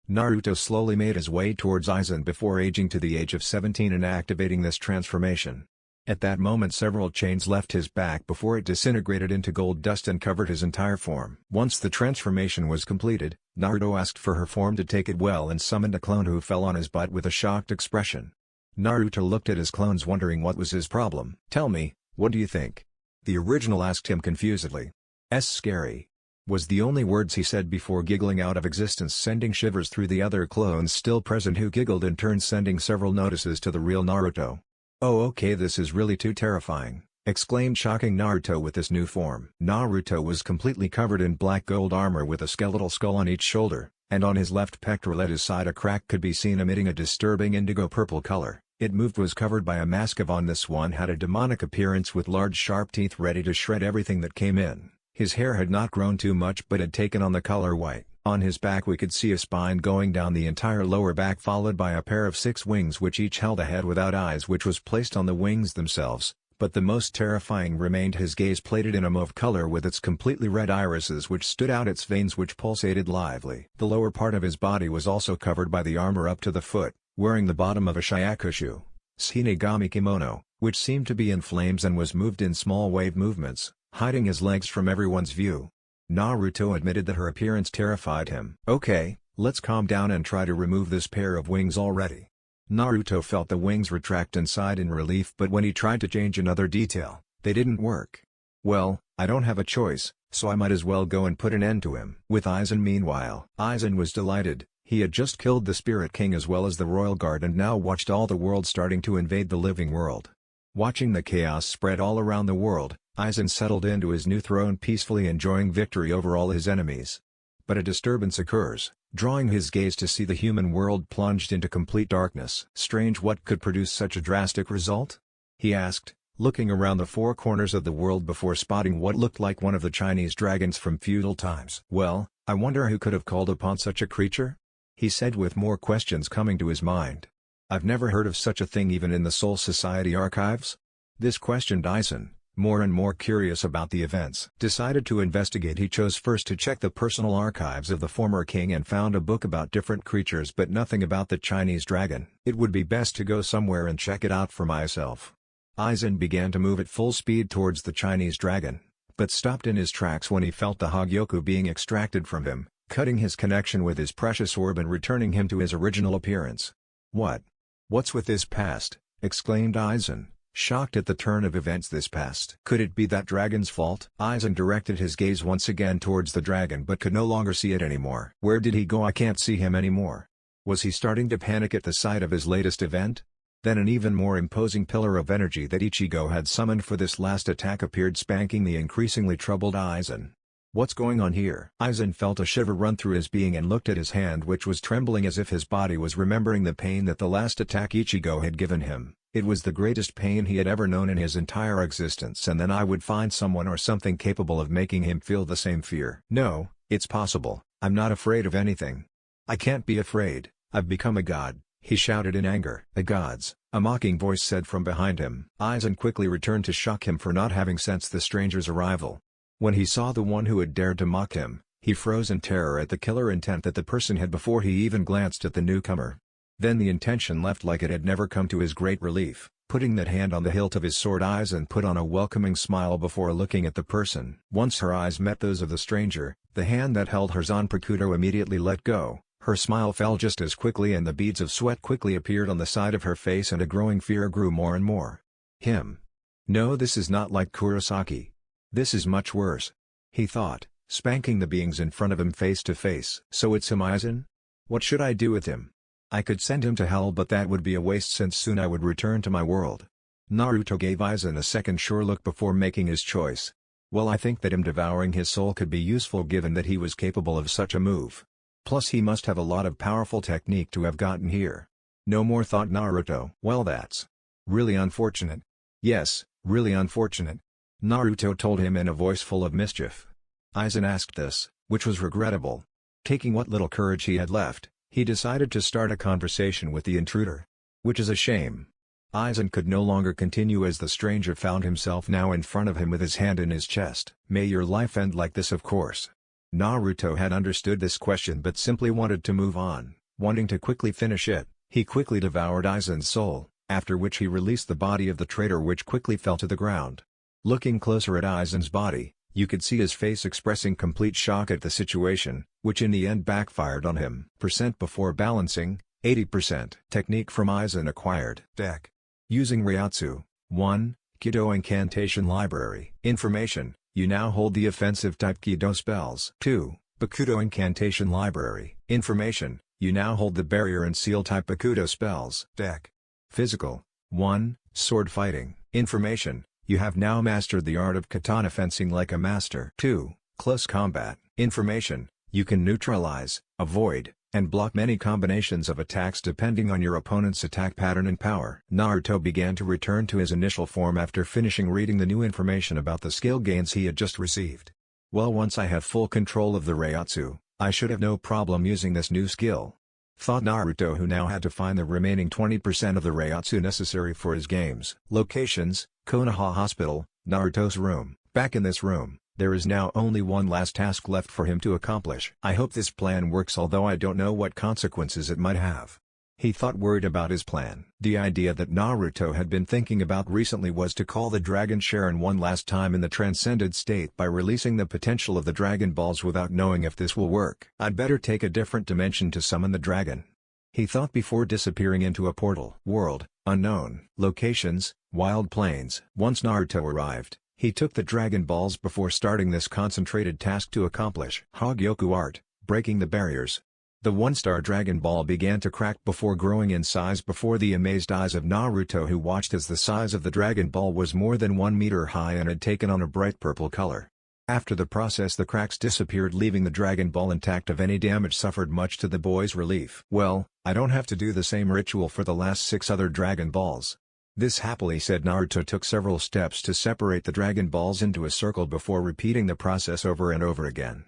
Naruto slowly made his way towards Aizen before aging to the age of 17 and activating this transformation. At that moment several chains left his back before it disintegrated into gold dust and covered his entire form. Once the transformation was completed, Naruto asked for her form to take it well and summoned a clone who fell on his butt with a shocked expression. Naruto looked at his clones, wondering what was his problem. Tell me, what do you think? The original asked him confusedly. Scary. Was the only words he said before giggling out of existence, sending shivers through the other clones still present, who giggled in turn, sending several notices to the real Naruto. Oh okay, this is really too terrifying, exclaimed shocking Naruto with this new form. Naruto was completely covered in black gold armor with a skeletal skull on each shoulder, and on his left pectoral at his side a crack could be seen emitting a disturbing indigo purple color. It moved, was covered by a mask of on. This one had a demonic appearance with large sharp teeth ready to shred everything that came in. His hair had not grown too much but had taken on the color white. On his back we could see a spine going down the entire lower back, followed by a pair of 6 wings which each held a head without eyes which was placed on the wings themselves, but the most terrifying remained his gaze, plated in a mauve color with its completely red irises which stood out, its veins which pulsated lively. The lower part of his body was also covered by the armor up to the foot, wearing the bottom of a Shyakushu, Shinigami kimono, which seemed to be in flames and was moved in small wave movements, hiding his legs from everyone's view. Naruto admitted that her appearance terrified him. Okay, let's calm down and try to remove this pair of wings already. Naruto felt the wings retract inside in relief, but when he tried to change another detail, they didn't work. Well, I don't have a choice, so I might as well go and put an end to him. With Aizen meanwhile. Aizen was delighted. He had just killed the Spirit King as well as the Royal Guard and now watched all the world starting to invade the living world. Watching the chaos spread all around the world, Aizen settled into his new throne, peacefully enjoying victory over all his enemies. But a disturbance occurs, drawing his gaze to see the human world plunged into complete darkness. Strange, what could produce such a drastic result? He asked, looking around the four corners of the world before spotting what looked like one of the Chinese dragons from feudal times. Well, I wonder who could have called upon such a creature? He said with more questions coming to his mind. I've never heard of such a thing even in the Soul Society archives? This questioned Aizen, more and more curious about the events. Decided to investigate. He chose first to check the personal archives of the former king and found a book about different creatures but nothing about the Chinese dragon. It would be best to go somewhere and check it out for myself. Aizen began to move at full speed towards the Chinese dragon, but stopped in his tracks when he felt the Hogyoku being extracted from him, cutting his connection with his precious orb and returning him to his original appearance. What's with this past? Exclaimed Aizen, shocked at the turn of events this past. Could it be that dragon's fault? Aizen directed his gaze once again towards the dragon but could no longer see it anymore. Where did he go? I can't see him anymore. Was he starting to panic at the sight of his latest event? Then an even more imposing pillar of energy that Ichigo had summoned for this last attack appeared, spanking the increasingly troubled Aizen. What's going on here? Aizen felt a shiver run through his being and looked at his hand, which was trembling as if his body was remembering the pain that the last attack Ichigo had given him. It was the greatest pain he had ever known in his entire existence, and then I would find someone or something capable of making him feel the same fear. No, it's possible. I'm not afraid of anything. I can't be afraid. I've become a god, he shouted in anger. A god's, a mocking voice said from behind him. Aizen quickly returned to shock him for not having sensed the stranger's arrival. When he saw the one who had dared to mock him, he froze in terror at the killer intent that the person had before he even glanced at the newcomer. Then the intention left like it had never come. To his great relief, putting that hand on the hilt of his sword, Aizen put on a welcoming smile before looking at the person. Once her eyes met those of the stranger, the hand that held her Zanpakuto immediately let go. Her smile fell just as quickly and the beads of sweat quickly appeared on the side of her face and a growing fear grew more and more. Him. No, this is not like Kurosaki. This is much worse. He thought, spanking the beings in front of him face to face. So it's him, Aizen? What should I do with him? I could send him to hell, but that would be a waste since soon I would return to my world. Naruto gave Aizen a second sure look before making his choice. Well, I think that him devouring his soul could be useful given that he was capable of such a move. Plus he must have a lot of powerful technique to have gotten here. No more, thought Naruto. Well, that's really unfortunate. Yes, really unfortunate, Naruto told him in a voice full of mischief. Aizen asked this, which was regrettable. Taking what little courage he had left, he decided to start a conversation with the intruder. Which is a shame. Aizen could no longer continue as the stranger found himself now in front of him with his hand in his chest. May your life end like this, of course. Naruto had understood this question but simply wanted to move on. Wanting to quickly finish it, he quickly devoured Aizen's soul, after which he released the body of the traitor, which quickly fell to the ground. Looking closer at Aizen's body, you could see his face expressing complete shock at the situation, which in the end backfired on him. Before balancing, 80%. Technique from Aizen acquired. Deck. Using Reiatsu. 1. Kido Incantation Library. Information, you now hold the offensive type Kido spells. 2. Bakudo Incantation Library. Information, you now hold the barrier and seal type Bakudo spells. Deck. Physical. 1. Sword fighting. Information, you have now mastered the art of katana fencing like a master. 2. Close combat. Information, you can neutralize, avoid, and block many combinations of attacks depending on your opponent's attack pattern and power. Naruto began to return to his initial form after finishing reading the new information about the skill gains he had just received. Well, once I have full control of the Reiatsu, I should have no problem using this new skill, thought Naruto, who now had to find the remaining 20% of the Reiatsu necessary for his games. Locations: Konoha Hospital, Naruto's room. Back in this room, there is now only one last task left for him to accomplish. I hope this plan works, although I don't know what consequences it might have, he thought, worried about his plan. The idea that Naruto had been thinking about recently was to call the Dragon Sharon one last time in the transcended state by releasing the potential of the Dragon Balls without knowing if this will work. I'd better take a different dimension to summon the dragon, he thought before disappearing into a portal. World: unknown. Locations: Wild Plains. Once Naruto arrived, he took the Dragon Balls before starting this concentrated task to accomplish. Hogyoku art: breaking the barriers. The one-star Dragon Ball began to crack before growing in size before the amazed eyes of Naruto, who watched as the size of the Dragon Ball was more than 1 meter high and had taken on a bright purple color. After the process, the cracks disappeared, leaving the Dragon Ball intact of any damage suffered, much to the boy's relief. Well, I don't have to do the same ritual for the last 6 other Dragon Balls. This happily said. Naruto took several steps to separate the Dragon Balls into a circle before repeating the process over and over again.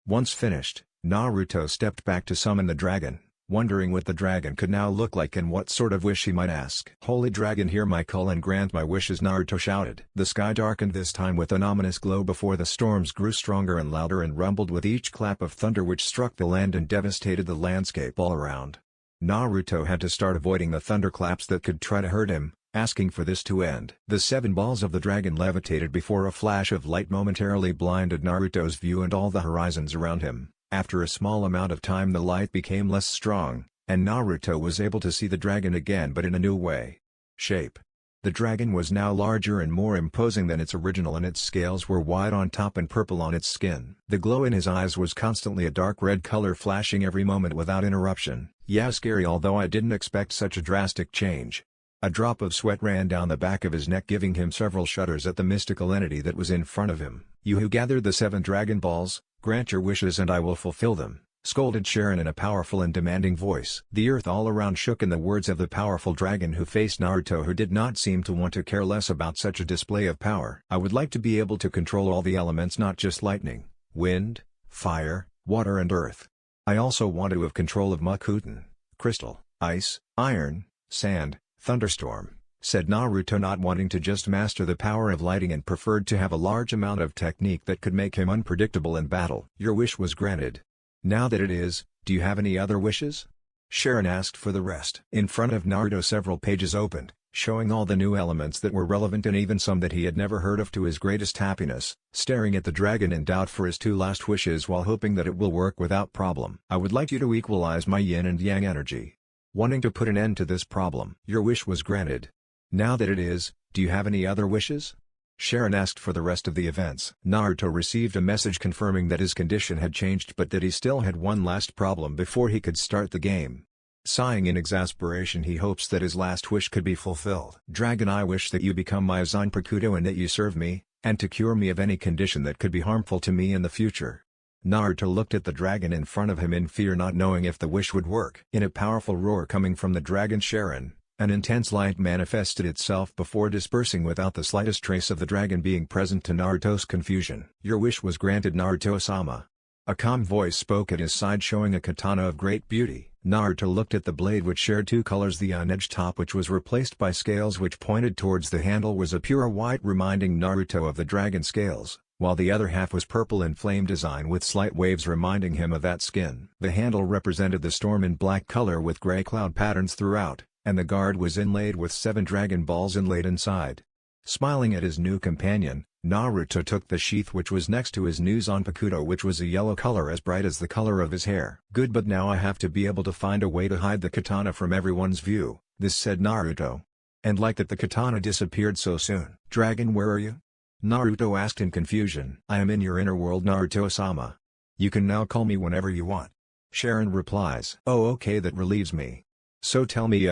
Once finished, Naruto stepped back to summon the dragon, wondering what the dragon could now look like and what sort of wish he might ask. "Holy dragon, hear my call and grant my wishes," Naruto shouted. The sky darkened this time with an ominous glow before the storms grew stronger and louder and rumbled with each clap of thunder which struck the land and devastated the landscape all around. Naruto had to start avoiding the thunderclaps that could try to hurt him, asking for this to end. The 7 balls of the dragon levitated before a flash of light momentarily blinded Naruto's view and all the horizons around him. After a small amount of time the light became less strong, and Naruto was able to see the dragon again, but in a new way. Shape. The dragon was now larger and more imposing than its original, and its scales were white on top and purple on its skin. The glow in his eyes was constantly a dark red color, flashing every moment without interruption. Yeah, scary, although I didn't expect such a drastic change. A drop of sweat ran down the back of his neck, giving him several shudders at the mystical entity that was in front of him. "You who gathered the 7 Dragon Balls, grant your wishes and I will fulfill them," scolded Sharon in a powerful and demanding voice. The earth all around shook in the words of the powerful dragon who faced Naruto, who did not seem to want to care less about such a display of power. "I would like to be able to control all the elements, not just lightning, wind, fire, water and earth. I also want to have control of Makuten, crystal, ice, iron, sand, thunderstorm," said Naruto, not wanting to just master the power of lighting and preferred to have a large amount of technique that could make him unpredictable in battle. "Your wish was granted. Now that it is, do you have any other wishes?" Sharon asked for the rest. In front of Naruto several pages opened, showing all the new elements that were relevant and even some that he had never heard of. To his greatest happiness, staring at the dragon in doubt for his 2 last wishes while hoping that it will work without problem. "I would like you to equalize my yin and yang energy. Wanting to put an end to this problem." "Your wish was granted. Now that it is, do you have any other wishes?" Sharon asked for the rest of the events. Naruto received a message confirming that his condition had changed, but that he still had one last problem before he could start the game. Sighing in exasperation, he hopes that his last wish could be fulfilled. "Dragon, I wish that you become my Zanpakuto and that you serve me, and to cure me of any condition that could be harmful to me in the future." Naruto looked at the dragon in front of him in fear, not knowing if the wish would work. In a powerful roar coming from the dragon Sharon, an intense light manifested itself before dispersing without the slightest trace of the dragon being present, to Naruto's confusion. "Your wish was granted, Naruto-sama." A calm voice spoke at his side, showing a katana of great beauty. Naruto looked at the blade, which shared 2 colors. The unedged top, which was replaced by scales which pointed towards the handle, was a pure white, reminding Naruto of the dragon scales, while the other half was purple in flame design with slight waves reminding him of that skin. The handle represented the storm in black color with gray cloud patterns throughout, and the guard was inlaid with 7 Dragon Balls inlaid inside. Smiling at his new companion, Naruto took the sheath which was next to his new Zanpakuto, which was a yellow color as bright as the color of his hair. "Good, but now I have to be able to find a way to hide the katana from everyone's view," this said Naruto. And like that, the katana disappeared so soon. "Dragon, where are you?" Naruto asked in confusion. "I am in your inner world, Naruto-sama. You can now call me whenever you want." Sharon replies. "Oh, okay, that relieves me. So tell me,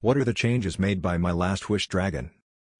what are the changes made by my last wish, dragon?"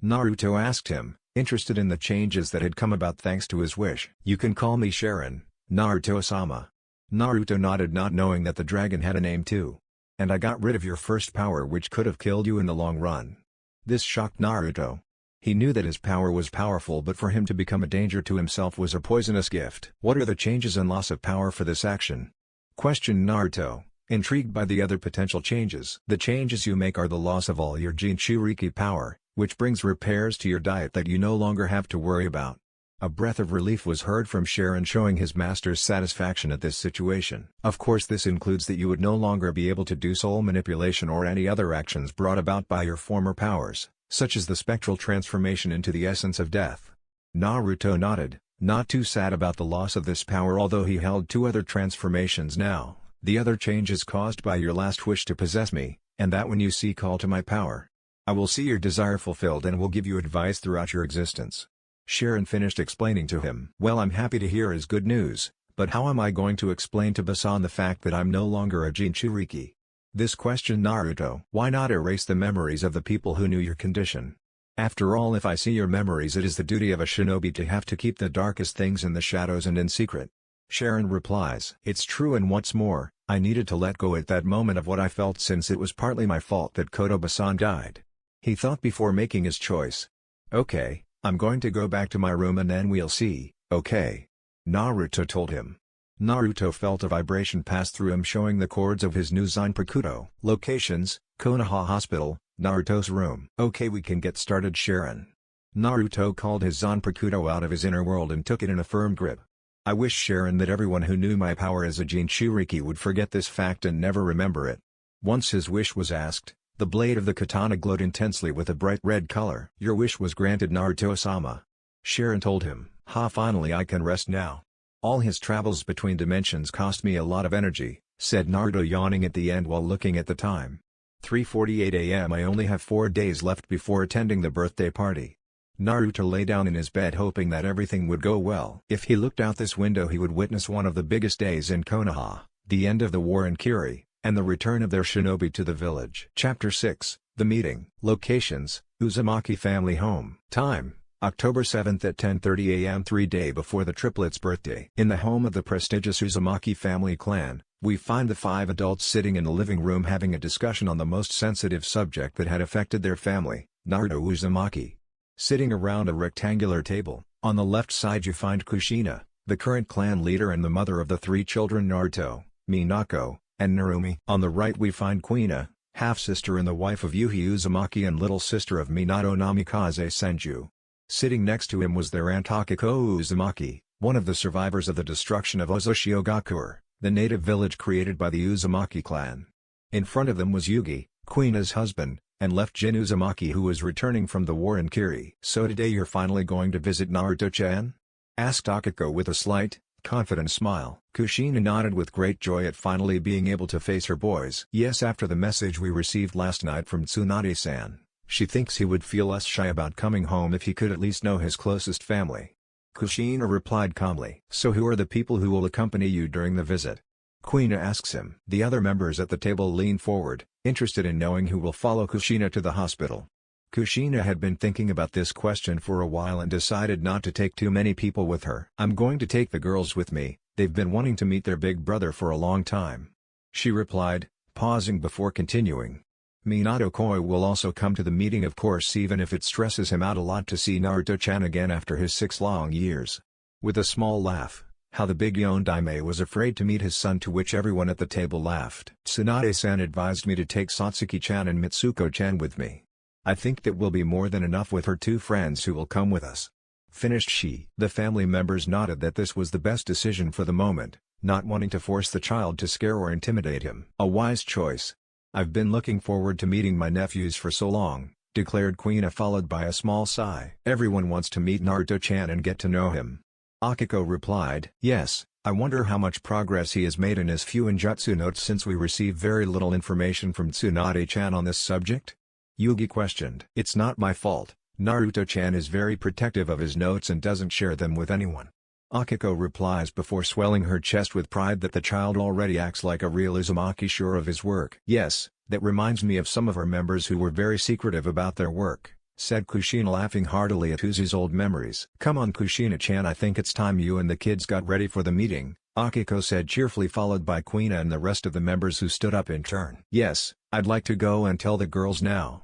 Naruto asked him, interested in the changes that had come about thanks to his wish. "You can call me Sharon, Naruto-sama." Naruto nodded, not knowing that the dragon had a name too. "And I got rid of your first power, which could have killed you in the long run." This shocked Naruto. He knew that his power was powerful, but for him to become a danger to himself was a poisonous gift. "What are the changes and loss of power for this action?" questioned Naruto, intrigued by the other potential changes. "The changes you make are the loss of all your Jinchuriki power, which brings repairs to your diet that you no longer have to worry about." A breath of relief was heard from Sharon, showing his master's satisfaction at this situation. "Of course, this includes that you would no longer be able to do soul manipulation or any other actions brought about by your former powers, such as the spectral transformation into the essence of death." Naruto nodded, not too sad about the loss of this power, although he held 2 other transformations now. "The other change is caused by your last wish to possess me, and that when you seek all to my power, I will see your desire fulfilled and will give you advice throughout your existence." Sharon finished explaining to him. "Well, I'm happy to hear his good news, but how am I going to explain to Basan the fact that I'm no longer a Jinchuriki?" This questioned Naruto. "Why not erase the memories of the people who knew your condition? After all, if I see your memories, it is the duty of a shinobi to have to keep the darkest things in the shadows and in secret. Sharon replies, "It's true, and what's more, I needed to let go at that moment of what I felt, since it was partly my fault that Kotoba-san died." He thought before making his choice. "Okay, I'm going to go back to my room and then we'll see, okay?" Naruto told him. Naruto felt a vibration pass through him, showing the chords of his new Zanpakuto. Locations: Konoha Hospital, Naruto's room. "Okay, we can get started, Sharon." Naruto called his Zanpakuto out of his inner world and took it in a firm grip. "I wish, Sharon, that everyone who knew my power as a Jinchuriki would forget this fact and never remember it." Once his wish was asked, the blade of the katana glowed intensely with a bright red color. "Your wish was granted, Naruto-sama," Sharon told him. Finally I can rest now. All his travels between dimensions cost me a lot of energy," said Naruto, yawning at the end while looking at the time. 3:48 a.m. I only have 4 days left before attending the birthday party. Naruto lay down in his bed hoping that everything would go well. If he looked out this window, he would witness one of the biggest days in Konoha, the end of the war in Kiri, and the return of their shinobi to the village. Chapter 6, The Meeting. Locations: Uzumaki family home. Time: October 7th at 10:30 a.m. 3 days before the triplets' birthday. In the home of the prestigious Uzumaki family clan, we find the 5 adults sitting in the living room having a discussion on the most sensitive subject that had affected their family, Naruto Uzumaki. Sitting around a rectangular table, on the left side you find Kushina, the current clan leader and the mother of the 3 children Naruto, Minako, and Narumi. On the right we find Kuina, half-sister and the wife of Yuhi Uzumaki and little sister of Minato Namikaze Senju. Sitting next to him was their aunt Akiko Uzumaki, one of the survivors of the destruction of Ozushiogakur, the native village created by the Uzumaki clan. In front of them was Yugi, Kuina's husband, and left Jin Uzumaki, who was returning from the war in Kiri. "So today you're finally going to visit Naruto-chan?" asked Akiko with a slight, confident smile. Kushina nodded with great joy at finally being able to face her boys. "Yes, after the message we received last night from Tsunade-san. She thinks he would feel less shy about coming home if he could at least know his closest family." Kushina replied calmly. "So who are the people who will accompany you during the visit?" Kuina asks him. The other members at the table lean forward, interested in knowing who will follow Kushina to the hospital. Kushina had been thinking about this question for a while and decided not to take too many people with her. "I'm going to take the girls with me, they've been wanting to meet their big brother for a long time," she replied, pausing before continuing. "Minato Koi will also come to the meeting, of course, even if it stresses him out a lot to see Naruto-chan again after his 6 long years." With a small laugh, how the big Yondaime was afraid to meet his son, to which everyone at the table laughed. "Tsunade-san advised me to take Satsuki-chan and Mitsuko-chan with me. I think that will be more than enough with her 2 friends who will come with us," finished she. The family members nodded that this was the best decision for the moment, not wanting to force the child to scare or intimidate him. "A wise choice. I've been looking forward to meeting my nephews for so long," declared Kuina, followed by a small sigh. "Everyone wants to meet Naruto-chan and get to know him." Akiko replied. "Yes, I wonder how much progress he has made in his few Injutsu notes, since we receive very little information from Tsunade-chan on this subject?" Yugi questioned. "It's not my fault. Naruto-chan is very protective of his notes and doesn't share them with anyone," Akiko replies before swelling her chest with pride that the child already acts like a real Uzumaki, sure of his work. "Yes, that reminds me of some of our members who were very secretive about their work," said Kushina, laughing heartily at Uzi's old memories. "Come on, Kushina-chan, I think it's time you and the kids got ready for the meeting," Akiko said cheerfully, followed by Kuina and the rest of the members, who stood up in turn. "Yes, I'd like to go and tell the girls now."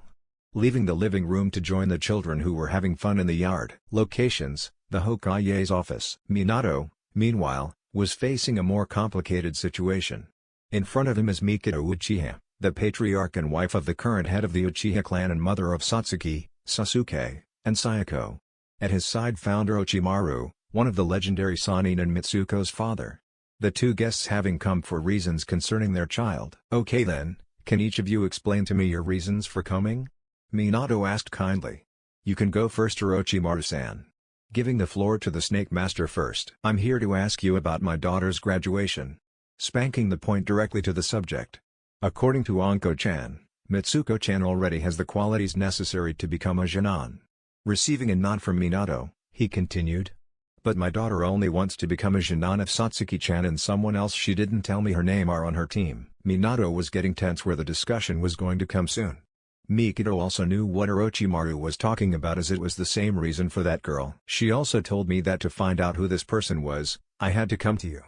Leaving the living room to join the children who were having fun in the yard. Locations: the Hokage's office. Minato, meanwhile, was facing a more complicated situation. In front of him is Mikado Uchiha, the patriarch and wife of the current head of the Uchiha clan and mother of Satsuki, Sasuke, and Sayako. At his side found Orochimaru, one of the legendary Sannin and Mitsuko's father. The 2 guests having come for reasons concerning their child. "Okay then, can each of you explain to me your reasons for coming?" Minato asked kindly. "You can go first, Orochimaru-san." Giving the floor to the Snake Master first. "I'm here to ask you about my daughter's graduation." Spanking the point directly to the subject. According to Anko-chan, Mitsuko-chan already has the qualities necessary to become a Genin. Receiving a nod from Minato, he continued. "But my daughter only wants to become a Genin if Satsuki-chan and someone else she didn't tell me her name are on her team." Minato was getting tense where the discussion was going to come soon. Mikado also knew what Orochimaru was talking about, as it was the same reason for that girl. She also told me that to find out who this person was, I had to come to you.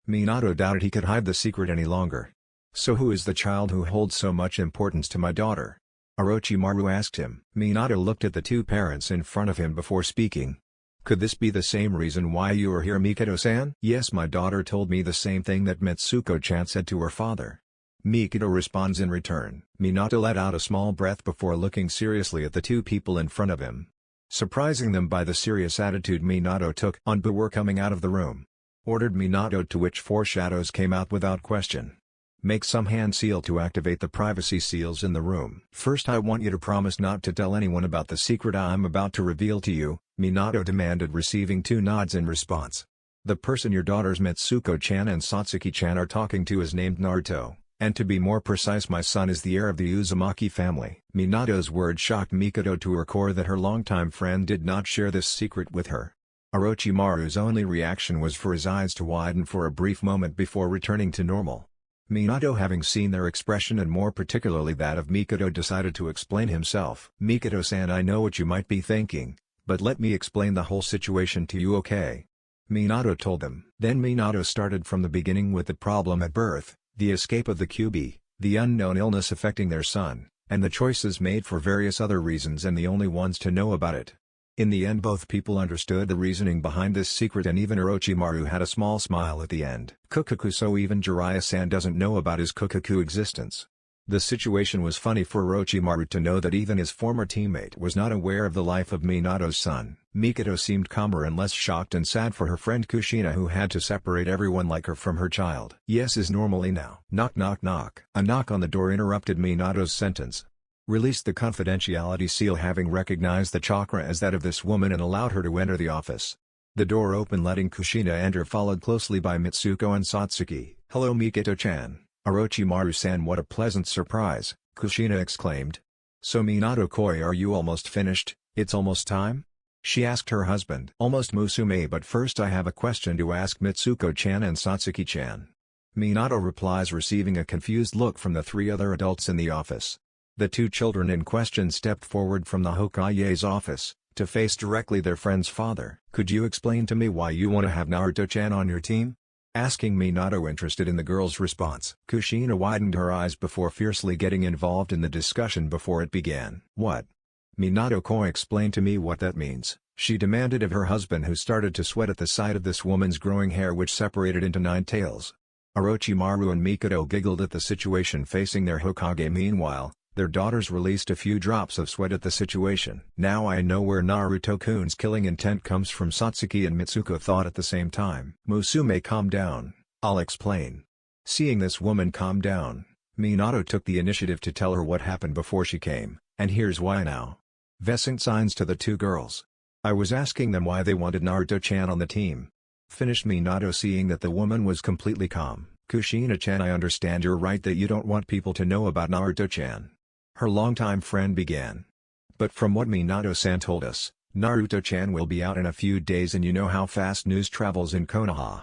Minato doubted he could hide the secret any longer. So who is the child who holds so much importance to my daughter? Orochimaru asked him. Minato looked at the two parents in front of him before speaking. Could this be the same reason why you are here, Mikado-san? Yes, my daughter told me the same thing that Mitsuko-chan said to her father. Mikado responds in return. Minato let out a small breath before looking seriously at the two people in front of him. Surprising them by the serious attitude Minato took on before coming out of the room. Ordered Minato, to which four shadows came out without question. Make some hand seal to activate the privacy seals in the room. First, I want you to promise not to tell anyone about the secret I'm about to reveal to you, Minato demanded, receiving two nods in response. The person your daughters Mitsuko-chan and Satsuki-chan are talking to is named Naruto, and to be more precise, my son is the heir of the Uzumaki family. Minato's words shocked Mikado to her core that her longtime friend did not share this secret with her. Orochimaru's only reaction was for his eyes to widen for a brief moment before returning to normal. Minato, having seen their expression and more particularly that of Mikado, decided to explain himself. Mikado-san, I know what you might be thinking, but let me explain the whole situation to you, okay? Minato told them. Then Minato started from the beginning with the problem at birth, the escape of the QB, the unknown illness affecting their son, and the choices made for various other reasons, and the only ones to know about it. In the end, both people understood the reasoning behind this secret, and even Orochimaru had a small smile at the end. Kukaku, so even Jiraiya-san doesn't know about his Kukaku existence. The situation was funny for Orochimaru to know that even his former teammate was not aware of the life of Minato's son. Mikado seemed calmer and less shocked and sad for her friend Kushina, who had to separate everyone like her from her child. Yes is normally now. Knock knock knock. A knock on the door interrupted Minato's sentence. Released the confidentiality seal, having recognized the chakra as that of this woman, and allowed her to enter the office. The door opened, letting Kushina enter, followed closely by Mitsuko and Satsuki. Hello Mikado-chan. Orochimaru-san, what a pleasant surprise, Kushina exclaimed. So Minato-koi, are you almost finished? It's almost time? She asked her husband. Almost, Musume, but first I have a question to ask Mitsuko-chan and Satsuki-chan. Minato replies, receiving a confused look from the three other adults in the office. The two children in question stepped forward from the Hokage's office, to face directly their friend's father. Could you explain to me why you want to have Naruto-chan on your team? Asking Minato, interested in the girl's response. Kushina widened her eyes before fiercely getting involved in the discussion before it began. What? Minato-koi, explain to me what that means, she demanded of her husband, who started to sweat at the sight of this woman's growing hair, which separated into 9 tails. Orochimaru and Mikado giggled at the situation facing their Hokage. Meanwhile, their daughters released a few drops of sweat at the situation. Now I know where Naruto-kun's killing intent comes from, Satsuki and Mitsuko thought at the same time. Musume, calm down, I'll explain. Seeing this woman calm down, Minato took the initiative to tell her what happened before she came, and here's why now. Vesing signs to the two girls. I was asking them why they wanted Naruto-chan on the team. Finished Minato, seeing that the woman was completely calm. Kushina-chan, I understand you're right that you don't want people to know about Naruto-chan. Her longtime friend began. But from what Minato-san told us, Naruto-chan will be out in a few days, and you know how fast news travels in Konoha.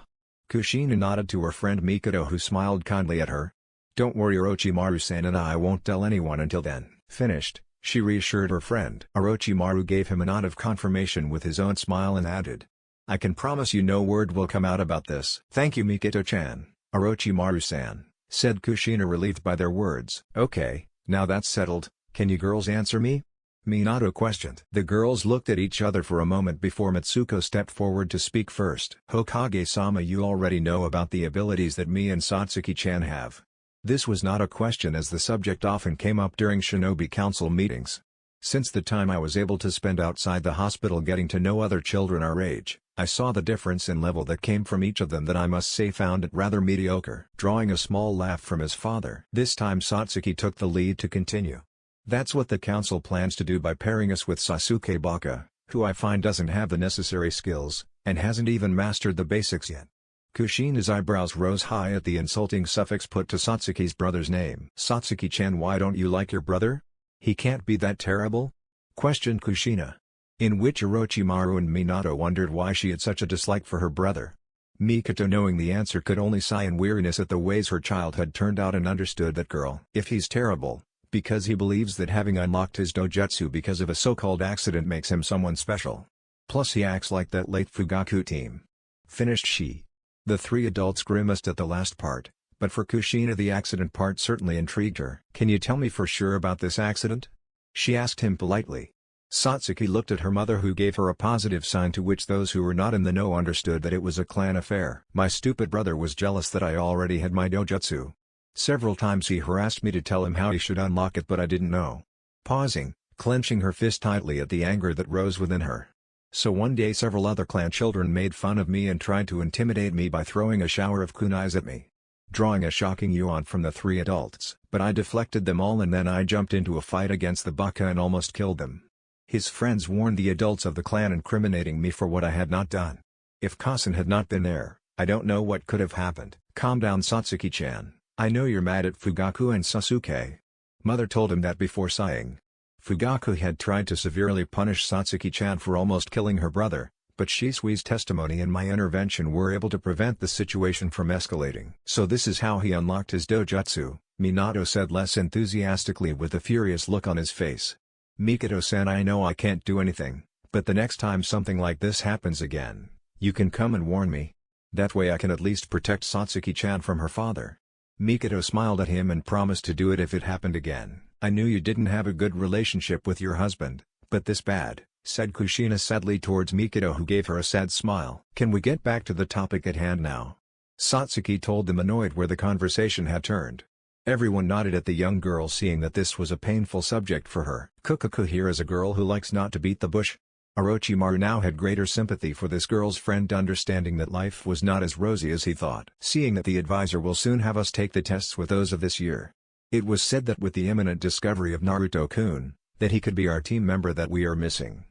Kushina nodded to her friend Mikado, who smiled kindly at her. Don't worry, Orochimaru-san and I won't tell anyone until then. Finished, she reassured her friend. Orochimaru gave him a nod of confirmation with his own smile and added, I can promise you no word will come out about this. Thank you Mikado-chan, Orochimaru-san, said Kushina, relieved by their words. Okay. Now that's settled, can you girls answer me? Minato questioned. The girls looked at each other for a moment before Mitsuko stepped forward to speak first. Hokage-sama, you already know about the abilities that me and Satsuki-chan have. This was not a question, as the subject often came up during Shinobi Council meetings. Since the time I was able to spend outside the hospital getting to know other children our age, I saw the difference in level that came from each of them that I must say found it rather mediocre. Drawing a small laugh from his father. This time Satsuki took the lead to continue. That's what the council plans to do by pairing us with Sasuke Baka, who I find doesn't have the necessary skills, and hasn't even mastered the basics yet. Kushina's eyebrows rose high at the insulting suffix put to Satsuki's brother's name. Satsuki-chan, why don't you like your brother? He can't be that terrible? Questioned Kushina. In which Orochimaru and Minato wondered why she had such a dislike for her brother. Mikado, knowing the answer, could only sigh in weariness at the ways her child had turned out, and understood that girl. If he's terrible, Because he believes that having unlocked his dojutsu because of a so-called accident makes him someone special. Plus he acts like that late Fugaku team. Finished she. The three adults grimaced at the last part, but for Kushina the accident part certainly intrigued her. Can you tell me for sure about this accident? She asked him politely. Satsuki looked at her mother who gave her a positive sign, to which those who were not in the know understood that it was a clan affair. My stupid brother was jealous that I already had my dojutsu. Several times he harassed me to tell him how he should unlock it, but I didn't know. Pausing, clenching her fist tightly at the anger that rose within her. So one day several other clan children made fun of me and tried to intimidate me by throwing a shower of kunais at me. Drawing a shocking yuan from the three adults, but I deflected them all and then I jumped into a fight against the baka and almost killed them. His friends warned the adults of the clan, incriminating me for what I had not done. If Kasen had not been there, I don't know what could have happened. Calm down, Satsuki-chan. I know you're mad at Fugaku and Sasuke. Mother told him that before sighing. Fugaku had tried to severely punish Satsuki-chan for almost killing her brother, but Shisui's testimony and my intervention were able to prevent the situation from escalating. So this is how he unlocked his dojutsu, Minato said less enthusiastically with a furious look on his face. Mikado-san, I know I can't do anything, but the next time something like this happens again, you can come and warn me. That way I can at least protect Satsuki-chan from her father. Mikado smiled at him and promised to do it if it happened again. I knew you didn't have a good relationship with your husband, but this bad, said Kushina sadly towards Mikado, who gave her a sad smile. Can we get back to the topic at hand now? Satsuki told them, annoyed where the conversation had turned. Everyone nodded at the young girl, seeing that this was a painful subject for her. Kukaku here is a girl who likes not to beat the bush. Orochimaru now had greater sympathy for this girl's friend, understanding that life was not as rosy as he thought. Seeing that the advisor will soon have us take the tests with those of this year. It was said that with the imminent discovery of Naruto-kun, that he could be our team member that we are missing.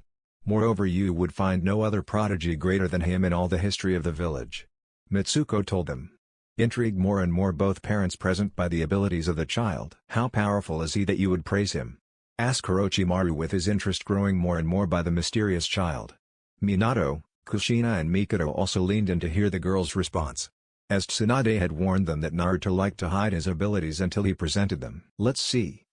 Moreover, you would find no other prodigy greater than him in all the history of the village. Mitsuko told them. Intrigued more and more, both parents present by the abilities of the child. How powerful is he that you would praise him? Asked Orochimaru, with his interest growing more and more by the mysterious child. Minato, Kushina and Mikado also leaned in to hear the girl's response. As Tsunade had warned them that Naruto liked to hide his abilities until he presented them. Let's see.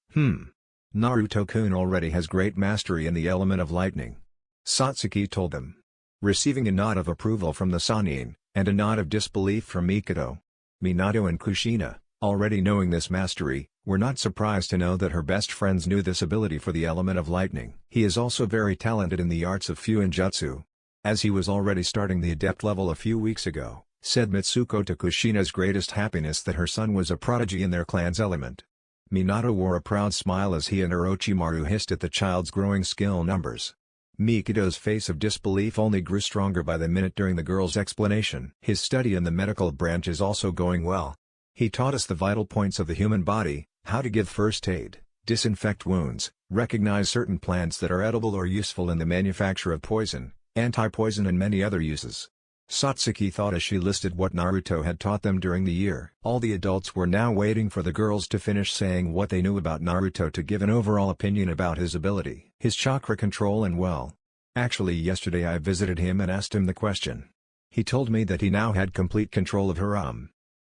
Naruto-kun already has great mastery in the element of lightning. Satsuki told them. Receiving a nod of approval from the Sannin, and a nod of disbelief from Mikado. Minato and Kushina, already knowing this mastery, were not surprised to know that her best friends knew this ability for the element of lightning. He is also very talented in the arts of Fuinjutsu. As he was already starting the adept level a few weeks ago, said Mitsuko to Kushina's greatest happiness that her son was a prodigy in their clan's element. Minato wore a proud smile as he and Orochimaru hissed at the child's growing skill numbers. Mikado's face of disbelief only grew stronger by the minute during the girl's explanation. His study in the medical branch is also going well. He taught us the vital points of the human body, how to give first aid, disinfect wounds, recognize certain plants that are edible or useful in the manufacture of poison, anti-poison and many other uses. Satsuki thought as she listed what Naruto had taught them during the year. All the adults were now waiting for the girls to finish saying what they knew about Naruto to give an overall opinion about his ability. His chakra control and well. Actually, yesterday I visited him and asked him the question. He told me that he now had complete control of her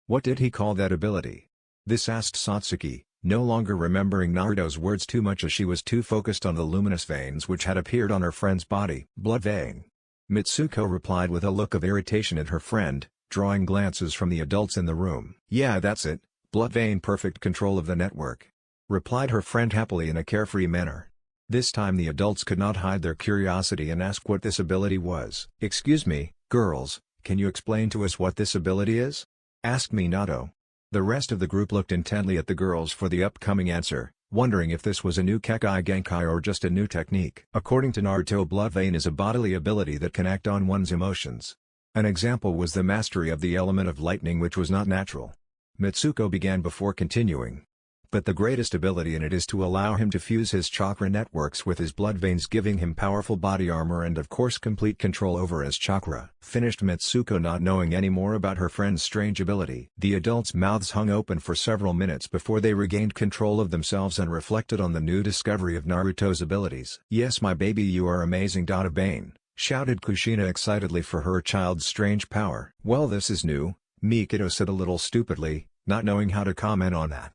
What did he call that ability? This asked Satsuki, no longer remembering Naruto's words too much as she was too focused on the luminous veins which had appeared on her friend's body. Blood vein. Mitsuko replied with a look of irritation at her friend, drawing glances from the adults in the room. Yeah, that's it, blood vein, perfect control of the network. Replied her friend happily in a carefree manner. This time the adults could not hide their curiosity and asked what this ability was. Excuse me, girls, can you explain to us what this ability is? Asked Minato. The rest of the group looked intently at the girls for the upcoming answer, wondering if this was a new Kekai Genkai or just a new technique. According to Naruto, blood vein is a bodily ability that can act on one's emotions. An example was the mastery of the element of lightning, which was not natural. Mitsuko began before continuing. But the greatest ability in it is to allow him to fuse his chakra networks with his blood veins, giving him powerful body armor and of course complete control over his chakra. Finished Mitsuko, not knowing any more about her friend's strange ability. The adults' mouths hung open for several minutes before they regained control of themselves and reflected on the new discovery of Naruto's abilities. Yes, my baby, you are amazing. A Bane, shouted Kushina excitedly for her child's strange power. Well, this is new, Mikado said a little stupidly, not knowing how to comment on that.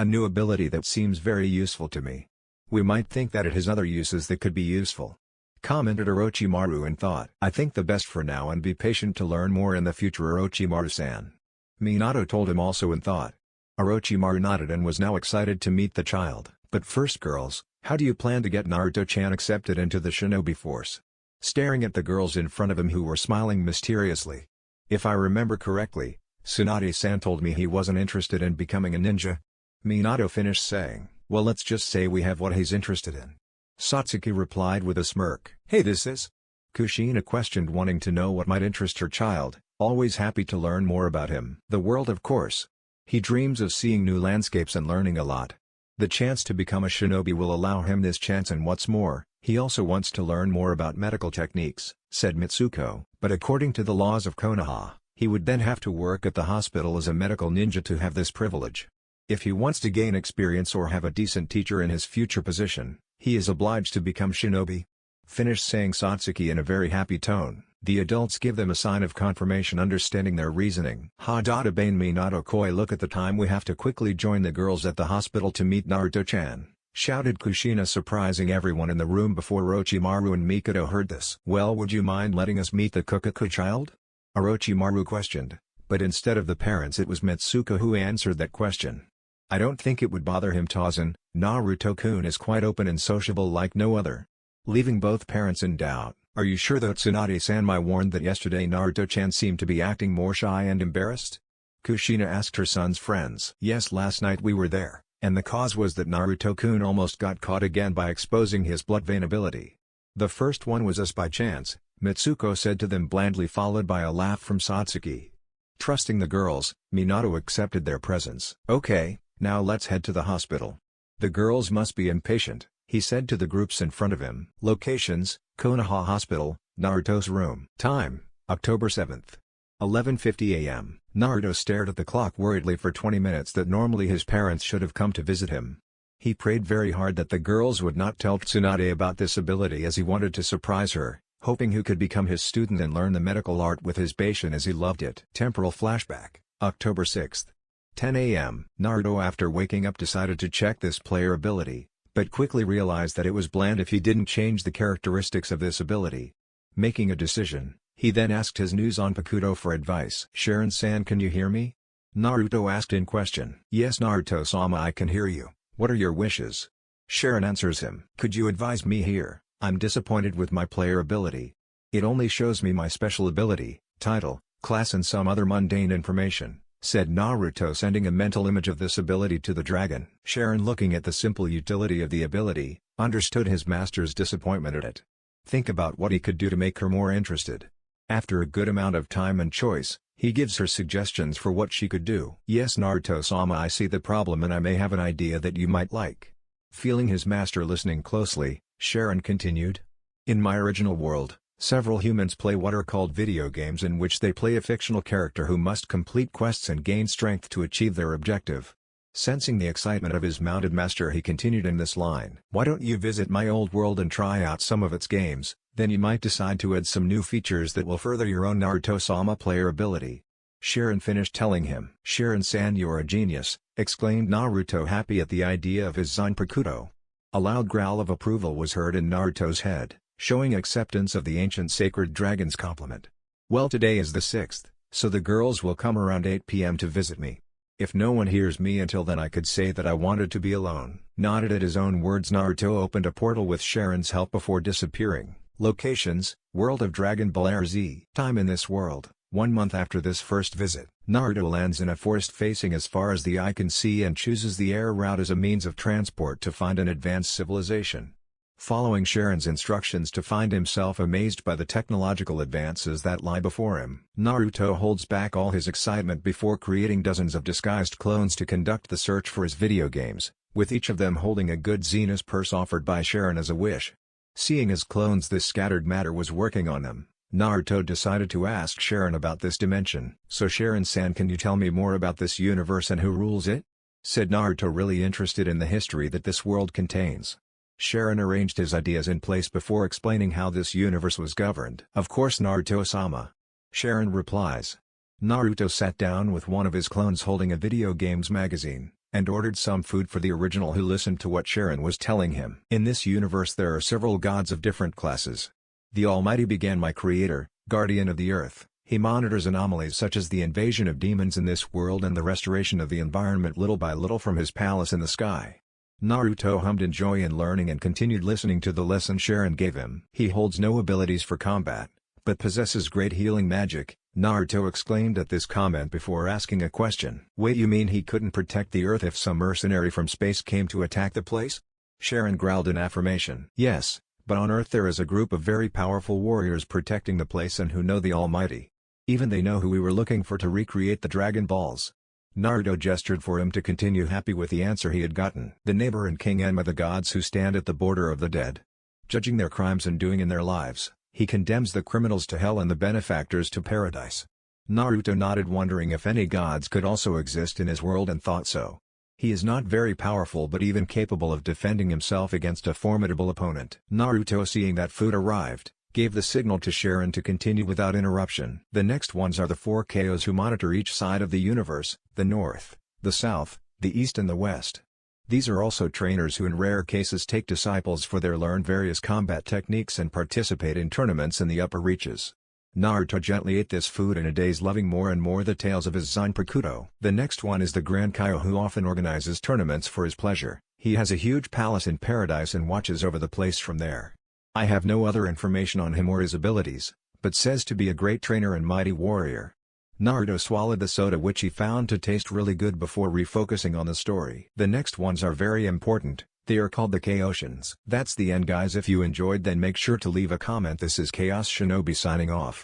A new ability that seems very useful to me. We might think that it has other uses that could be useful," commented Orochimaru in thought. "I think the best for now and be patient to learn more in the future, Orochimaru-san," Minato told him also in thought. Orochimaru nodded and was now excited to meet the child. "But first, girls, how do you plan to get Naruto-chan accepted into the shinobi force?" Staring at the girls in front of him who were smiling mysteriously. "If I remember correctly, Tsunade-san told me he wasn't interested in becoming a ninja," Minato finished saying. "Well, let's just say we have what he's interested in." Satsuki replied with a smirk. "Hey, this is?" Kushina questioned, wanting to know what might interest her child, always happy to learn more about him. "The world, of course. He dreams of seeing new landscapes and learning a lot. The chance to become a shinobi will allow him this chance, and what's more, he also wants to learn more about medical techniques," said Mitsuko. "But according to the laws of Konoha, he would then have to work at the hospital as a medical ninja to have this privilege. If he wants to gain experience or have a decent teacher in his future position, he is obliged to become shinobi," finished saying Satsuki in a very happy tone. The adults give them a sign of confirmation, understanding their reasoning. "Ha-data bane Minato koi, look at the time, we have to quickly join the girls at the hospital to meet Naruto-chan," shouted Kushina, surprising everyone in the room before Orochimaru and Mikado heard this. "Well, would you mind letting us meet the Kukaku child?" Orochimaru questioned, but instead of the parents it was Mitsuko who answered that question. "I don't think it would bother him, Tazen. Naruto-kun is quite open and sociable like no other." Leaving both parents in doubt, "Are you sure that Tsunade-san warned that yesterday Naruto-chan seemed to be acting more shy and embarrassed?" Kushina asked her son's friends. "Yes, last night we were there, and the cause was that Naruto-kun almost got caught again by exposing his blood vein ability. The first one was us by chance," Mitsuko said to them blandly, followed by a laugh from Satsuki. Trusting the girls, Minato accepted their presence. "Okay, now let's head to the hospital. The girls must be impatient," he said to the groups in front of him. Locations: Konoha Hospital, Naruto's room. Time: October 7th. 11:50 a.m. Naruto stared at the clock worriedly for 20 minutes that normally his parents should have come to visit him. He prayed very hard that the girls would not tell Tsunade about this ability, as he wanted to surprise her, hoping he could become his student and learn the medical art with his patient as he loved it. Temporal flashback: October 6th. 10 a.m. Naruto, after waking up, decided to check this player ability, but quickly realized that it was bland if he didn't change the characteristics of this ability. Making a decision, he then asked his new Zanpakuto for advice. "Sharon-san, can you hear me?" Naruto asked in question. "Yes, Naruto-sama, I can hear you. What are your wishes?" Sharon answers him. "Could you advise me here? I'm disappointed with my player ability. It only shows me my special ability, title, class and some other mundane information," said Naruto, sending a mental image of this ability to the dragon. Sharon, looking at the simple utility of the ability, understood his master's disappointment at it. Think about what he could do to make her more interested. After a good amount of time and choice, he gives her suggestions for what she could do. "Yes, Naruto-sama, I see the problem and I may have an idea that you might like." Feeling his master listening closely, Sharon continued. "In my original world, several humans play what are called video games, in which they play a fictional character who must complete quests and gain strength to achieve their objective." Sensing the excitement of his mounted master, he continued in this line. "Why don't you visit my old world and try out some of its games, then you might decide to add some new features that will further your own Naruto-sama player ability." Sharon finished telling him. "Sharon-san, you're a genius," exclaimed Naruto, happy at the idea of his Zanpakuto. A loud growl of approval was heard in Naruto's head, showing acceptance of the ancient sacred dragon's compliment. "Well, today is the 6th, so the girls will come around 8 p.m. to visit me. If no one hears me until then, I could say that I wanted to be alone." Nodded at his own words, Naruto opened a portal with Sharon's help before disappearing. Locations: World of Dragon Ball Z. Time in this world: 1 month after this first visit. Naruto lands in a forest facing as far as the eye can see and chooses the air route as a means of transport to find an advanced civilization. Following Sharon's instructions to find himself amazed by the technological advances that lie before him, Naruto holds back all his excitement before creating dozens of disguised clones to conduct the search for his video games, with each of them holding a good Zenus purse offered by Sharon as a wish. Seeing his clones this scattered matter was working on them, Naruto decided to ask Sharon about this dimension. "So Sharon-san, can you tell me more about this universe and who rules it?" said Naruto, really interested in the history that this world contains. Sharon arranged his ideas in place before explaining how this universe was governed. "Of course, Naruto-sama," Sharon replies. Naruto sat down with one of his clones holding a video games magazine, and ordered some food for the original, who listened to what Sharon was telling him. In this universe there are several gods of different classes. The Almighty began my creator, guardian of the earth. He monitors anomalies such as the invasion of demons in this world and the restoration of the environment little by little from his palace in the sky. Naruto hummed in joy and learning and continued listening to the lesson Sharon gave him. He holds no abilities for combat, but possesses great healing magic, Naruto exclaimed at this comment before asking a question. Wait, you mean he couldn't protect the earth if some mercenary from space came to attack the place? Sharon growled in affirmation. Yes, but on Earth there is a group of very powerful warriors protecting the place and who know the Almighty. Even they know who we were looking for to recreate the Dragon Balls. Naruto gestured for him to continue, happy with the answer he had gotten. The neighbor and King Enma, the gods who stand at the border of the dead, judging their crimes and doing in their lives. He condemns the criminals to hell and the benefactors to paradise. Naruto nodded, wondering if any gods could also exist in his world, and thought so. He is not very powerful but even capable of defending himself against a formidable opponent. Naruto, seeing that food arrived, gave the signal to Sharon to continue without interruption. The next ones are the 4 KOs who monitor each side of the universe, the north, the south, the east and the west. These are also trainers who in rare cases take disciples for their learn various combat techniques and participate in tournaments in the upper reaches. Naruto gently ate this food in a daze, loving more and more the tales of his Zanpakuto. The next one is the Grand Kaio, who often organizes tournaments for his pleasure. He has a huge palace in paradise and watches over the place from there. I have no other information on him or his abilities, but says to be a great trainer and mighty warrior. Naruto swallowed the soda, which he found to taste really good, before refocusing on the story. The next ones are very important. They are called the Chaosians. That's the end, guys. If you enjoyed, then make sure to leave a comment. This is Chaos Shinobi signing off.